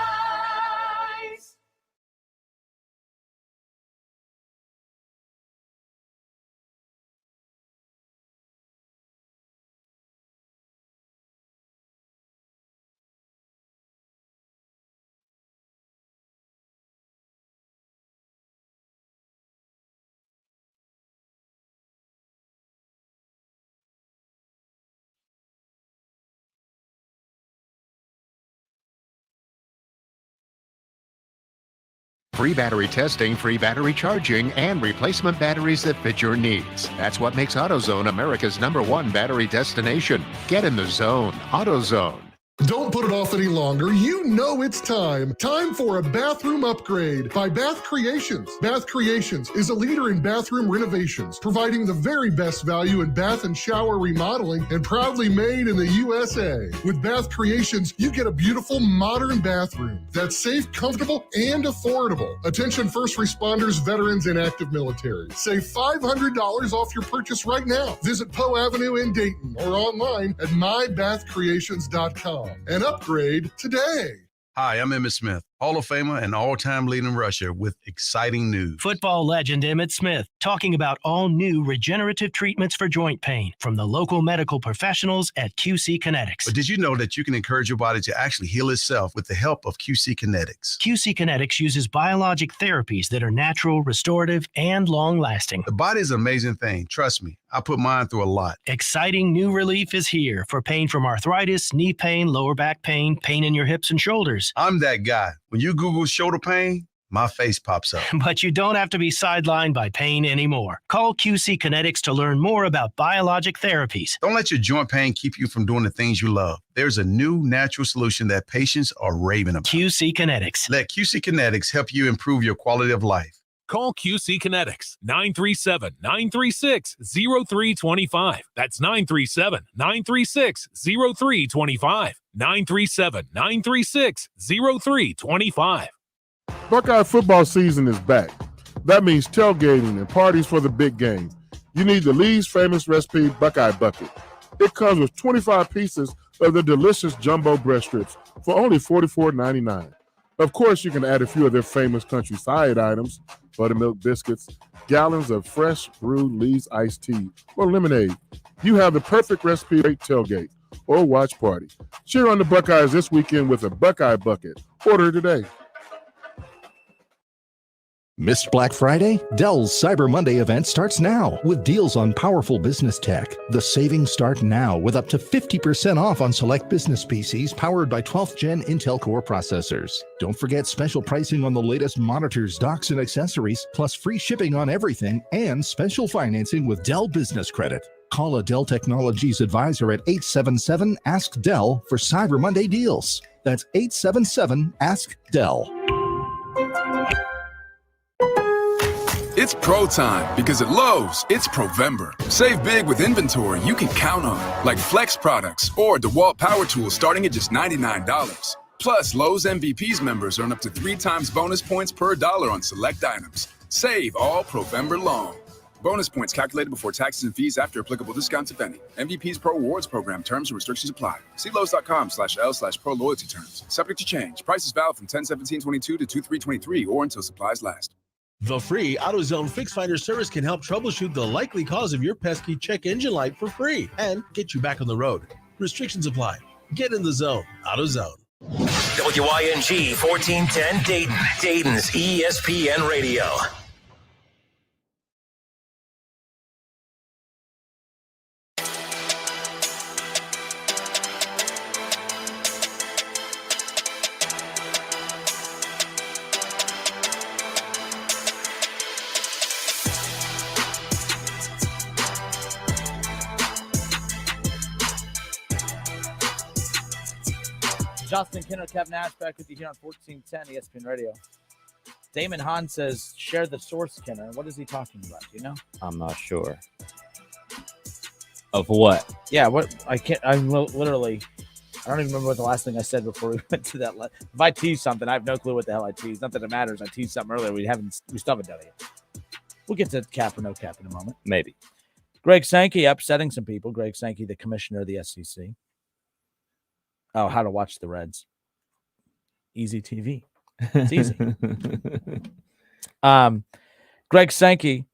Free battery testing, free battery charging, and replacement batteries that fit your needs. That's what makes AutoZone America's #1 battery destination. Get in the zone. AutoZone. Don't put it off any longer. You know it's time. Time for a bathroom upgrade by Bath Creations. Bath Creations is a leader in bathroom renovations, providing the very best value in bath and shower remodeling, and proudly made in the USA. With Bath Creations, you get a beautiful modern bathroom that's safe, comfortable, and affordable. Attention first responders, veterans, and active military. Save $500 off your purchase right now. Visit Poe Avenue in Dayton or online at mybathcreations.com. And upgrade today. Hi, I'm Emmitt Smith, Hall of Famer and all-time leading rusher with exciting news. Football legend Emmitt Smith talking about all new regenerative treatments for joint pain from the local medical professionals at QC Kinetics. But did you know that you can encourage your body to actually heal itself with the help of QC Kinetics? QC Kinetics uses biologic therapies that are natural, restorative, and long-lasting. The body is an amazing thing. Trust me, I put mine through a lot. Exciting new relief is here for pain from arthritis, knee pain, lower back pain, pain in your hips and shoulders. I'm that guy. When you Google shoulder pain, my face pops up. But you don't have to be sidelined by pain anymore. Call QC Kinetics to learn more about biologic therapies. Don't let your joint pain keep you from doing the things you love. There's a new natural solution that patients are raving about. QC Kinetics. Let QC Kinetics help you improve your quality of life. Call QC Kinetics, 937-936-0325. That's 937-936-0325. 937-936-0325. Buckeye football season is back. That means tailgating and parties for the big game. You need the Lee's famous recipe Buckeye Bucket. It comes with 25 pieces of the delicious jumbo breast strips for only $44.99. Of course, you can add a few of their famous country side items, buttermilk biscuits, gallons of fresh brewed Lee's iced tea, or lemonade. You have the perfect recipe for a tailgate or watch party. Cheer on the Buckeyes this weekend with a Buckeye Bucket. Order today. Missed Black Friday? Dell's Cyber Monday event starts now with deals on powerful business tech. The savings start now with up to 50% off on select business PCs powered by 12th Gen Intel Core processors. Don't forget special pricing on the latest monitors, docks, and accessories, plus free shipping on everything and special financing with Dell Business Credit. Call a Dell Technologies advisor at 877-ASK-DELL for Cyber Monday deals. That's 877-ASK-DELL. It's pro time because at Lowe's, it's Provember. Save big with inventory you can count on, like Flex products or DeWalt power tools starting at just $99. Plus, Lowe's MVPs members earn up to 3 times bonus points per dollar on select items. Save all Provember long. Bonus points calculated before taxes and fees after applicable discounts, if any. MVP's Pro Rewards Program terms and restrictions apply. See Lowe's.com/L/Pro Loyalty terms. Subject to change. Prices valid from 10/17/22 to 2/3/23 or until supplies last. The free AutoZone Fix Finder service can help troubleshoot the likely cause of your pesky check engine light for free and get you back on the road. Restrictions apply. Get in the zone. AutoZone. WING 1410 Dayton, Dayton's ESPN Radio. Justin Kinner, Kev Nash back with you here on 1410 ESPN Radio. Damon Hahn says, share the source, Kinner. What is he talking about? Do you know? I'm not sure. Of what? Yeah, what? I'm literally, I don't even remember what the last thing I said before we went to that. If I tease something, I have no clue what the hell I teased. Not that it matters. I teased something earlier. We still haven't done it yet. We'll get to cap or no cap in a moment. Maybe. Greg Sankey upsetting some people. Greg Sankey, the commissioner of the SEC. Oh, how to watch the Reds. Easy TV. It's easy. Greg Sankey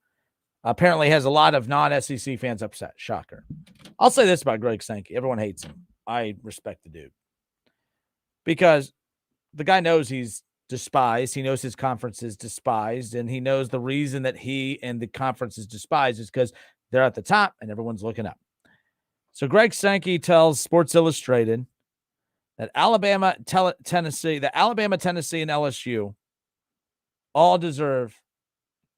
apparently has a lot of non-SEC fans upset. Shocker. I'll say this about Greg Sankey. Everyone hates him. I respect the dude. Because the guy knows he's despised. He knows his conference is despised. And he knows the reason that he and the conference is despised is because they're at the top and everyone's looking up. So Greg Sankey tells Sports Illustrated that Alabama, Tennessee, and LSU all deserve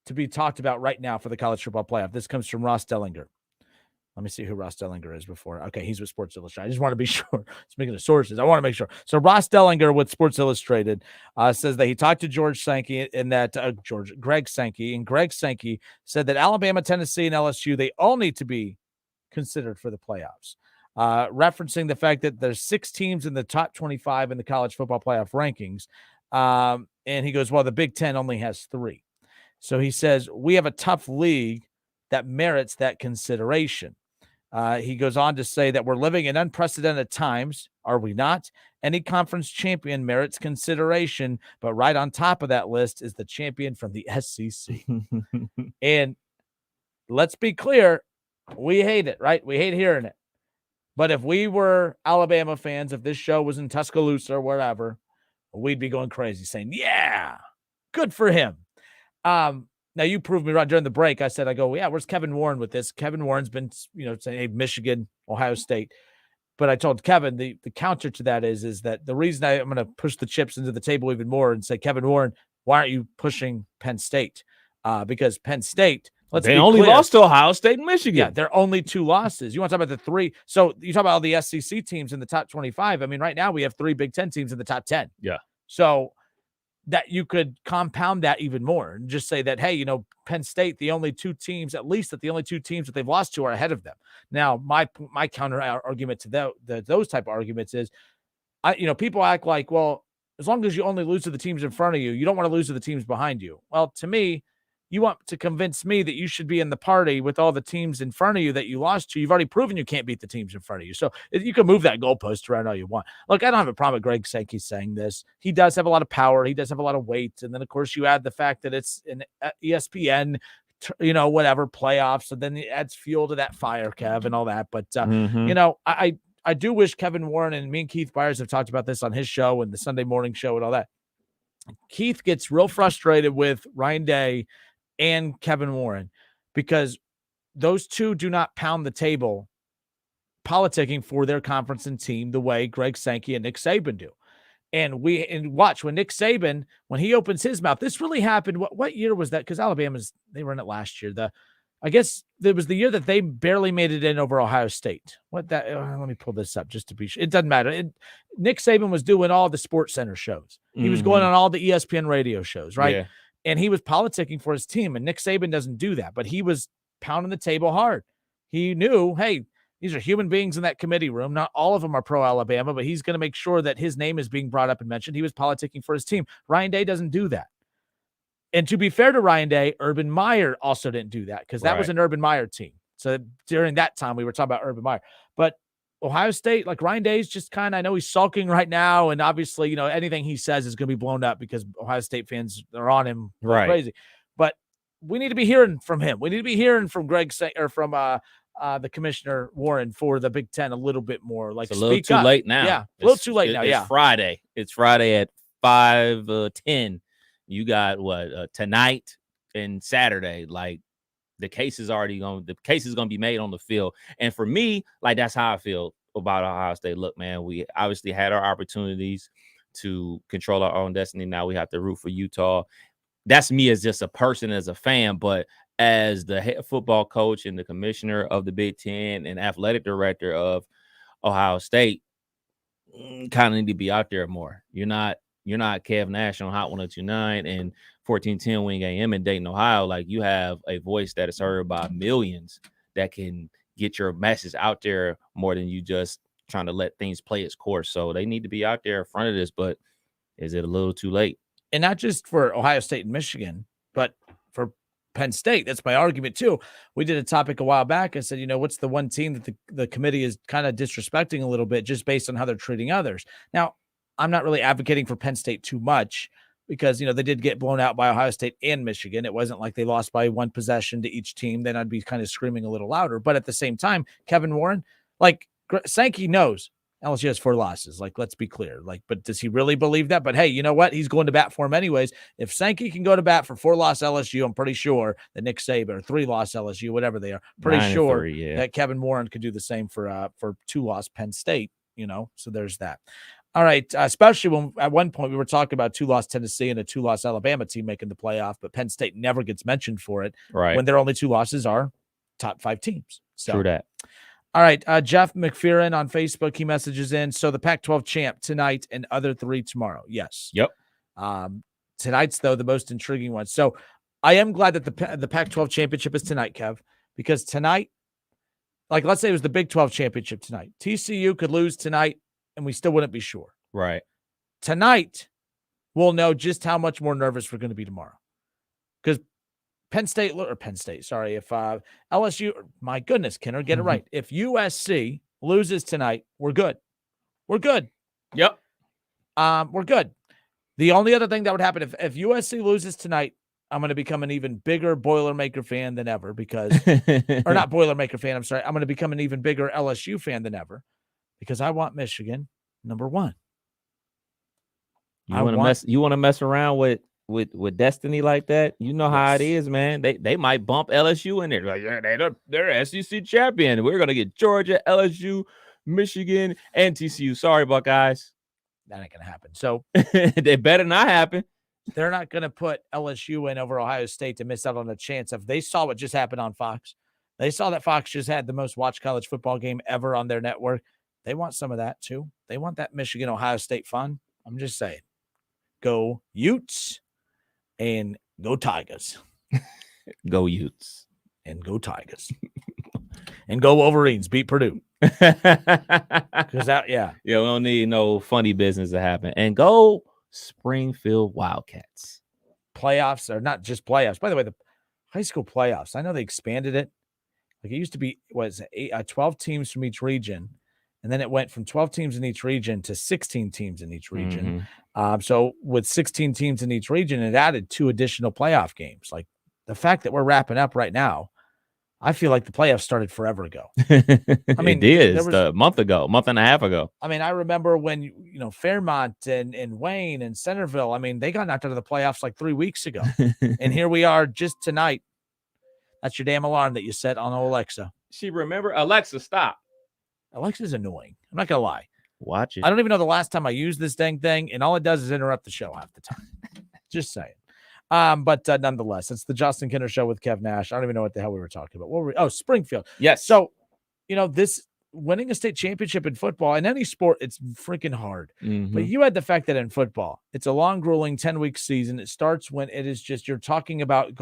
to be talked about right now for the college football playoff. This comes from Ross Dellinger. Let me see who Ross Dellinger is before. Okay, he's with Sports Illustrated. I just want to be sure. Speaking of sources, I want to make sure. So Ross Dellinger with Sports Illustrated says that he talked to George Sankey and that Greg Sankey, and Greg Sankey said that Alabama, Tennessee, and LSU, they all need to be considered for the playoffs. Referencing the fact that there's 6 teams in the top 25 in the college football playoff rankings. And he goes, well, the Big Ten only has 3. So he says, we have a tough league that merits that consideration. He goes on to say that we're living in unprecedented times, are we not? Any conference champion merits consideration, but right on top of that list is the champion from the SEC. And let's be clear, we hate it, right? We hate hearing it. But if we were Alabama fans, if this show was in Tuscaloosa or wherever, we'd be going crazy saying, yeah, good for him. Now, you proved me right during the break. I said, yeah, where's Kevin Warren with this? Kevin Warren's been, saying, hey, Michigan, Ohio State. But I told Kevin the counter to that is that the reason I'm going to push the chips into the table even more and say, Kevin Warren, why aren't you pushing Penn State? Because Penn State, they only lost to Ohio State and Michigan. Yeah, they're only 2 losses. You want to talk about the 3. So you talk about all the SEC teams in the top 25. I mean, right now we have 3 Big Ten teams in the top 10. Yeah. So that you could compound that even more and just say that, hey, Penn State, the only 2 teams, at least that the only 2 teams that they've lost to are ahead of them. Now, my counter argument to those type of arguments is, people act like, well, as long as you only lose to the teams in front of you, you don't want to lose to the teams behind you. Well, to me, You want to convince me that you should be in the party with all the teams in front of you that you lost to. You've already proven you can't beat the teams in front of you. So you can move that goalpost around all you want. Look, I don't have a problem with Greg Sankey saying this. He does have a lot of power. He does have a lot of weight. And then, of course, you add the fact that it's an ESPN, whatever, playoffs. And then it adds fuel to that fire, Kev, and all that. But, I do wish Kevin Warren, and me and Keith Byers have talked about this on his show and the Sunday morning show and all that. Keith gets real frustrated with Ryan Day and Kevin Warren because those two do not pound the table politicking for their conference and team the way Greg Sankey and Nick Saban do. And watch when Nick Saban, when he opens his mouth, this really happened. What year was that? Because they were in it last year. I guess it was the year that they barely made it in over Ohio State. Let me pull this up just to be sure. It doesn't matter. Nick Saban was doing all the Sports Center shows. He was going on all the ESPN radio shows, right? Yeah. And he was politicking for his team. And Nick Saban doesn't do that, but he was pounding the table hard. He knew, hey, these are human beings in that committee room. Not all of them are pro-Alabama, but he's going to make sure that his name is being brought up and mentioned. He was politicking for his team. Ryan Day doesn't do that. And to be fair to Ryan Day, Urban Meyer also didn't do that because that was an Urban Meyer team. So during that time, we were talking about Urban Meyer. But Ohio State, like Ryan Day's just kind of, I know he's sulking right now. And obviously, anything he says is going to be blown up because Ohio State fans are on him like crazy. But we need to be hearing from him. We need to be hearing from from the commissioner Warren for the Big Ten a little bit more. Like, it's a little too late now. Yeah, a little too late now. It's Friday. It's Friday at 5:10. You got tonight and Saturday. Like the case is going to be made on the field. And for me, like that's how I feel about Ohio State. Look, man, we obviously had our opportunities to control our own destiny. Now we have to root for Utah. That's me as just a person, as a fan, but as the head football coach and the commissioner of the Big Ten and athletic director of Ohio State, kind of need to be out there more. You're not Kev Nash on Hot 102.9 and 1410 Wing AM in Dayton, Ohio. Like, you have a voice that is heard by millions that can get your message out there more than you just trying to let things play its course. So they need to be out there in front of this, but is it a little too late? And not just for Ohio State and Michigan, but for Penn State. That's my argument too. We did a topic a while back. I said, what's the one team that the committee is kind of disrespecting a little bit just based on how they're treating others? Now, I'm not really advocating for Penn State too much because, they did get blown out by Ohio State and Michigan. It wasn't like they lost by one possession to each team. Then I'd be kind of screaming a little louder. But at the same time, Kevin Warren, like Sankey knows LSU has 4 losses. Like, let's be clear. Like, but does he really believe that? But hey, you know what? He's going to bat for him anyways. If Sankey can go to bat for 4-loss LSU, I'm pretty sure that Nick Saban, or 3-loss LSU, whatever they are, pretty sure that Kevin Warren could do the same for 2-loss Penn State. So there's that. All right, especially when at one point we were talking about 2-loss Tennessee and a 2-loss Alabama team making the playoff, but Penn State never gets mentioned for it. Right. When their only 2 losses are top 5 teams. So. True that. All right, Jeff McPheron on Facebook, he messages in. So the Pac-12 champ tonight and other 3 tomorrow. Yes. Yep. Tonight's, though, the most intriguing one. So I am glad that the Pac-12 championship is tonight, Kev, because tonight, like let's say it was the Big 12 championship tonight. TCU could lose tonight, and we still wouldn't be sure. Right. Tonight, we'll know just how much more nervous we're going to be tomorrow. Because if LSU, my goodness, Kenner, get it right. If USC loses tonight, we're good. We're good. Yep. We're good. The only other thing that would happen if USC loses tonight, I'm going to become an even bigger Boilermaker fan than ever or not Boilermaker fan. I'm sorry. I'm going to become an even bigger LSU fan than ever because I want Michigan number 1. You want to mess around with destiny like that? You know how it is, man. They might bump LSU in there. Like, yeah, they're SEC champion. We're gonna get Georgia, LSU, Michigan, and TCU. Sorry, Buckeyes. That ain't gonna happen. So they better not happen. They're not gonna put LSU in over Ohio State to miss out on a chance. If they saw what just happened on Fox, they saw that Fox just had the most watched college football game ever on their network. They want some of that too. They want that Michigan Ohio State fun. I'm just saying. Go Utes and go Tigers. Go Utes and go Tigers. And go Wolverines. Beat Purdue. Because we don't need no funny business to happen. And go Springfield Wildcats. Playoffs are not just playoffs. By the way, high school playoffs. I know they expanded it. Like it used to be, 12 teams from each region. And then it went from 12 teams in each region to 16 teams in each region. So with 16 teams in each region, it added 2 additional playoff games. Like the fact that we're wrapping up right now, I feel like the playoffs started forever ago. I mean, it is a month and a half ago. I mean, I remember when, Fairmont and Wayne and Centerville, I mean, they got knocked out of the playoffs like 3 weeks ago. And here we are just tonight. That's your damn alarm that you set on Alexa. Alexa, stop. Alexa's annoying. I'm not going to lie. Watch it. I don't even know the last time I used this dang thing, and all it does is interrupt the show half the time. Just saying. But nonetheless, it's the Justin Kinner Show with Kev Nash. I don't even know what the hell we were talking about. Springfield. Yes. So, this winning a state championship in football, in any sport, it's freaking hard. But you had the fact that in football, it's a long, grueling 10-week season. It starts when it is just, you're talking about,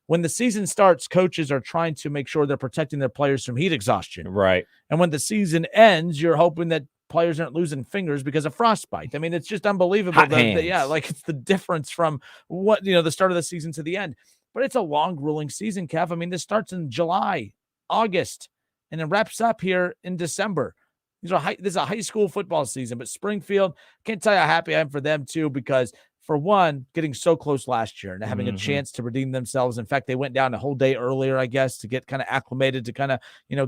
when the season starts, coaches are trying to make sure they're protecting their players from heat exhaustion. Right. And when the season ends, you're hoping that players aren't losing fingers because of frostbite. I mean, it's just unbelievable. It's the difference from what, the start of the season to the end. But it's a long, grueling season, Kev. I mean, this starts in July, August, and it wraps up here in December. This is a high school football season, but Springfield, can't tell you how happy I am for them too, because for one, getting so close last year and having a chance to redeem themselves. In fact, they went down a whole day earlier, I guess, to get kind of acclimated, to kind of,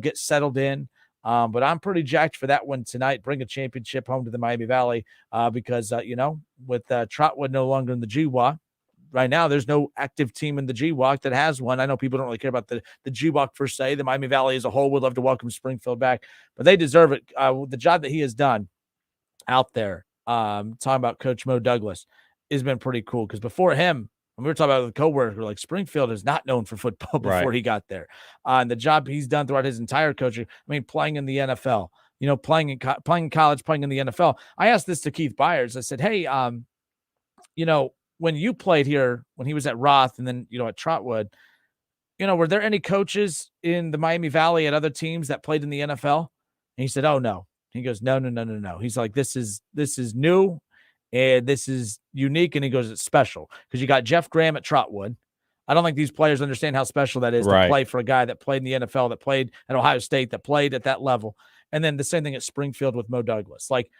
get settled in. But I'm pretty jacked for that one tonight. Bring a championship home to the Miami Valley because, with Trotwood no longer in the GWAC, right now there's no active team in the GWAC that has one. I know people don't really care about the GWAC per se. The Miami Valley as a whole would love to welcome Springfield back, but they deserve it. The job that he has done out there, talking about Coach Mo Douglas, has been pretty cool because before him, when we were talking about the coworker, like Springfield is not known for football before he got there. And the job he's done throughout his entire coaching, playing in the NFL, playing in college, playing in the NFL. I asked this to Keith Byers. I said, hey, when you played here, when he was at Roth and then, at Trotwood, were there any coaches in the Miami Valley at other teams that played in the NFL? And he said, oh, no. He goes, no. He's like, this is new. And this is unique, and he goes, it's special because you got Jeff Graham at Trotwood. I don't think these players understand how special that is to play for a guy that played in the NFL, that played at Ohio State, that played at that level. And then the same thing at Springfield with Mo Douglas. Like,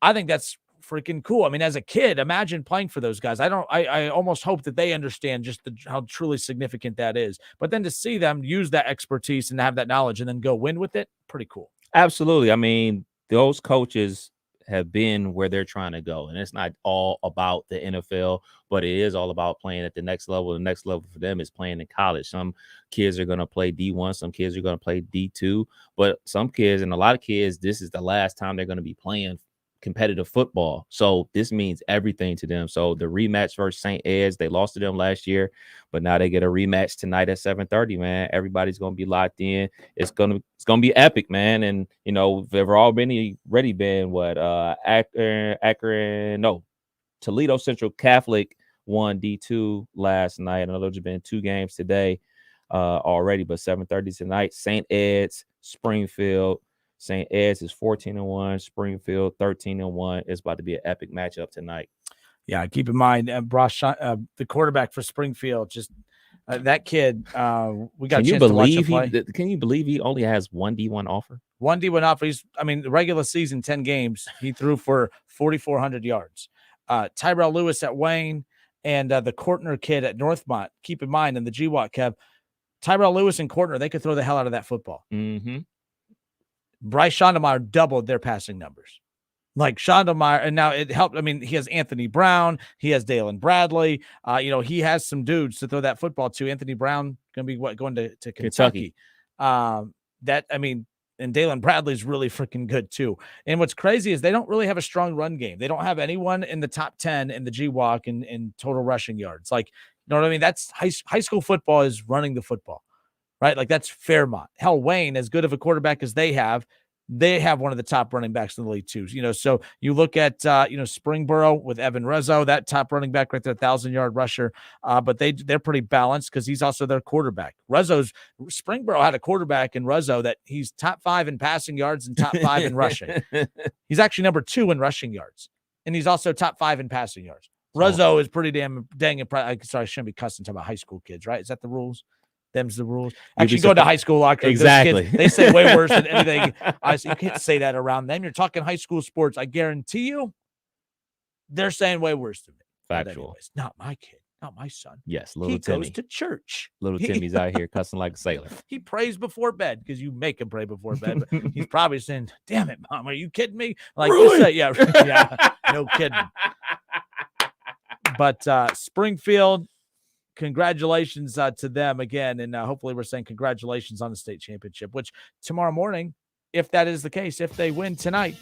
I think that's freaking cool. I mean, as a kid, imagine playing for those guys. I almost hope that they understand just how truly significant that is. But then to see them use that expertise and have that knowledge and then go win with it, pretty cool. Absolutely. I mean, those coaches have been where they're trying to go, and it's not all about the NFL, but it is all about playing at the next level. The next level for them is playing in college. Some kids are going to play D1, some kids are going to play D2, but some kids, and a lot of kids, this is the last time they're going to be playing competitive football. So this means everything to them. So the rematch versus St. Ed's, they lost to them last year, but now they get a rematch tonight at 7:30, man. Everybody's going to be locked in. It's going to be epic, man. And, they've already been Toledo Central Catholic won D2 last night. I know there's been 2 games today already, but 7:30 tonight, St. Ed's, Springfield. St. Ed's is 14-1, Springfield 13-1. It's about to be an epic matchup tonight. Yeah, keep in mind, the quarterback for Springfield, just that kid. We got. Can you believe he only has one D1 offer? One D1 offer. The regular season 10 games, he threw for 4,400 yards. Tyrell Lewis at Wayne and the Courtner kid at Northmont. Keep in mind, in the GWAC, Kev, Tyrell Lewis and Courtner, they could throw the hell out of that football. Mm-hmm. Bryce Schondelmeyer doubled their passing numbers. Like Schondelmeyer, and now it helped. I mean, he has Anthony Brown. He has Dalen Bradley. He has some dudes to throw that football to. Anthony Brown going to be going to Kentucky. And Dalen Bradley's really freaking good too. And what's crazy is they don't really have a strong run game. They don't have anyone in the top 10 in the GWAC in total rushing yards. Like, you know what I mean? That's high school football is running the football. Right? Like that's Fairmont. Hell, Wayne, as good of a quarterback as they have one of the top running backs in the league too. So you look at, Springboro with Evan Rezzo, that top running back right there, 1,000-yard rusher. But they're pretty balanced because he's also their quarterback. Springboro had a quarterback in Rezzo that he's top 5 in passing yards and top 5 in rushing. He's actually number 2 in rushing yards. And he's also top 5 in passing yards. Ruzzo is pretty dang impressive. Sorry, I shouldn't be cussing about high school kids, right? Is that the rules? Them's the rules. Actually, go to high school locker. Exactly. Kids, they say way worse than anything. You can't say that around them. You're talking high school sports. I guarantee you, they're saying way worse than me. Factual. Anyways, not my kid, not my son. Yes, little he Timmy goes to church. Little Timmy's out here cussing like a sailor. He prays before bed because you make him pray before bed. But he's probably saying, "Damn it, Mom, are you kidding me?" Like, really? Yeah, no kidding. But Springfield, congratulations to them again. And hopefully we're saying congratulations on the state championship, which tomorrow morning, if that is the case, if they win tonight,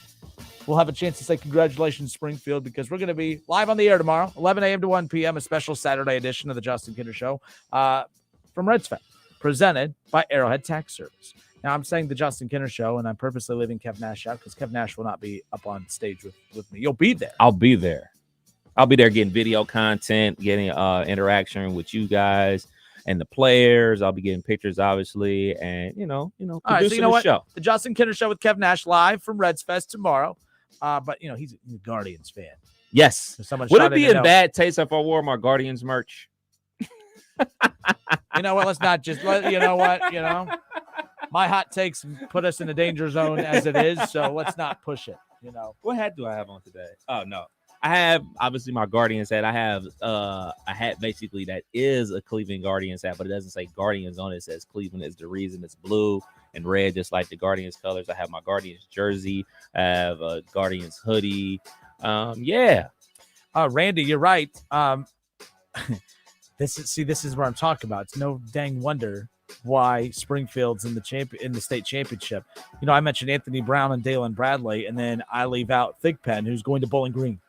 we'll have a chance to say congratulations, Springfield, because we're going to be live on the air tomorrow, 11 a.m. to 1 p.m., a special Saturday edition of the Justin Kinder Show from Reds Fest, presented by Arrowhead Tax Service. Now, I'm saying the Justin Kinder Show, and I'm purposely leaving Kev Nash out because Kev Nash will not be up on stage with me. You'll be there. I'll be there. I'll be there getting video content, getting interaction with you guys and the players. I'll be getting pictures, obviously, and All right, so you know what? Show. The Justin Kinder Show with Kev Nash live from Reds Fest tomorrow. But he's a Guardians fan. Yes. So would it be in bad taste if I wore my Guardians merch? You know what? Let's not just let you know what my hot takes put us in the danger zone as it is. So let's not push it. What hat do I have on today? Oh no. I have obviously my Guardians hat. I have a hat basically that is a Cleveland Guardians hat, but it doesn't say Guardians on it. It says Cleveland is the reason. It's blue and red, just like the Guardians colors. I have my Guardians jersey. I have a Guardians hoodie. Yeah. Randy, you're right. This is what I'm talking about. It's no dang wonder why Springfield's in the state championship. I mentioned Anthony Brown and Dalen Bradley, and then I leave out Thigpen, who's going to Bowling Green.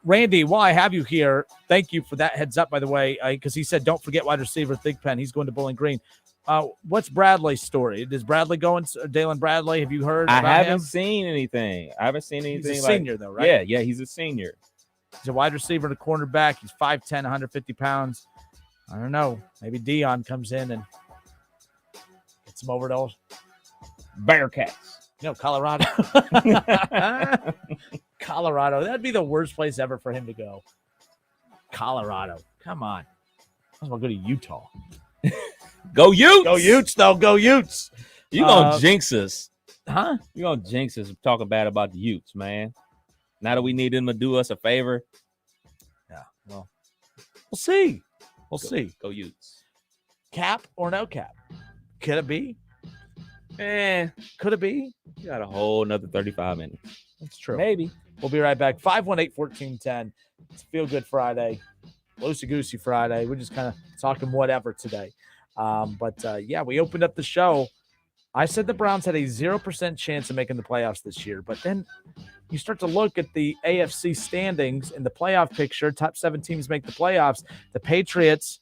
Randy, while I have you here, thank you for that heads up, by the way, because he said don't forget wide receiver Thigpen. He's going to Bowling Green. What's Bradley's story? Is Bradley going? Dalen Bradley, have you heard about him? I haven't seen anything. He's a senior, though, right? Yeah, he's a senior. He's a wide receiver and a cornerback. He's 5'10", 150 pounds. I don't know. Maybe Dion comes in and gets him over those Bearcats. Colorado. Colorado. That'd be the worst place ever for him to go. Colorado. Come on. I was going to go to Utah. Go Utes. Go Utes, though. Go Utes. You going to jinx us. Huh? You going to jinx us talking bad about the Utes, man. Now that we need them to do us a favor. Yeah, well, we'll see. We'll see. Go Utes. Cap or no cap? Could it be? Could it be? You got a whole another 35 minutes. That's true. Maybe. We'll be right back. 518-1410. It's Feel Good Friday. Loosey-goosey Friday. We're just kind of talking whatever today. Yeah, we opened up the show. I said the Browns had a 0% chance of making the playoffs this year, but then you start to look at the AFC standings and the playoff picture. Top 7 teams make the playoffs. The Patriots,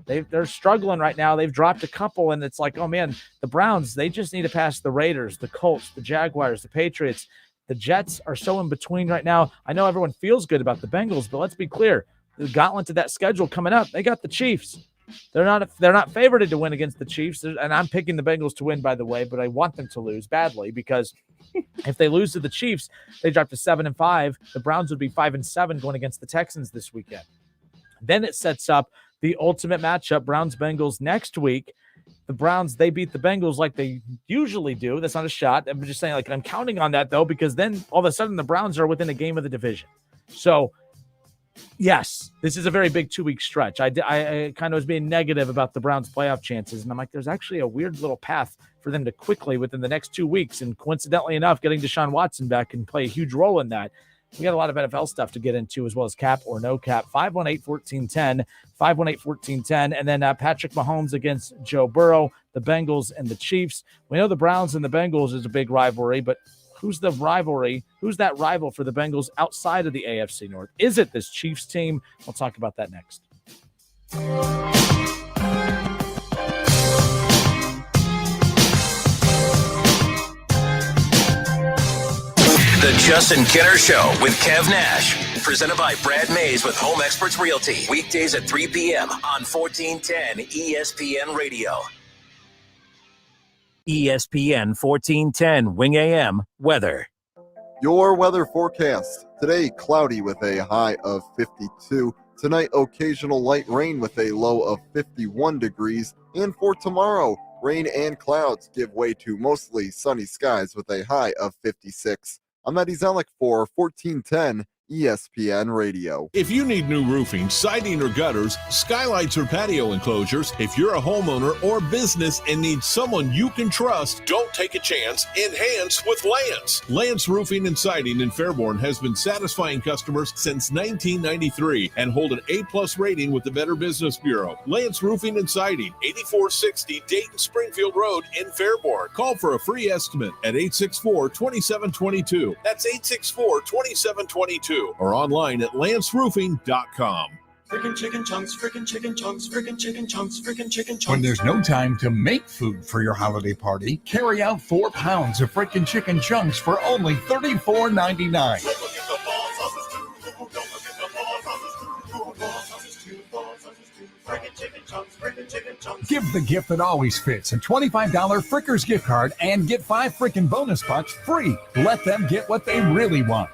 they're struggling right now. They've dropped a couple, and it's like, oh, man, the Browns, they just need to pass the Raiders, the Colts, the Jaguars, the Patriots. The Jets are so in between right now. I know everyone feels good about the Bengals, but let's be clear. The gauntlet to that schedule coming up, they got the Chiefs. They're not favorited to win against the Chiefs, and I'm picking the Bengals to win, by the way, but I want them to lose badly because if they lose to the Chiefs, they drop to 7-5. The Browns would be 5-7 going against the Texans this weekend. Then it sets up the ultimate matchup, Browns-Bengals next week. The Browns, they beat the Bengals like they usually do. That's not a shot. I'm just saying, I'm counting on that, though, because then all of a sudden the Browns are within a game of the division. So, yes, this is a very big 2-week stretch. I kind of was being negative about the Browns' playoff chances, and I'm like, there's actually a weird little path for them to quickly, within the next 2 weeks, and coincidentally enough, getting Deshaun Watson back can play a huge role in that. We got a lot of NFL stuff to get into, as well as cap or no cap. 518-1410, 518-1410, and then Patrick Mahomes against Joe Burrow, the Bengals and the Chiefs. We know the Browns and the Bengals is a big rivalry, but who's the rivalry? Who's that rival for the Bengals outside of the AFC North? Is it this Chiefs team? We'll talk about that next. The Justin Kinner Show with Kev Nash. Presented by Brad Mays with Home Experts Realty. Weekdays at 3 p.m. on 1410 ESPN Radio. ESPN 1410 Wing AM weather. Your weather forecast. Today, cloudy with a high of 52. Tonight, occasional light rain with a low of 51 degrees. And for tomorrow, rain and clouds give way to mostly sunny skies with a high of 56. I'm Eddie Zellick for 1410 ESPN Radio. If you need new roofing, siding, or gutters, skylights, or patio enclosures, if you're a homeowner or business and need someone you can trust, don't take a chance. Enhance with Lance. Lance Roofing and Siding in Fairborn has been satisfying customers since 1993 and hold an A+ rating with the Better Business Bureau. Lance Roofing and Siding, 8460 Dayton Springfield Road in Fairborn. Call for a free estimate at 864-2722. That's 864-2722. Or online at lanceroofing.com. Frickin' chicken chunks, frickin' chicken chunks, frickin' chicken chunks, frickin' chicken chunks. When there's no time to make food for your holiday party, carry out 4 pounds of frickin' chicken chunks for only $34.99. Give the gift that always fits. A $25 Frickers gift card and get 5 frickin' bonus bucks free. Let them get what they really want.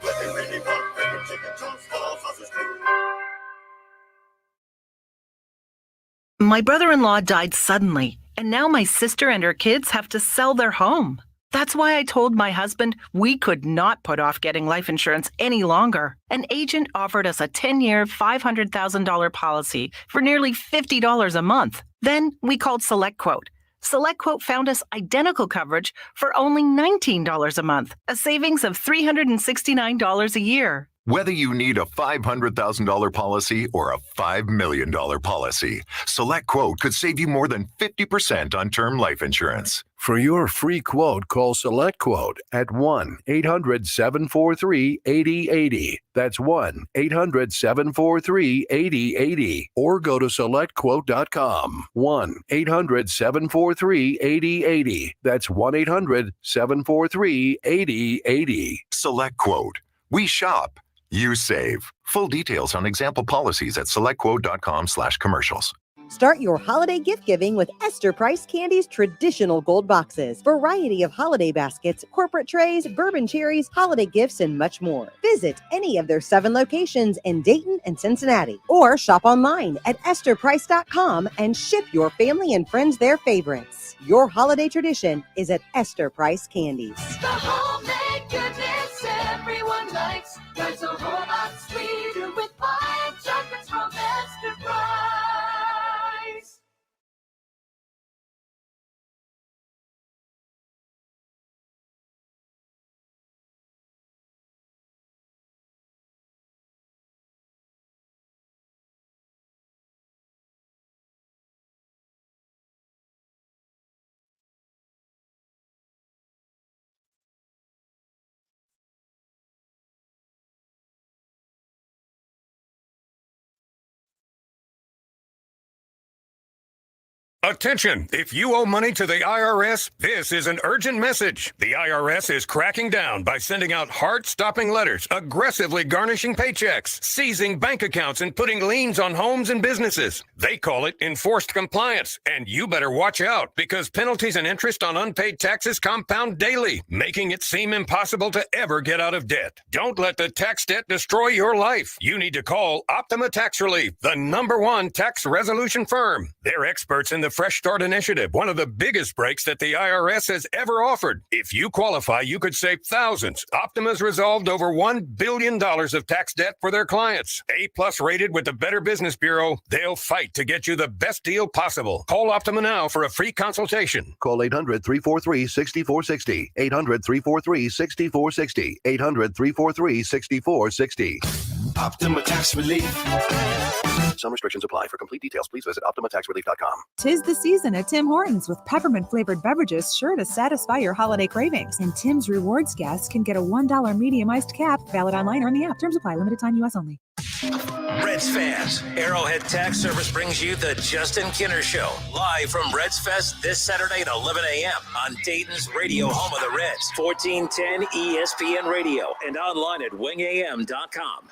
My brother-in-law died suddenly, and now my sister and her kids have to sell their home. That's why I told my husband we could not put off getting life insurance any longer. An agent offered us a 10-year, $500,000 policy for nearly $50 a month. Then we called SelectQuote. SelectQuote found us identical coverage for only $19 a month, a savings of $369 a year. Whether you need a $500,000 policy or a $5 million policy, SelectQuote could save you more than 50% on term life insurance. For your free quote, call SelectQuote at 1-800-743-8080. That's 1-800-743-8080. Or go to SelectQuote.com. 1-800-743-8080. That's 1-800-743-8080. SelectQuote. We shop. You save. Full details on example policies at selectquote.com/commercials. Start your holiday gift giving with Esther Price Candy's traditional gold boxes. Variety of holiday baskets, corporate trays, bourbon cherries, holiday gifts, and much more. Visit any of their 7 locations in Dayton and Cincinnati, or shop online at estherprice.com and ship your family and friends their favorites. Your holiday tradition is at Esther Price Candies. The homemade goodness everyone likes. There's a whole lot sweeter with fine chocolates from Esther Price. Attention! If you owe money to the IRS, this is an urgent message. The IRS is cracking down by sending out heart-stopping letters, aggressively garnishing paychecks, seizing bank accounts, and putting liens on homes and businesses. They call it enforced compliance, and you better watch out because penalties and interest on unpaid taxes compound daily, making it seem impossible to ever get out of debt. Don't let the tax debt destroy your life. You need to call Optima Tax Relief, the #1 tax resolution firm. They're experts in the Fresh Start Initiative, one of the biggest breaks that the IRS has ever offered. If you qualify, you could save thousands. Optima's resolved over $1 billion of tax debt for their clients. A+ rated with the Better Business Bureau, they'll fight to get you the best deal possible. Call Optima now for a free consultation. Call 800-343-6460. 800-343-6460. 800-343-6460. Optima Tax Relief. Some restrictions apply. For complete details, please visit OptimaTaxRelief.com. 'Tis the season at Tim Hortons with peppermint-flavored beverages sure to satisfy your holiday cravings. And Tim's Rewards guests can get a $1 medium iced cap, valid online or in the app. Terms apply. Limited time U.S. only. Reds fans, Arrowhead Tax Service brings you the Justin Kinner Show, live from Reds Fest this Saturday at 11 a.m. on Dayton's radio home of the Reds, 1410 ESPN Radio, and online at wingam.com.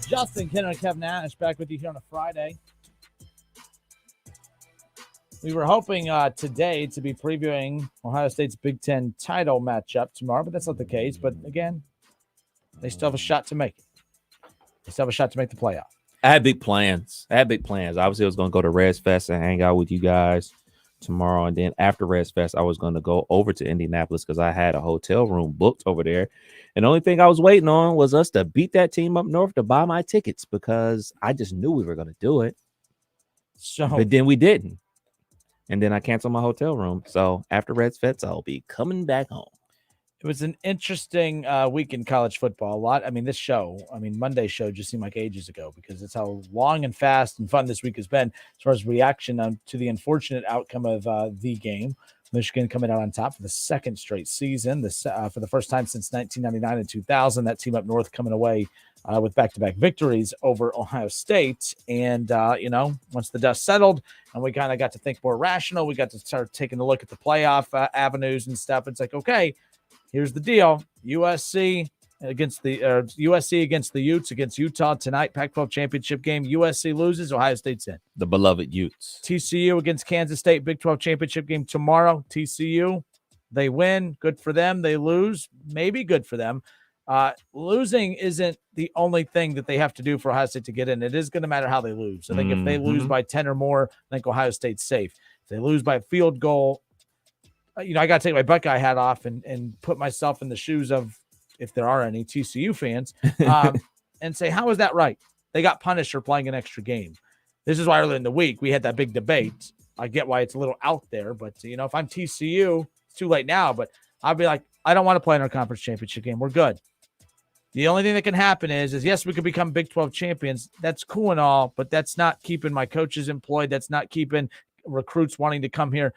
Justin, Ken, and Kev Nash back with you here on a Friday. We were hoping today to be previewing Ohio State's Big Ten title matchup tomorrow, but that's not the case. But again, they still have a shot to make it. They still have a shot to make the playoff. I had big plans. Obviously, I was going to go to Reds Fest and hang out with you guys tomorrow. And then after Reds Fest, I was going to go over to Indianapolis because I had a hotel room booked over there. And the only thing I was waiting on was us to beat that team up north to buy my tickets because I just knew we were going to do it. But then we didn't. And then I canceled my hotel room. So after Reds Fest, I'll be coming back home. It was an interesting week in college football. Monday's show just seemed like ages ago because it's how long and fast and fun this week has been as far as reaction to the unfortunate outcome of the game. Michigan coming out on top for the second straight season, for the first time since 1999 and 2000. That team up north coming away with back-to-back victories over Ohio State. And, once the dust settled and we kind of got to think more rational, we got to start taking a look at the playoff avenues and stuff. It's like, okay, here's the deal. USC against the Utes against Utah tonight, Pac-12 championship game. USC loses, Ohio State's in. The beloved Utes. TCU against Kansas State, Big 12 championship game tomorrow. TCU, they win. Good for them. They lose. Maybe good for them. Losing isn't the only thing that they have to do for Ohio State to get in. It is going to matter how they lose. I think if they lose by 10 or more, I think Ohio State's safe. If they lose by a field goal, I got to take my Buckeye hat off and put myself in the shoes of, if there are any TCU fans, and say, how is that right? They got punished for playing an extra game. This is why earlier in the week we had that big debate. I get why it's a little out there, but, if I'm TCU, it's too late now, but I'd be like, I don't want to play in our conference championship game. We're good. The only thing that can happen is yes, we could become Big 12 champions. That's cool and all, but that's not keeping my coaches employed. That's not keeping recruits wanting to come here.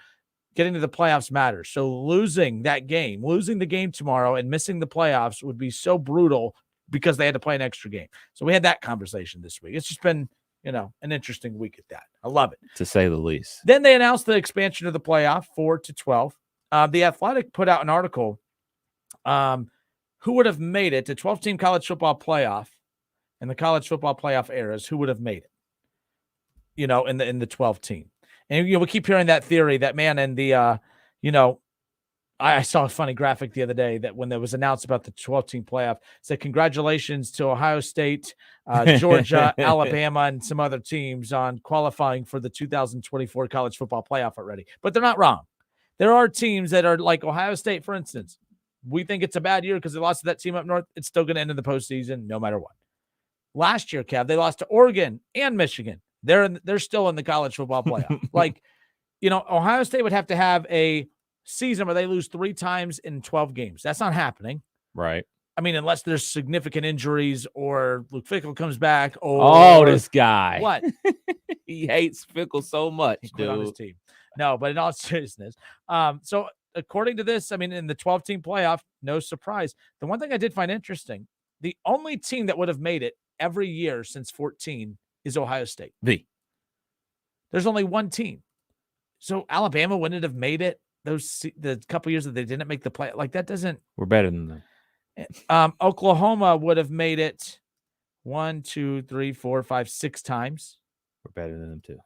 Getting to the playoffs matters. So losing the game tomorrow and missing the playoffs would be so brutal because they had to play an extra game. So we had that conversation this week. It's just been, an interesting week at that. I love it. To say the least. Then they announced the expansion of the playoff, 4 to 12. The Athletic put out an article. Who would have made it to 12-team college football playoff in the college football playoff eras? Who would have made it? In the 12-team. And we keep hearing that theory that, man, and the I saw a funny graphic the other day that when there was announced about the 12-team playoff, it said congratulations to Ohio State, Georgia, Alabama, and some other teams on qualifying for the 2024 college football playoff already. But they're not wrong. There are teams that are like Ohio State, for instance. We think it's a bad year because they lost to that team up north. It's still going to end in the postseason no matter what. Last year, Kev, they lost to Oregon and Michigan. They're still in the college football playoff. Ohio State would have to have a season where they lose 3 times in 12 games. That's not happening. Right. I mean, unless there's significant injuries or Luke Fickell comes back. Or this guy. What? He hates Fickell so much, he quit on his team. No, but in all seriousness. So according to this, in the 12-team playoff, no surprise. The one thing I did find interesting, the only team that would have made it every year since 14 is Ohio State. There's only one team. So Alabama wouldn't have made it the couple years that they didn't make the play. Like that doesn't. We're better than them. Oklahoma would have made it 1, 2, 3, 4, 5, 6 times. We're better than them too.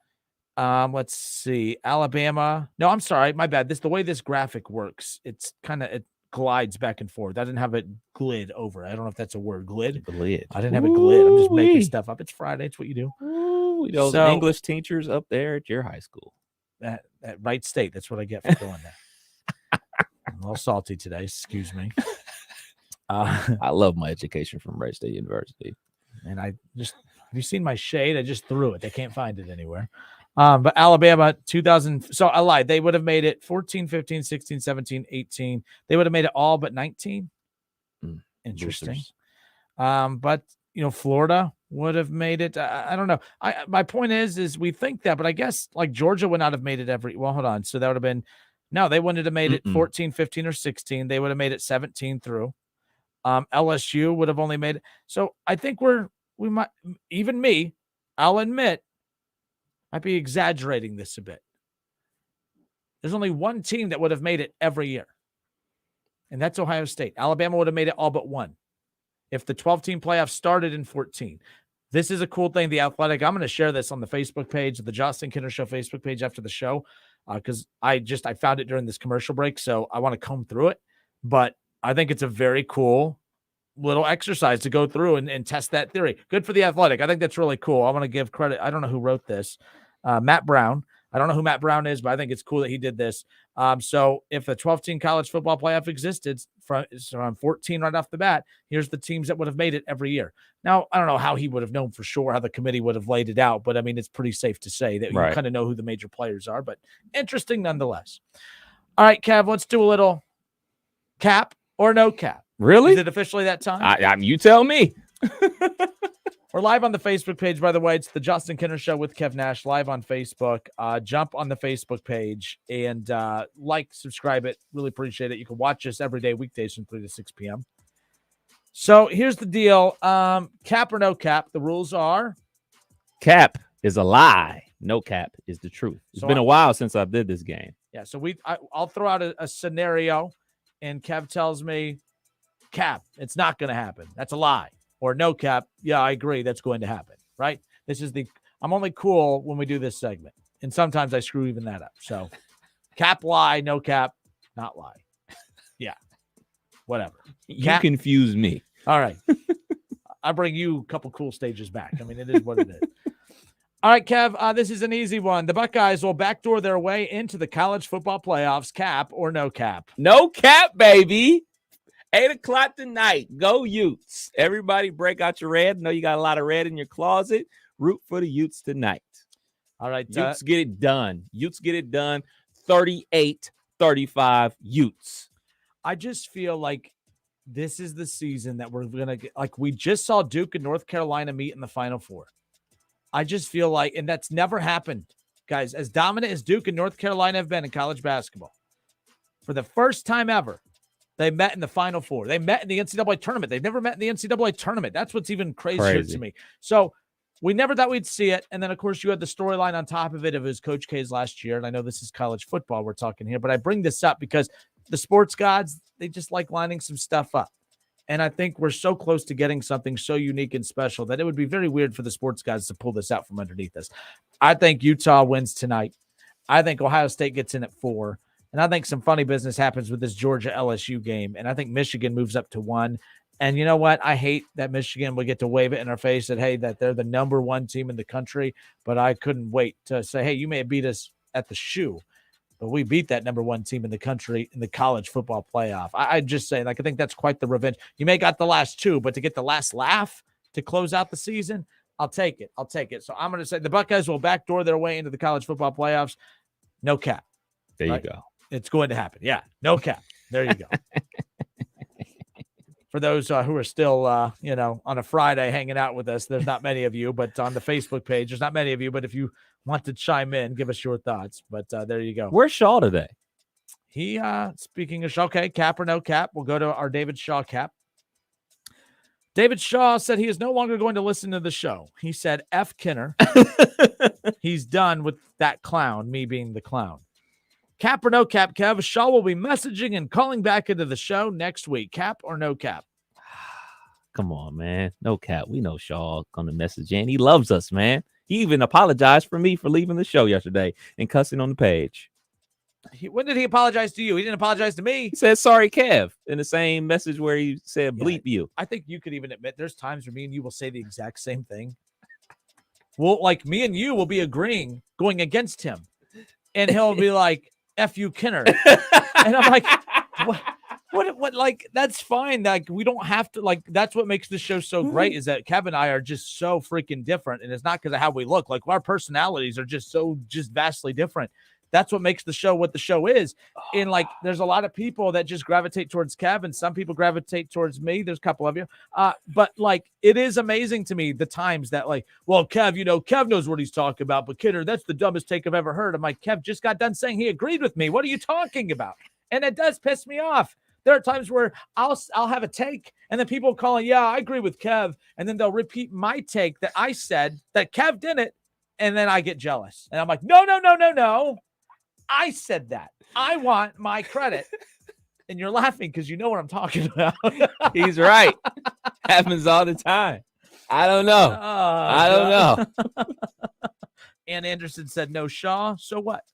Let's see. Alabama. No, I'm sorry. My bad. The way this graphic works, it glides back and forth. I didn't have it glid over. I don't know if that's a word. Glid? Glid. I didn't have it glid. I'm just making stuff up. It's Friday. It's what you do. Those English teachers up there at your high school. At Wright State. That's what I get for going there. I'm a little salty today. Excuse me. I love my education from Wright State University. And have you seen my shade? I just threw it. They can't find it anywhere. But Alabama, 2000. So I lied. They would have made it 14, 15, 16, 17, 18. They would have made it all but 19. Interesting. But, Florida would have made it. I don't know. My point is we think that, but I guess like Georgia would not have made it hold on. So that would have been, no, they wouldn't have made it 14, 15, or 16. They would have made it 17 through. LSU would have only made it. So I think we might, even me, I'll admit, might be exaggerating this a bit. There's only one team that would have made it every year, and that's Ohio State. Alabama would have made it all but one. If the 12-team playoff started in 14, This is a cool thing, The Athletic. I'm going to share this on the Facebook page, the Justin Kinner Show Facebook page after the show, because I found it during this commercial break, so I want to comb through it. But I think it's a very cool little exercise to go through and test that theory. Good for The Athletic. I think that's really cool. I want to give credit. I don't know who wrote this. Matt Brown. I don't know who Matt Brown is, but I think it's cool that he did this. So if a 12-team college football playoff existed from 14 right off the bat, here's the teams that would have made it every year. Now, I don't know how he would have known for sure, how the committee would have laid it out, but I mean, it's pretty safe to say that you kind of know who the major players are, but interesting nonetheless. All right, Kev, let's do a little cap or no cap. Really? Is it officially that time? You tell me. We're live on the Facebook page, by the way. It's the Justin Kinner Show with Kev Nash, live on Facebook. Jump on the Facebook page and subscribe it. Really appreciate it. You can watch us every day, weekdays from 3 to 6 p.m. So here's the deal. Cap or no cap? The rules are? Cap is a lie. No cap is the truth. It's been a while since I did this game. Yeah, so I'll throw out a scenario, and Kev tells me, cap, it's not going to happen. That's a lie. Or no cap, yeah, I agree, that's going to happen, right? I'm only cool when we do this segment. And sometimes I screw even that up. So cap, lie, no cap, not lie. Yeah, whatever. You confuse me. All right. I bring you a couple cool stages back. I mean, it is what it is. All right, Kev, this is an easy one. The Buckeyes will backdoor their way into the college football playoffs. Cap or no cap? No cap, baby. 8:00 tonight. Go Utes. Everybody break out your red. Know you got a lot of red in your closet. Root for the Utes tonight. All right. Utes get it done. Utes get it done. 38-35 Utes. I just feel like this is the season that we're going to get. Like, we just saw Duke and North Carolina meet in the Final Four. I just feel like, and that's never happened, guys, as dominant as Duke and North Carolina have been in college basketball. For the first time ever, they met in the Final Four. They met in the NCAA tournament. They've never met in the NCAA tournament. That's what's even crazier to me. So we never thought we'd see it. And then, of course, you had the storyline on top of it of his Coach K's last year. And I know this is college football we're talking here, but I bring this up because the sports gods, they just like lining some stuff up. And I think we're so close to getting something so unique and special that it would be very weird for the sports guys to pull this out from underneath us. I think Utah wins tonight. I think Ohio State gets in at 4. And I think some funny business happens with this Georgia-LSU game. And I think Michigan moves up to 1. And you know what? I hate that Michigan would get to wave it in our face that, hey, that they're the number 1 team in the country. But I couldn't wait to say, hey, you may have beat us at the shoe, but we beat that number 1 team in the country in the college football playoff. I just say, like, I think that's quite the revenge. You may have got the last 2, but to get the last laugh to close out the season, I'll take it. I'll take it. So I'm going to say the Buckeyes will backdoor their way into the college football playoffs. No cap. There you go. It's going to happen. Yeah, no cap. There you go. For those who are still, on a Friday hanging out with us, there's not many of you, but on the Facebook page, there's not many of you. But if you want to chime in, give us your thoughts. But there you go. Where's Shaw today? He, speaking of Shaw, okay, cap or no cap, we'll go to our David Shaw cap. David Shaw said he is no longer going to listen to the show. He said, F Kinner. He's done with that clown, me being the clown. Cap or no cap, Kev? Shaw will be messaging and calling back into the show next week. Cap or no cap? Come on, man. No cap. We know Shaw going to message in. He loves us, man. He even apologized for me for leaving the show yesterday and cussing on the page. When did he apologize to you? He didn't apologize to me. He said, sorry, Kev, in the same message where he said, bleep you. I think you could even admit there's times where me and you will say the exact same thing. Well, like me and you will be agreeing, going against him. And he'll be like, F you, Kinner. And I'm like, what, like, that's fine. Like, we don't have to, like, that's what makes this show so great is that Kev and I are just so freaking different. And it's not because of how we look. Like, our personalities are just vastly different. That's what makes the show what the show is. And, like, there's a lot of people that just gravitate towards Kev, and some people gravitate towards me. There's a couple of you. But, like, it is amazing to me the times that, like, well, Kev, Kev knows what he's talking about, but Kidder, that's the dumbest take I've ever heard. I'm like, Kev just got done saying he agreed with me. What are you talking about? And it does piss me off. There are times where I'll have a take, and then people calling, yeah, I agree with Kev. And then they'll repeat my take that I said that Kev didn't, and then I get jealous. And I'm like, no. I said that. I want my credit. And you're laughing because you know what I'm talking about. He's right. Happens all the time. I don't know. I don't know. Ann Anderson said no Shaw. So what?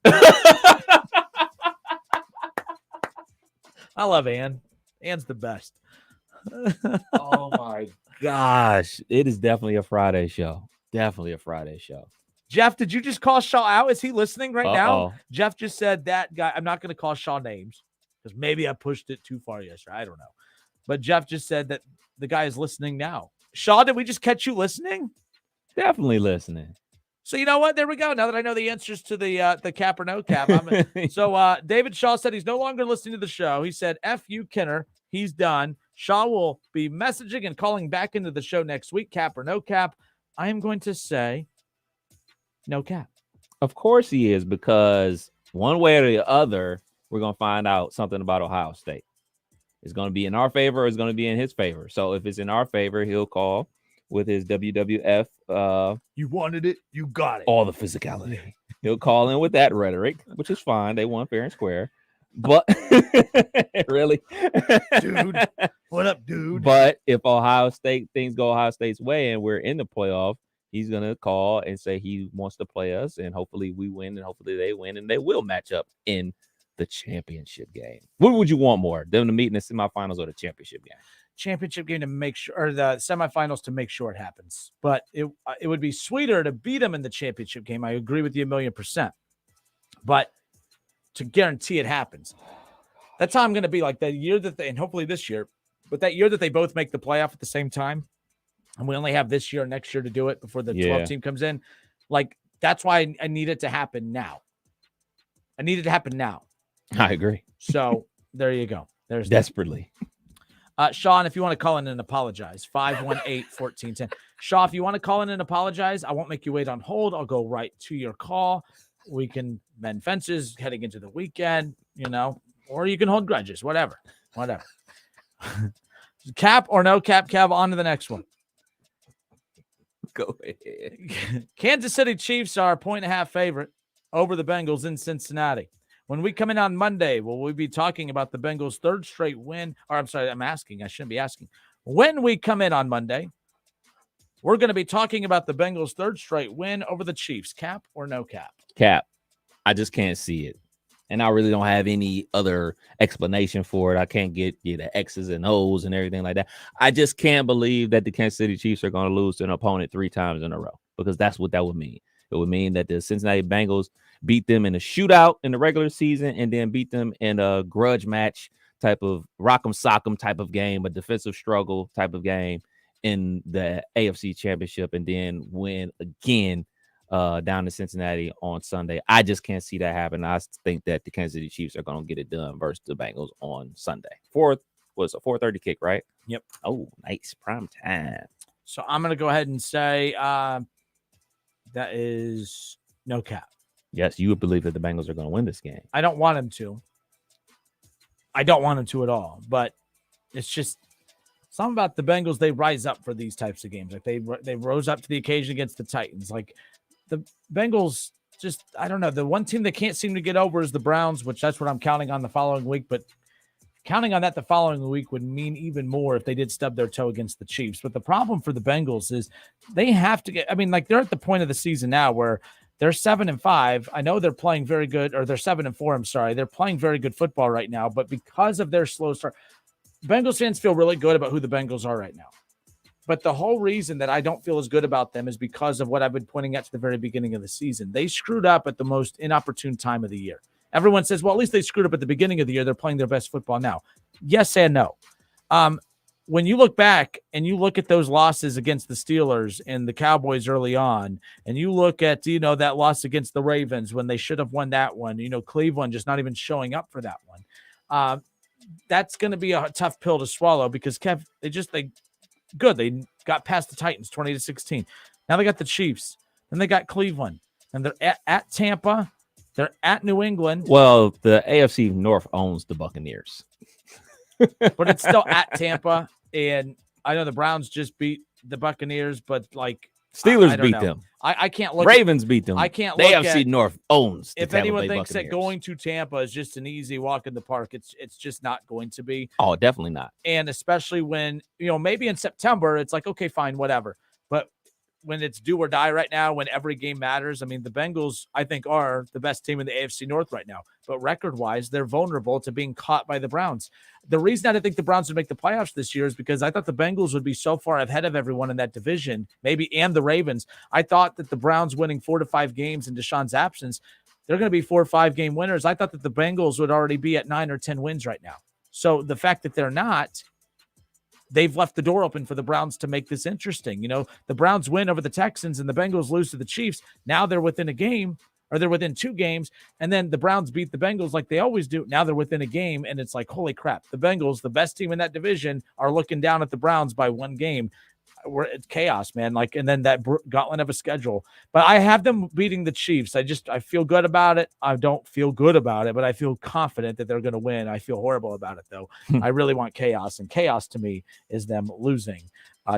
I love Ann. Ann's the best. Oh my gosh. It is definitely a Friday show. Definitely a Friday show. Jeff, did you just call Shaw out? Is he listening right now? Uh-oh. Jeff just said that guy. I'm not going to call Shaw names because maybe I pushed it too far yesterday. I don't know. But Jeff just said that the guy is listening now. Shaw, did we just catch you listening? Definitely listening. So you know what? There we go. Now that I know the answers to the cap or no cap. So David Shaw said he's no longer listening to the show. He said, F you, Kenner. He's done. Shaw will be messaging and calling back into the show next week, cap or no cap. I am going to say no cap. Of course he is, because one way or the other, we're going to find out something about Ohio State. It's going to be in our favor or it's going to be in his favor. So if it's in our favor, he'll call with his WWF. You wanted it, you got it. All the physicality. He'll call in with that rhetoric, which is fine. They won fair and square. But really, dude, what up, dude? But if things go Ohio State's way and we're in the playoff, he's going to call and say he wants to play us, and hopefully we win, and hopefully they win, and they will match up in the championship game. What would you want more, them to meet in the semifinals or the championship game? Championship game to make sure, or the semifinals to make sure it happens. But it would be sweeter to beat them in the championship game. I agree with you 1,000,000%. But to guarantee it happens, that's how I'm going to be. Like that year that and hopefully this year, but that year that they both make the playoff at the same time, and we only have this year and next year to do it before the 12 team comes in. Like that's why I need it to happen now. I need it to happen now. I agree. So there you go. There's desperately. Sean, if you want to call in and apologize, 518-1410. Shaw, if you want to call in and apologize, I won't make you wait on hold. I'll go right to your call. We can mend fences heading into the weekend, or you can hold grudges, whatever. Cap or no cap, Kev, on to the next one. Go ahead. Kansas City Chiefs are a 1.5 favorite over the Bengals in Cincinnati. When we come in on Monday, will we be talking about the Bengals' third straight win? Or I'm sorry, I'm asking. I shouldn't be asking. When we come in on Monday, we're going to be talking about the Bengals' third straight win over the Chiefs. Cap or no cap? Cap. I just can't see it. And I really don't have any other explanation for it. I can't get the X's and O's and everything like that. I just can't believe that the Kansas City Chiefs are going to lose to an opponent 3 times in a row, because that's what that would mean. It would mean that the Cincinnati Bengals beat them in a shootout in the regular season and then beat them in a grudge match type of rock'em sock'em type of game, a defensive struggle type of game in the AFC Championship, and then win again down to Cincinnati on Sunday. I just can't see that happen. I think that the Kansas City Chiefs are going to get it done versus the Bengals on Sunday. 4:30 kick, right? Yep. Oh, nice. Prime time. So I'm going to go ahead and say that is no cap. Yes, you would believe that the Bengals are going to win this game. I don't want them to. I don't want them to at all. But it's just something about the Bengals. They rise up for these types of games. Like they rose up to the occasion against the Titans. Like the Bengals, just I don't know. The one team they can't seem to get over is the Browns, which that's what I'm counting on the following week. But counting on that the following week would mean even more if they did stub their toe against the Chiefs. But the problem for the Bengals is they have to get. I mean, like they're at the point of the season now where they're 7-5. I know they're playing very good, or they're 7-4. I'm sorry. They're playing very good football right now, but because of their slow start, Bengals fans feel really good about who the Bengals are right now. But the whole reason that I don't feel as good about them is because of what I've been pointing at to the very beginning of the season. They screwed up at the most inopportune time of the year. Everyone says, well, at least they screwed up at the beginning of the year. They're playing their best football now. Yes and no. When you look back and you look at those losses against the Steelers and the Cowboys early on, and you look at, that loss against the Ravens when they should have won that one, Cleveland just not even showing up for that one. That's going to be a tough pill to swallow because they got past the Titans 20-16. Now they got the Chiefs, then they got Cleveland, and they're at Tampa. They're at New England. Well, the AFC North owns the Buccaneers. But it's still at Tampa. And I know the Browns just beat the Buccaneers, but Steelers beat them. I can't look. Ravens beat them. I can't the look AFC North owns the if Tampa anyone Bay thinks Buccaneers. that going to Tampa is just an easy walk in the park, it's just not going to be. Oh, definitely not. And especially when, maybe in September, it's like, okay, fine, whatever. when it's do or die right now, when every game matters. I mean, the Bengals, I think, are the best team in the AFC North right now. But record-wise, they're vulnerable to being caught by the Browns. The reason I didn't think the Browns would make the playoffs this year is because I thought the Bengals would be so far ahead of everyone in that division, maybe and the Ravens. I thought that the Browns winning 4 to 5 games in Deshaun's absence, they're going to be 4 or 5 game winners. I thought that the Bengals would already be at 9 or 10 wins right now. So the fact that they're not, they've left the door open for the Browns to make this interesting. You know, the Browns win over the Texans and the Bengals lose to the Chiefs. Now they're within a game, or they're within 2 games, and then the Browns beat the Bengals like they always do. Now they're within a game, and it's like, holy crap. The Bengals, the best team in that division, are looking down at the Browns by 1 game. It's chaos, man. Like, and then that gauntlet of a schedule. But I have them beating the Chiefs. I feel good about it. I don't feel good about it, but I feel confident that they're going to win. I feel horrible about it, though. I really want chaos, and chaos to me is them losing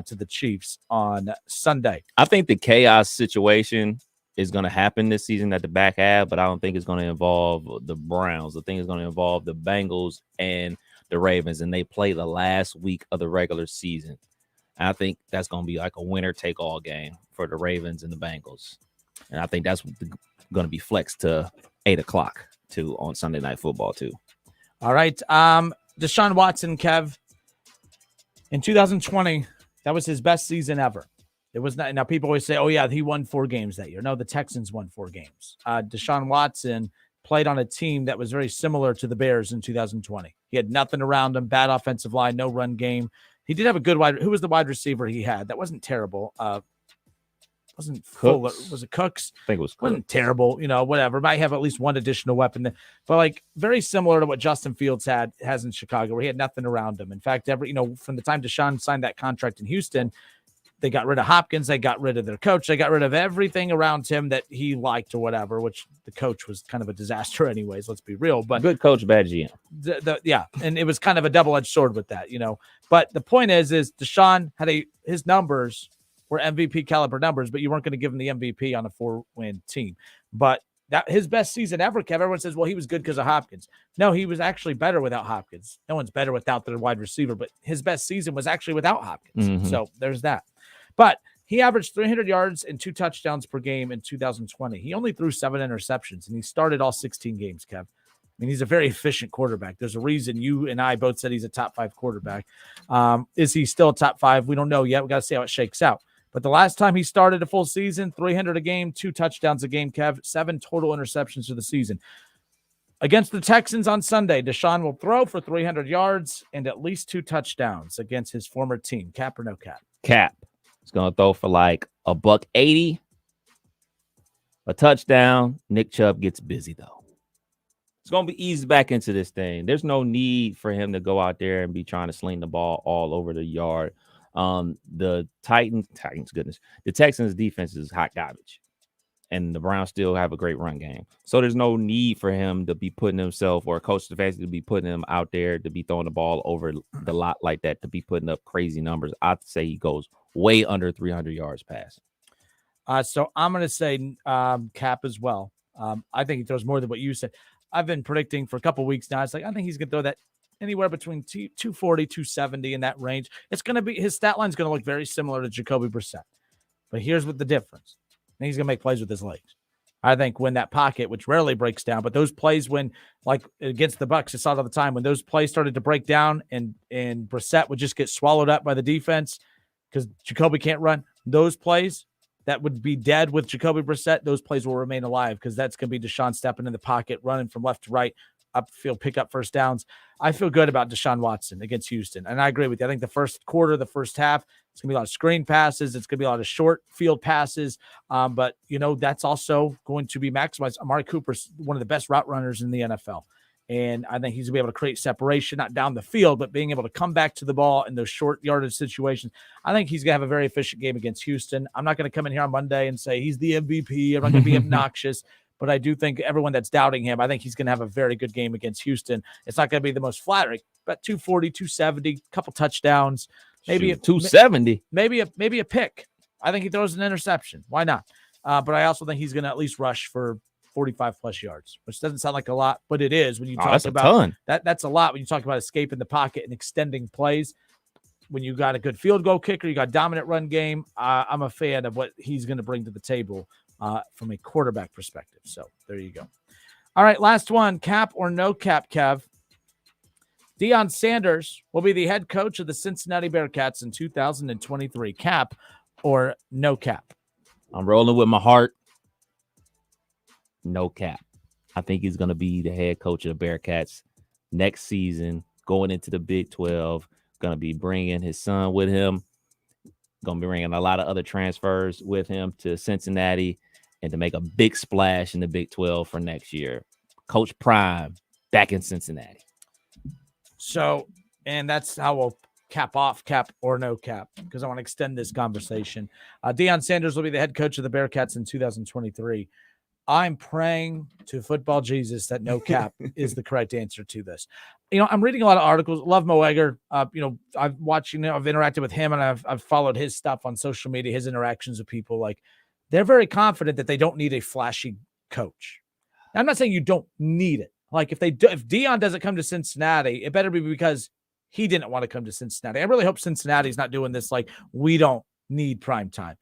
to the Chiefs on Sunday. I think the chaos situation is going to happen this season at the back half, but I don't think it's going to involve the Browns. I think it's going to involve the Bengals and the Ravens, and they play the last week of the regular season. And I think that's going to be like a winner-take-all game for the Ravens and the Bengals. And I think that's going to be flexed to 8 o'clock too on Sunday Night Football too. All right. Deshaun Watson, Kev, in 2020, that was his best season ever. It was not. Now people always say, "Oh yeah, he won 4 games that year." No, the Texans won 4 games. Deshaun Watson played on a team that was very similar to the Bears in 2020. He had nothing around him, bad offensive line, no run game. He did have a good wide. Who was the wide receiver he had? That wasn't terrible. Wasn't full. Was it Cooks? I think it was. Wasn't terrible. You know, whatever. Might have at least one additional weapon, but like very similar to what Justin Fields has in Chicago, where he had nothing around him. In fact, from the time Deshaun signed that contract in Houston, they got rid of Hopkins. They got rid of their coach. They got rid of everything around him that he liked or whatever, which the coach was kind of a disaster anyways. Let's be real. But good coach, bad GM. Yeah. And it was kind of a double-edged sword with that, But the point is Deshaun had his numbers were MVP caliber numbers, but you weren't going to give him the MVP on a 4-win team. But that his best season ever, Kev. Everyone says, well, he was good because of Hopkins. No, he was actually better without Hopkins. No one's better without their wide receiver, but his best season was actually without Hopkins. Mm-hmm. So there's that. But he averaged 300 yards and 2 touchdowns per game in 2020. He only threw 7 interceptions, and he started all 16 games, Kev. I mean, he's a very efficient quarterback. There's a reason you and I both said he's a top 5 quarterback. Is he still top 5? We don't know yet. We got to see how it shakes out. But the last time he started a full season, 300 a game, 2 touchdowns a game, Kev, 7 total interceptions for the season. Against the Texans on Sunday, Deshaun will throw for 300 yards and at least 2 touchdowns against his former team. Cap or no cap? Cap. He's going to throw for like $180, a touchdown. Nick Chubb gets busy, though. It's going to be eased back into this thing. There's no need for him to go out there and be trying to sling the ball all over the yard. The the Texans defense is hot garbage, and the Browns still have a great run game. So there's no need for him to be putting himself, or Coach Stefanski to be putting him out there to be throwing the ball over the lot like that, to be putting up crazy numbers. I'd say he goes way under 300 yards pass. So I'm going to say Cap as well. I think he throws more than what you said. I've been predicting for a couple weeks now. It's like, I think he's going to throw that anywhere between 240, 270 in that range. It's going to be, his stat line is going to look very similar to Jacoby Brissett. But here's what the difference. And he's going to make plays with his legs. I think when that pocket, which rarely breaks down, but those plays when, like against the Bucs, I saw it all the time, when those plays started to break down and Brissett would just get swallowed up by the defense because Jacoby can't run, those plays that would be dead with Jacoby Brissett, those plays will remain alive because that's going to be Deshaun stepping in the pocket, running from left to right, upfield, pick up first downs. I feel good about Deshaun Watson against Houston. And I agree with you. I think the first quarter, the first half, it's going to be a lot of screen passes. It's going to be a lot of short field passes. But, that's also going to be maximized. Amari Cooper's one of the best route runners in the NFL. And I think he's going to be able to create separation, not down the field, but being able to come back to the ball in those short yardage situations. I think he's going to have a very efficient game against Houston. I'm not going to come in here on Monday and say he's the MVP. I'm not going to be obnoxious. But I do think everyone that's doubting him, I think he's going to have a very good game against Houston. It's not going to be the most flattering, but 240, 270, couple touchdowns, maybe 270, maybe a pick. I think he throws an interception. Why not? But I also think he's going to at least rush for 45 plus yards, which doesn't sound like a lot, but it is when you talk that's about a ton. That's a lot when you talk about escaping the pocket and extending plays. when you got a good field goal kicker, you got a dominant run game. I'm a fan of what he's going to bring to the table from a quarterback perspective. So there you go. All right, last one, cap or no cap, Kev. Deion Sanders will be the head coach of the Cincinnati Bearcats in 2023. Cap or no cap? I'm rolling with my heart. No cap. I think he's going to be the head coach of the Bearcats next season, going into the Big 12. Going to be bringing his son with him. Going to be bringing a lot of other transfers with him to Cincinnati and to make a big splash in the Big 12 for next year. Coach Prime back in Cincinnati. So, and that's how we'll cap off, cap or no cap, because I want to extend this conversation. Deion Sanders will be the head coach of the Bearcats in 2023. I'm praying to football Jesus that no cap is the correct answer to this. I'm reading a lot of articles. Love Mo Egger. I've watched, I've interacted with him and I've followed his stuff on social media, his interactions with people. Like, they're very confident that they don't need a flashy coach. Now, I'm not saying you don't need it. Like, if Deion doesn't come to Cincinnati, it better be because he didn't want to come to Cincinnati. I really hope Cincinnati's not doing this like, we don't need prime time,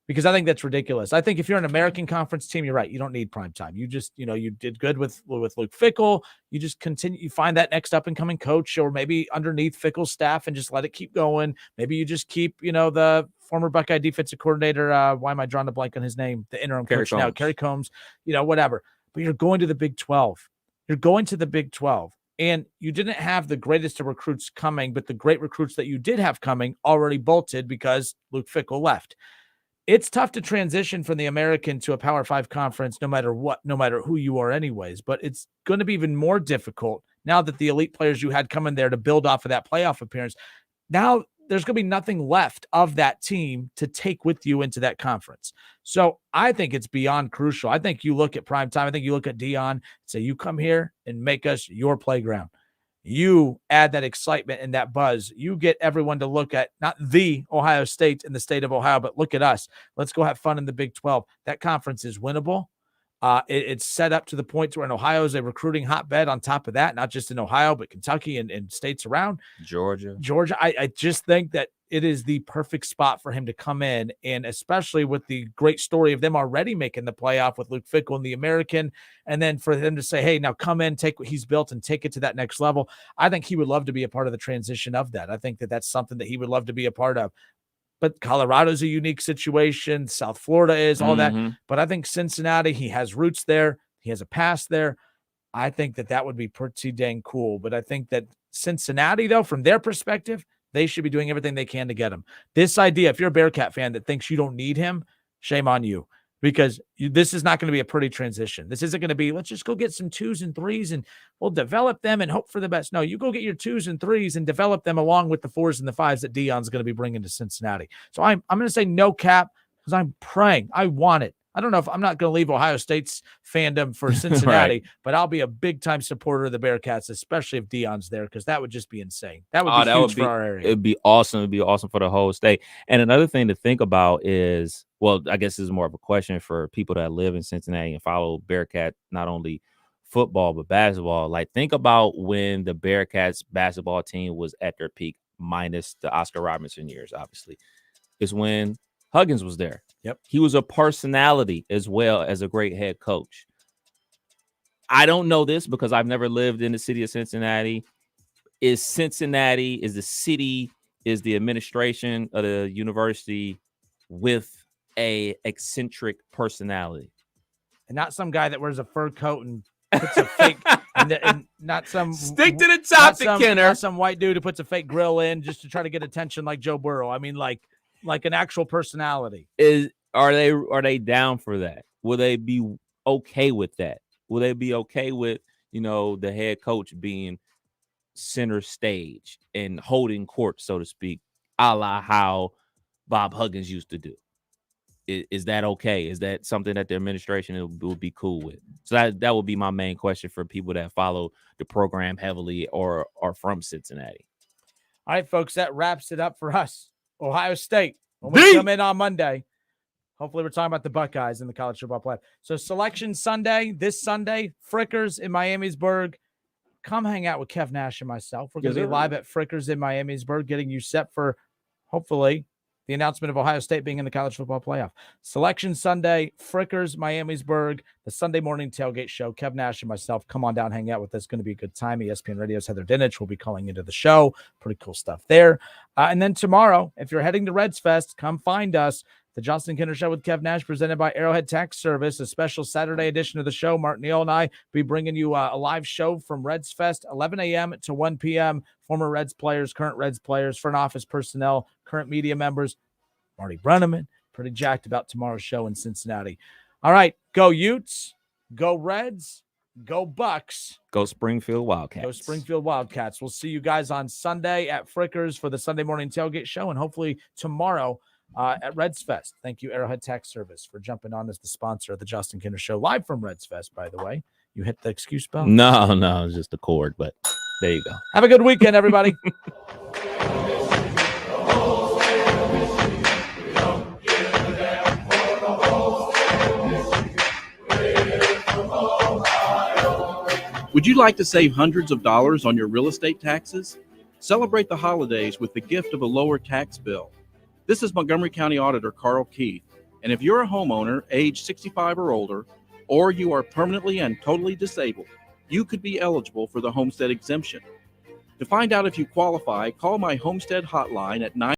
because I think that's ridiculous. I think if you're an American Conference team, you're right. You don't need prime time. You just, you did good with Luke Fickell. You just continue. You find that next up and coming coach, or maybe underneath Fickell's staff, and just let it keep going. Maybe you just keep, the former Buckeye defensive coordinator. Why am I drawing a blank on his name? The interim coach now, Kerry Combs. Whatever. But you're going to the Big 12. You're going to the Big 12. And you didn't have the greatest of recruits coming, but the great recruits that you did have coming already bolted because Luke Fickell left. It's tough to transition from the American to a Power 5 conference, no matter what, no matter who you are anyways, but it's going to be even more difficult now that the elite players you had coming there to build off of that playoff appearance. Now there's going to be nothing left of that team to take with you into that conference. So I think it's beyond crucial. I think you look at prime time. I think you look at Deion and say, you come here and make us your playground. You add that excitement and that buzz. You get everyone to look at not the Ohio State in the state of Ohio, but look at us. Let's go have fun in the Big 12. That conference is winnable. It's set up to the point where Ohio is a recruiting hotbed on top of that, not just in Ohio, but Kentucky and states around. Georgia. I just think that it is the perfect spot for him to come in, and especially with the great story of them already making the playoff with Luke Fickell in the American, and then for them to say, hey, now come in, take what he's built and take it to that next level. I think he would love to be a part of the transition of that. I think that that's something that he would love to be a part of. But Colorado's a unique situation. South Florida is all that. But I think Cincinnati, he has roots there. He has a past there. I think that would be pretty dang cool. But I think that Cincinnati, though, from their perspective, they should be doing everything they can to get him. This idea, if you're a Bearcat fan that thinks you don't need him, shame on you. Because this is not going to be a pretty transition. This isn't going to be, let's just go get some 2s and 3s and we'll develop them and hope for the best. No, you go get your 2s and 3s and develop them along with the 4s and the 5s that Deion's going to be bringing to Cincinnati. So I'm going to say no cap because I'm praying. I want it. I don't know if I'm not going to leave Ohio State's fandom for Cincinnati, right, but I'll be a big-time supporter of the Bearcats, especially if Deion's there, because that would just be insane. That would be huge for our area. It'd be awesome. It'd be awesome for the whole state. And another thing to think about is, well, I guess this is more of a question for people that live in Cincinnati and follow Bearcat, not only football, but basketball. Like, think about when the Bearcats basketball team was at their peak, minus the Oscar Robertson years, obviously. It's when Huggins was there. Yep. He was a personality as well as a great head coach. I don't know this because I've never lived in the city of Cincinnati. Is Cincinnati, is the city, is the administration of the university with a eccentric personality? And not some guy that wears a fur coat and puts a fake and not some stick to the topic, Kenner. Not some white dude who puts a fake grill in just to try to get attention like Joe Burrow. I mean, like an actual personality. Are they down for that? Will they be okay with that? Will they be okay with, the head coach being center stage and holding court, so to speak, a la how Bob Huggins used to do? Is that okay? Is that something that the administration will be cool with? So that would be my main question for people that follow the program heavily or are from Cincinnati. All right, folks, that wraps it up for us. Ohio State, when we come in on Monday, hopefully we're talking about the Buckeyes in the college football playoff. So Selection Sunday, this Sunday, Frickers in Miamisburg. come hang out with Kev Nash and myself. We're going to Yes, be sir. live at Frickers in Miamisburg, getting you set for, hopefully, the announcement of Ohio State being in the college football playoff. Selection Sunday, Frickers, Miamisburg, the Sunday morning tailgate show. Kev Nash and myself, come on down, hang out with us. Going to be a good time. ESPN Radio's Heather Dinich will be calling into the show. Pretty cool stuff there. And then tomorrow, if you're heading to Reds Fest, come find us. The Justin Kinder Show with Kev Nash, presented by Arrowhead Tax Service, a special Saturday edition of the show. Martin Neal and I will be bringing you a live show from Reds Fest, 11 a.m. to 1 p.m. Former Reds players, current Reds players, front office personnel, current media members. Marty Brenneman, pretty jacked about tomorrow's show in Cincinnati. All right, go Utes, go Reds, go Bucks. Go Springfield Wildcats. Go Springfield Wildcats. We'll see you guys on Sunday at Frickers for the Sunday morning tailgate show, and hopefully tomorrow at Reds Fest. Thank you, Arrowhead Tax Service, for jumping on as the sponsor of the Justin Kinder Show, live from Reds Fest, by the way. You hit the excuse bell? No, it's just a cord, but there you go. Have a good weekend, everybody. Would you like to save hundreds of dollars on your real estate taxes? Celebrate the holidays with the gift of a lower tax bill. This is Montgomery County Auditor Carl Keith, and if you're a homeowner age 65 or older, or you are permanently and totally disabled, you could be eligible for the homestead exemption. To find out if you qualify, call my homestead hotline at 9